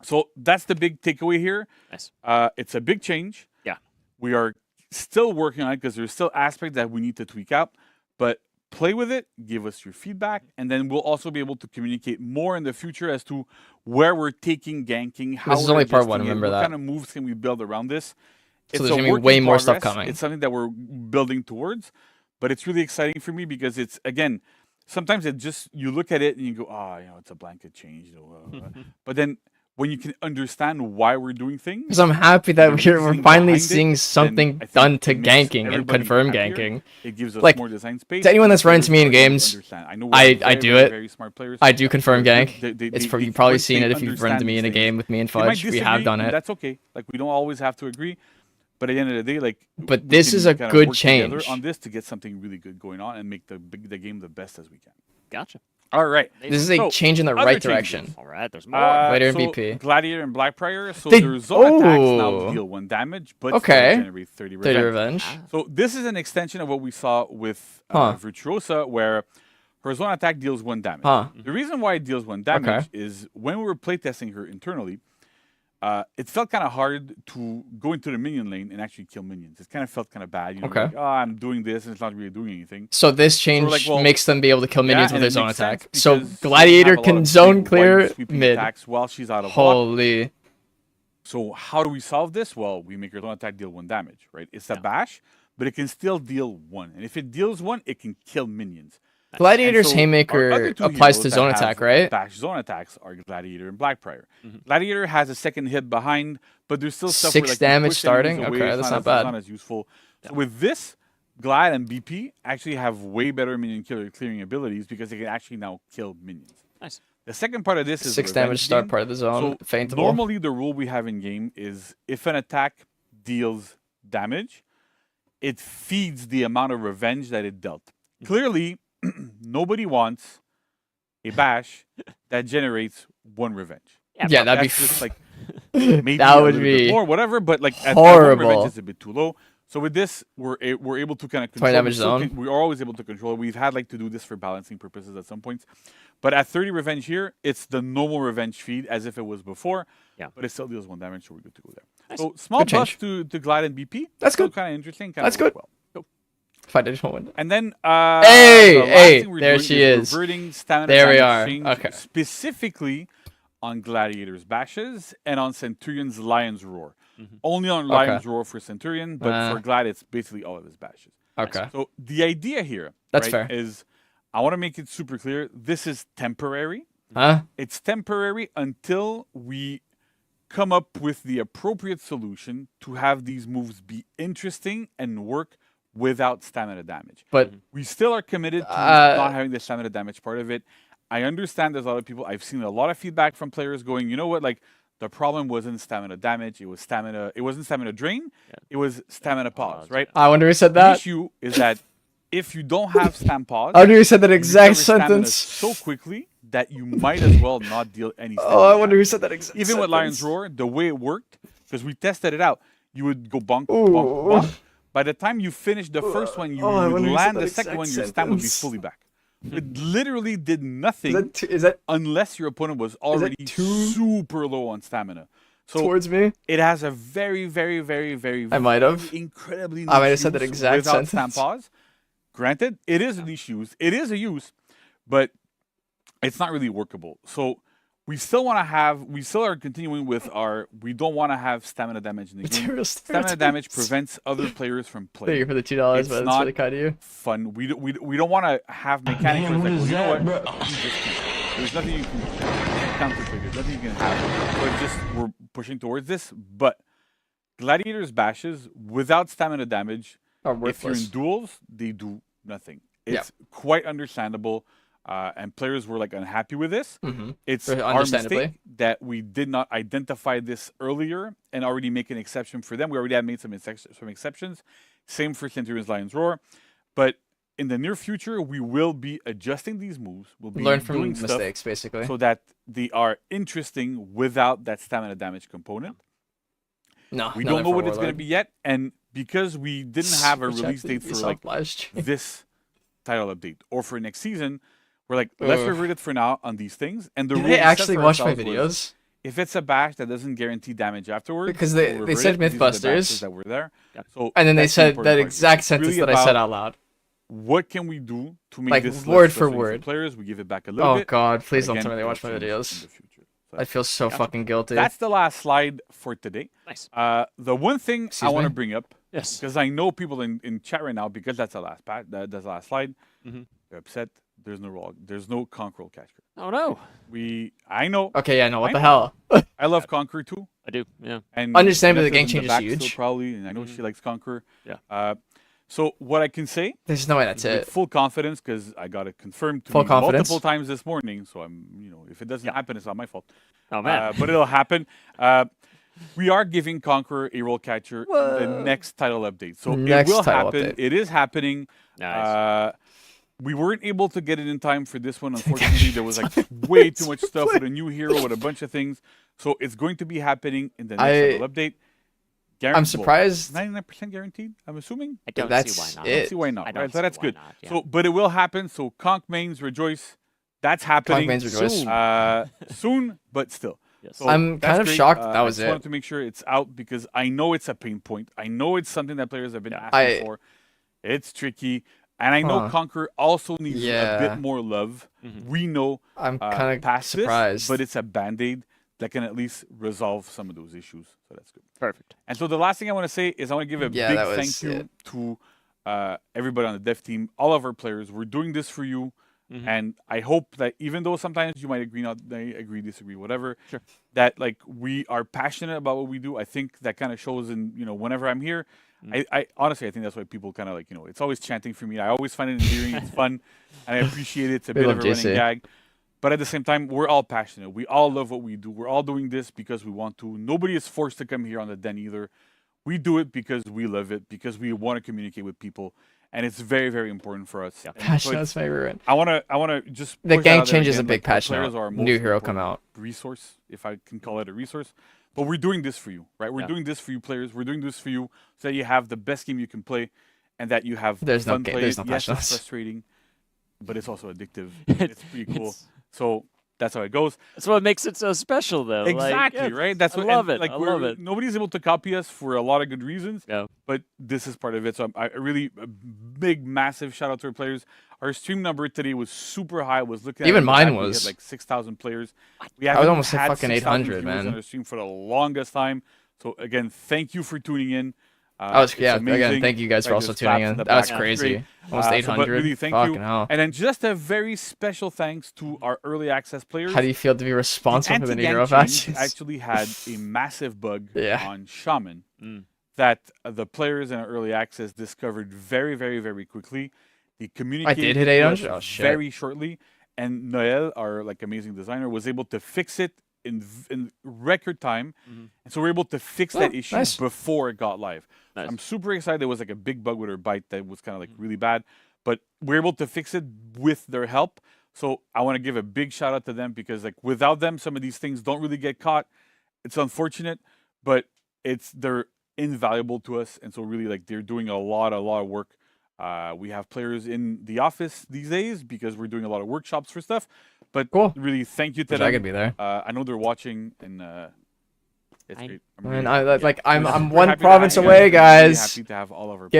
So that's the big takeaway here. Nice. It's a big change. Yeah. We are still working on it because there's still aspects that we need to tweak out, but play with it, give us your feedback, and then we'll also be able to communicate more in the future as to where we're taking ganking, how this is only part 1, remember what that. kind of moves can we build around this. So there's going to be way more stuff coming. It's something that we're building towards, but it's really exciting for me because it's, again, sometimes it just, you look at it and you go, it's a blanket change. But then when you can understand why we're doing things. Because I'm happy that we're finally seeing something done to ganking and confirmed ganking. It gives us like, more design space. To anyone that's run into me in games, I do it. Very smart players. I do confirm gank. You've probably once seen they it if you've run into me in a game with me and Fudge. We have done it. That's okay. Like, we don't always have to agree. But at the end of the day, like, but this is a good change on this to get something really good going on and make the game the best as we can. Gotcha. All right. This is a change in the right direction. All right, there's more. Gladiator so BP. Gladiator and Blackbriar. So their zone attacks now deal 1 damage, but generate 30 revenge. So this is an extension of what we saw with Virtuosa, where her zone attack deals 1 damage. The reason why it deals 1 damage is when we were playtesting her internally, it felt kind of hard to go into the minion lane and actually kill minions. It kind of felt kind of bad. You know, like, I'm doing this and it's not really doing anything. So this change makes them be able to kill minions with their zone attack. So Gladiator can zone clear mid. While she's out of Holy. block. So how do we solve this? Well, we make her zone attack deal 1 damage, right? It's a bash, but it can still deal 1. And if it deals 1, it can kill minions. Gladiator's Haymaker applies to zone attack, right? Bash zone attacks are Gladiator and Blackbriar. Gladiator has a second hit behind, but there's still stuff 6 where, like, damage starting? Okay, that's not bad. It's not as useful. So with this, Glad and BP actually have way better minion clearing abilities because they can actually now kill minions. Nice. The second part of this is 6 damage start part of the zone. So Faintable. normally the rule we have in game is if an attack deals damage, it feeds the amount of revenge that it dealt. Clearly, nobody wants a bash that generates 1 revenge. Yeah, that'd be just like maybe that would a be more, whatever. But like horrible. 1 revenge is a bit too low. So with this, we're able to kind of control. 20 damage zone. We are always able to control it. We've had to do this for balancing purposes at some points. But at 30 revenge here, it's the normal revenge feed as if it was before. Yeah. But it still deals 1 damage, so we're good to go there. Nice. So small buff to Glide and BP. That's good. Kind of interesting. That's good. Well. 5 additional window. And then there she is. Reverting stamina there we are. Exchange, okay. Specifically on Gladiator's bashes and on Centurion's Lion's Roar. Only on Lion's Roar for Centurion, but for Glad it's basically all of his bashes. Okay. So the idea here is I want to make it super clear. This is temporary. It's temporary until we come up with the appropriate solution to have these moves be interesting and work without stamina damage. But we still are committed to not having the stamina damage part of it. I understand there's a lot of people, I've seen a lot of feedback from players going, you know what, like the problem wasn't stamina damage, it wasn't stamina drain, it was stamina pause, right? I wonder who said that. The issue is that if you don't have stam pause, I wonder who said that exact sentence so quickly that you might as well not deal any stamina. Oh, I wonder who said that exact Even sentence. with Lion's Roar, the way it worked, because we tested it out, you would go bonk, bonk, bonk. By the time you finish the first one, you would land the second one, your stam would be fully back. It literally did nothing unless your opponent was already super low on stamina. So towards me? It has a very, very, very, very, I might have. incredibly I might have said that exact without sentence. stam pause. Granted, it is a niche use. It is a use, but it's not really workable. So we still are continuing with we don't want to have stamina damage in the game. Stamina damage prevents other players from playing. Thank you for the $2, but that's really kind of you. Fun. We don't want to have mechanics where it's like, you know what? There's nothing you can counterplay. There's nothing you can have. We're pushing towards this, but Gladiator's bashes without stamina damage, if you're in duels, they do nothing. It's quite understandable. and players were like unhappy with this. Mm-hmm. It's our mistake that we did not identify this earlier and already make an exception for them. We already had made some exceptions. Same for Centurion's Lion's Roar. But in the near future, we will be adjusting these moves. We'll be learn from doing mistakes, basically, so that they are interesting without that stamina damage component. No, we don't know what it's going to be yet, and because we didn't have a release date for like this title update or for next season, we're like, let's revert it for now on these things. And the Did they actually watch my videos? If it's a bash that doesn't guarantee damage afterwards, because they said Mythbusters that were there. So and then they said that exact sentence that I said out loud. What can we do to make like this word for word? Players, we give it back a little bit. Oh God, please don't tell me they watch my videos. I feel so fucking guilty. That's the last slide for today. Nice. The one thing I want to bring up, yes, because I know people in chat right now, because that's the last that's the last slide. They're upset. There's no Conqueror catcher. Oh no. I know. Okay, yeah, no. What the hell? I love Conqueror too. I do. Yeah. And understandably, the gang change is huge. Probably, and I know she likes Conqueror. Yeah. So what I can say, there's no way that's it. Full confidence, because I got it confirmed to full me confidence multiple times this morning. So I'm, if it doesn't happen, it's not my fault. Oh man. But it'll happen. We are giving Conqueror a roll catcher in the next title update. So it will happen. Update. It is happening. Nice. We weren't able to get it in time for this one. Unfortunately, there was like way too much stuff with a new hero, with a bunch of things. So it's going to be happening in the next title update. I'm surprised. 99% guaranteed, I'm assuming. I don't see why not. I don't see why not. Right? So that's good. Not, yeah. So, but it will happen. So Conch Mains Rejoice. That's happening. Conch Mains Rejoice. Soon, but still. Yes. So I'm kind of shocked that was I just wanted to make sure it's out, because I know it's a pain point. I know it's something that players have been asking for. It's tricky. And I know Conqueror also needs a bit more love. We know I'm kind of surprised. This, but it's a Band-Aid that can at least resolve some of those issues. So that's good. Perfect. And so the last thing I want to say is I want to give a big thank you to everybody on the dev team, all of our players. We're doing this for you. And I hope that even though sometimes you might agree, disagree, whatever, that like we are passionate about what we do. I think that kind of shows in, whenever I'm here. I honestly, I think that's why people kind of like, it's always chanting for me. I always find it endearing. It's fun. And I appreciate it. It's a bit of a running gag. But at the same time, we're all passionate. We all love what we do. We're all doing this because we want to. Nobody is forced to come here on the den either. We do it because we love it, because we want to communicate with people. And it's very, very important for us. Yeah. Passionate favorite. I wanna just the gang change is a big passion. New hero come out. Resource, if I can call it a resource. But we're doing this for you, right? We're doing this for you, players. We're doing this for you so that you have the best game you can play, and that you have fun play. There's no yes, passion. it's frustrating, but it's also addictive. It's pretty cool. So that's how it goes. That's what makes it so special, though. Exactly, right? That's what I love it. Like, I love it. Nobody's able to copy us for a lot of good reasons. Yeah. But this is part of it. So I really a big, massive shout out to our players. Our stream number today was super high. I was looking at even mine was. We had like 6,000 players. I was almost at fucking 800, man. On our stream for the longest time. So again, thank you for tuning in. Again, thank you guys for also tuning in. That was crazy. Almost 800. But really, thank you. Hell. And then just a very special thanks to our early access players. How do you feel to be responsible for the new hero patches? Actually had a massive bug on Shaman that the players in our early access discovered very, very, very quickly. They communicated I did hit 800 very shortly, and Noel, our like amazing designer, was able to fix it in record time, and so we're able to fix that issue before it got live. Nice. I'm super excited. There was like a big bug with her bite that was kind of like really bad, but we're able to fix it with their help. So I want to give a big shout out to them, because like without them, some of these things don't really get caught. It's unfortunate, but they're invaluable to us, and so really like they're doing a lot of work. We have players in the office these days because we're doing a lot of workshops for stuff. But really, thank you to them. I could be there. I know they're watching, and it's great. I'm one province away, guys. Really happy to have all of our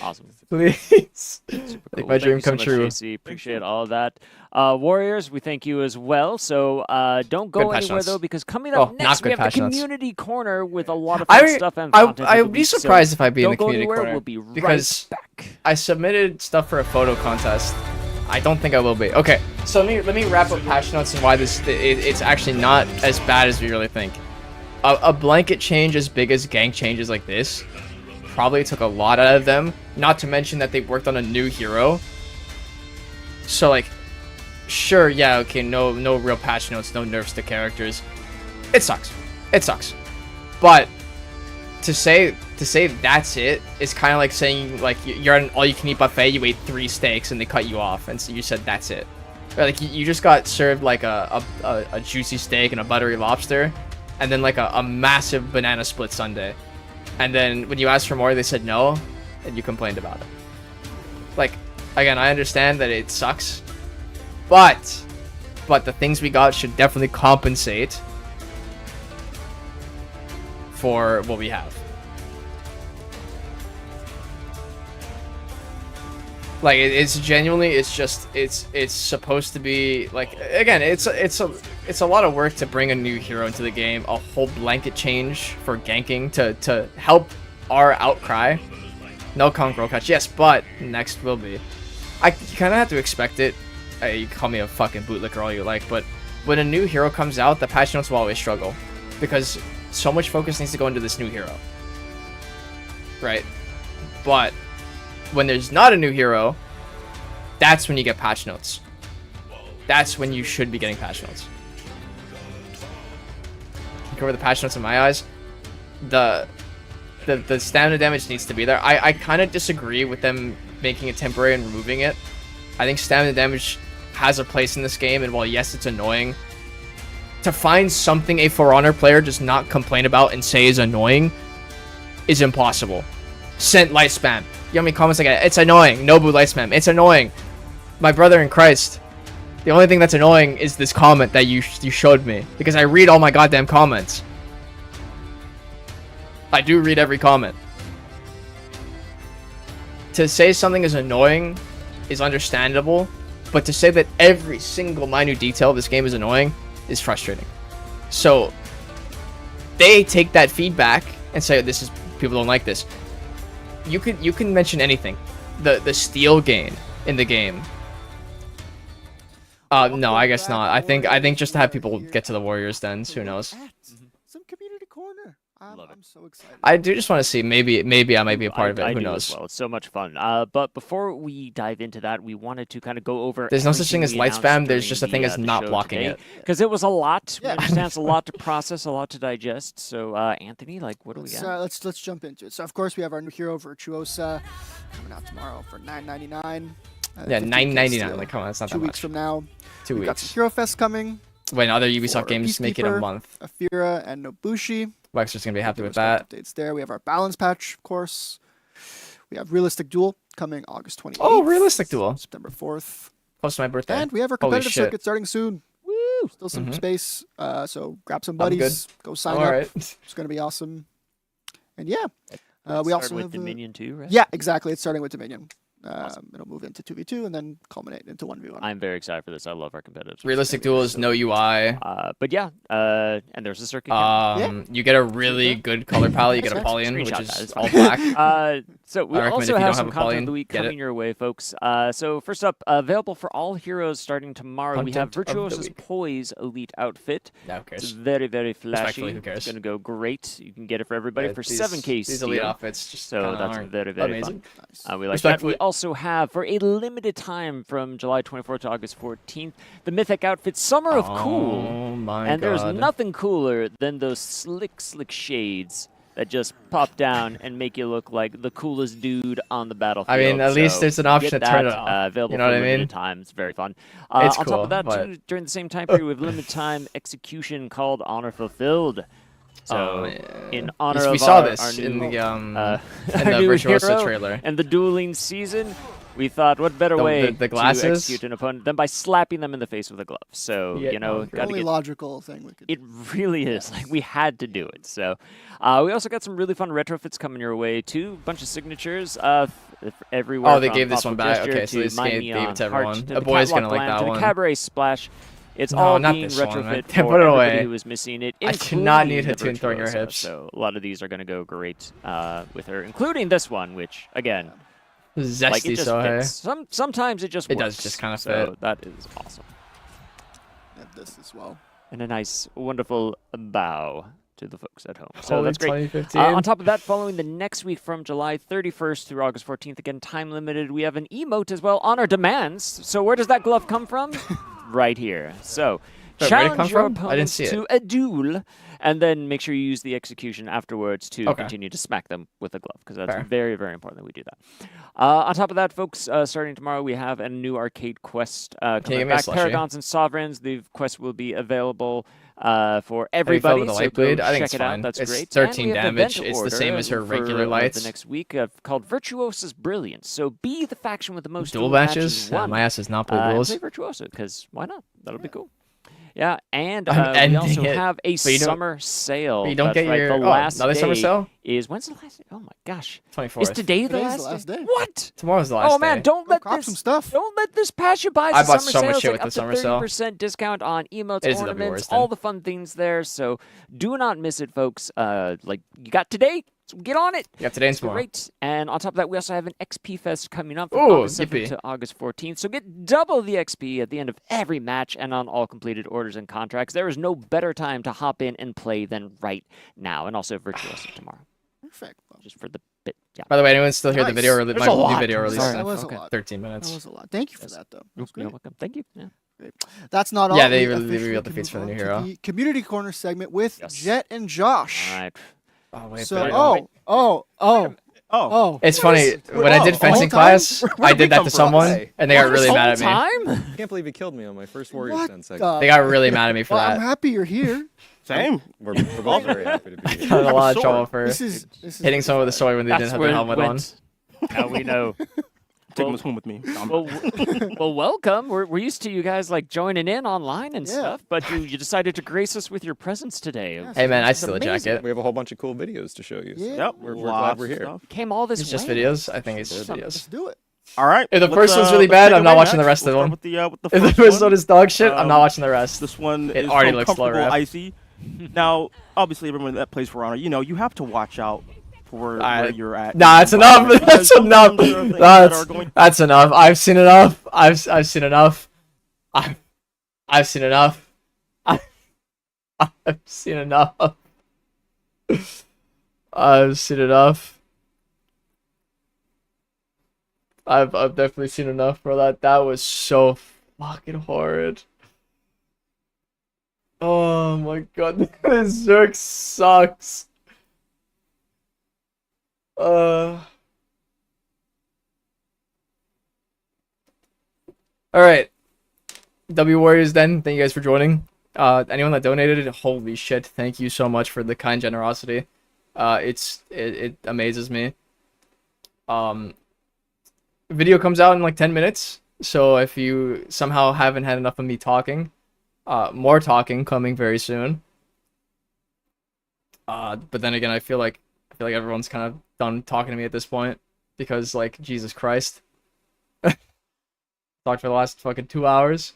awesome. Please. Cool. My dream come true. JC. Appreciate all of that. Warriors, we thank you as well. So don't go anywhere, though, because coming up next, we have the community corner with a lot of fun stuff and content. I would be surprised if I'd be in the community corner. We'll be right because back. I submitted stuff for a photo contest. I don't think I will be. Okay, so let me wrap up patch notes and why it's actually not as bad as we really think. A blanket change as big as gang changes like this probably took a lot out of them. Not to mention that they worked on a new hero. So like, sure, yeah, okay, no real patch notes, no nerfs to characters. It sucks. It sucks. But to say that's it is kind of like saying like you're at an all-you-can-eat buffet, you ate 3 steaks and they cut you off, and so you said that's it. Or like you just got served like a juicy steak and a buttery lobster, and then like a massive banana split sundae, and then when you asked for more, they said no, and you complained about it. Like, again, I understand that it sucks, but the things we got should definitely compensate for what we have. Like it's genuinely, it's supposed to be like, again, it's a lot of work to bring a new hero into the game, a whole blanket change for ganking to help our outcry. No Conqueror catch, yes, but next will be. You kind of have to expect it. You can call me a fucking bootlicker all you like, but when a new hero comes out, the patch notes will always struggle because so much focus needs to go into this new hero, right? But when there's not a new hero, that's when you get patch notes. That's when you should be getting patch notes. Cover the patch notes in my eyes. The stamina damage needs to be there. I kind of disagree with them making it temporary and removing it. I think stamina damage has a place in this game, and while yes, it's annoying, to find something a For Honor player does not complain about and say is annoying is impossible. Sent light spam. You know how many comments I get? It's annoying. Nobu light spam. It's annoying. My brother in Christ. The only thing that's annoying is this comment that you showed me, because I read all my goddamn comments. I do read every comment. To say something is annoying is understandable, but to say that every single minute detail of this game is annoying is frustrating. So they take that feedback and say, this is, people don't like this. You can mention anything. The steal gain in the game. No, I guess not. I think just to have people get to the Warriors then, who knows. Some community corner. I'm so excited. I do just want to see, maybe I might be a part of it. I Who do knows? as well. It's so much fun. But before we dive into that, we wanted to kind of go over. There's no such thing as light spam. There's just a thing as not blocking it. Because it was a lot. We understand it's a lot to process, a lot to digest. So, Anthony, like, what do we got? Let's jump into it. So, of course, we have our new hero, Virtuosa, coming out tomorrow for $9.99. Yeah, $9.99. Like, come on, that's not that much. 2 weeks from now. 2 weeks. We've got some Hero Fest coming. When other Ubisoft games make it a month. Afira and Nobushi. Wexer's gonna be happy with that. Updates there. We have our balance patch, of course. We have Realistic Duel coming August 28th. Oh, Realistic Duel. September 4th. Close to my birthday. And we have our competitive circuit starting soon. Woo! Still some space. So grab some buddies. Go sign up. Right. It's gonna be awesome. And yeah, we also with have Dominion too, right? Yeah, exactly. It's starting with Dominion. Awesome. It'll move into 2v2 and then culminate into 1v1. I'm very excited for this. I love our competitive. Realistic Duel is no UI. But yeah, and there's a circuit. You get a really good color palette. You get a Apollyon, which is all black. So we also have some content of the week coming your way, folks. So first up, available for all heroes starting tomorrow, we have Virtuosa's Poise Elite outfit. Yeah, who cares? It's very, very flashy. Who cares? It's going to go great. You can get it for everybody for 7K These elite outfits just so that's very, very amazing. Fun. We like that. We also have, for a limited time from July 24th to August 14th, the Mythic outfit Summer of Cool. Oh my and god. there's nothing cooler than those slick shades that just pop down and make you look like the coolest dude on the battlefield. I mean, at least there's an option to turn it on. Available you know for what I limited mean? time. It's very fun. It's on cool, top of that, but... too, during the same time period, we have limited time execution called Honor Fulfilled. So, in honor of we saw our this new, in the in the Virtuosa trailer and the dueling season, we thought, what better way the glasses? to execute an opponent than by slapping them in the face with a glove? So, you know, the only logical thing we could do. It really is. Like, we had to do it. So, we also got some really fun retrofits coming your way, too. A bunch of signatures everywhere. Oh, they gave this one back. Okay, so they gave it to everyone. A boy's going to like that one. To the Cabaret Splash. It's all being retrofit for put it away. everybody who is missing it. I do not need Hatun throwing your hips. So a lot of these are going to go great with her, including this one, which, again, zesty like, it just Sohei. Sometimes it just works. It does just kind of so fit. That is awesome. And this as well. And a nice, wonderful bow to the folks at home. So Holy that's great. 2015. On top of that, following the next week from July 31st through August 14th, again, time limited, we have an emote as well, Honor Demands. So where does that glove come from? right here. So Wait, where'd it come challenge your from? I didn't opponents see it. to a duel, and then make sure you use the execution afterwards to continue to smack them with a glove, because that's very, very important that we do that. On top of that, folks, starting tomorrow, we have a new arcade quest coming back. Paragons and Sovereigns. The quest will be available for everybody, so go check it out. That's great. 13 damage. It's the same as her regular lights. The next week called Virtuosa's Brilliance. So be the faction with the most dual matches. My ass does not play duels. Play Virtuosa, because why not? That'll be cool. Yeah, and we also have a summer sale. But you don't get your the last another summer sale. When's the last day? Oh my gosh, 24th. Is today the last day? What? Tomorrow's the last day. Oh man, don't let this pass you by. I bought so much much shit with up the summer to sale. 30% discount on emotes, ornaments, all the fun things there. So do not miss it, folks. Like you got today. So get on it. You got today and tomorrow. Great. And on top of that, we also have an XP Fest coming up from August 7th to August 14th. So get double the XP at the end of every match and on all completed orders and contracts. There is no better time to hop in and play than right now. And also Virtuosa tomorrow. Perfect. Just for the bit. Yeah. By the way, anyone still hear the video release? My new video release. That was a lot. 13 minutes. That was a lot. Thank you for that, though. You're welcome. Thank you. Yeah. Great. That's not all. Yeah, they revealed the feats for the new hero. The community corner segment with Jet and Josh. All right. Oh wait. It's funny. When I did fencing class, I did that to someone, and they got really mad at me. I can't believe he killed me on my first Warriors Den segment. They got really mad at me for that. I'm happy you're here. Same. We're both very happy to be here. Got a lot of trouble for This is hitting someone with a sword when they didn't have their helmet on. Now we know. Take him home with me. Well, welcome. We're used to you guys like joining in online and stuff, but you decided to grace us with your presence today. Hey man, I steal a jacket. We have a whole bunch of cool videos to show you. So Yep, we're glad we're here. Came all this It's just way. videos. I think it's just videos. Let's do it. All right. If the first one's really bad, I'm not watching the rest of them. With the If the first one is dog shit, I'm not watching the rest. This one it is already from looks low Comfortable rep. Icy. Now, obviously, everyone that plays For Honor, you have to watch out for where you're at. Nah, that's enough. That's enough. That's enough. I've seen enough. I've seen enough. I've seen enough. I've seen enough. I've seen enough. I've definitely seen enough, bro. That was so fucking horrid. Oh my god, this Zerk sucks. Alright. W Warriors then, thank you guys for joining. Anyone that donated, holy shit, thank you so much for the kind generosity. It amazes me. Video comes out in like 10 minutes, so if you somehow haven't had enough of me talking, more talking coming very soon. But then again, I feel like everyone's kind of done talking to me at this point, because like Jesus Christ. Talked for the last fucking 2 hours.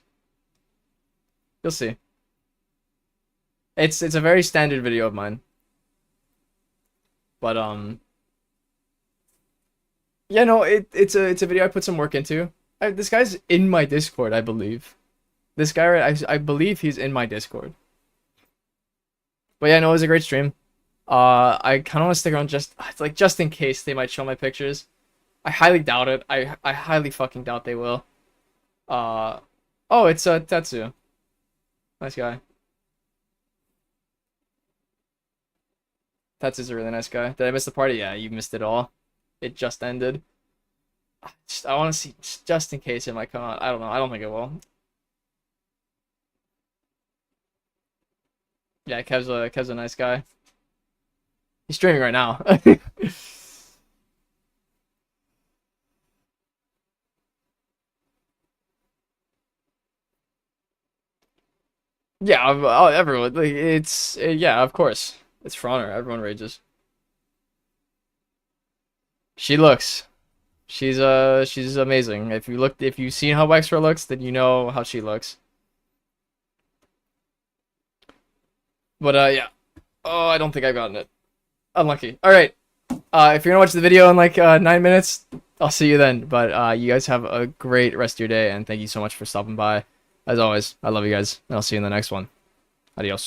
You'll see. It's a very standard video of mine. But yeah, no, it's a video I put some work into. This guy's in my Discord, I believe. This guy, I believe he's in my Discord. But yeah, no, it was a great stream. I kind of want to stick around just in case they might show my pictures. I highly doubt it. I highly fucking doubt they will. Oh, it's Tetsu. Nice guy. Tetsu's a really nice guy. Did I miss the party? Yeah, you missed it all. It just ended. I want to see, just in case it might come out. I don't know. I don't think it will. Yeah, Kev's a nice guy. He's streaming right now. Yeah, everyone. Like, yeah, of course. It's For Honor. Everyone rages. She's amazing. If you've seen how Wexford looks, then you know how she looks. But yeah. Oh, I don't think I've gotten it. Unlucky. All right. If you're gonna watch the video in like 9 minutes, I'll see you then. But you guys have a great rest of your day, and thank you so much for stopping by. As always, I love you guys, and I'll see you in the next one. Adios.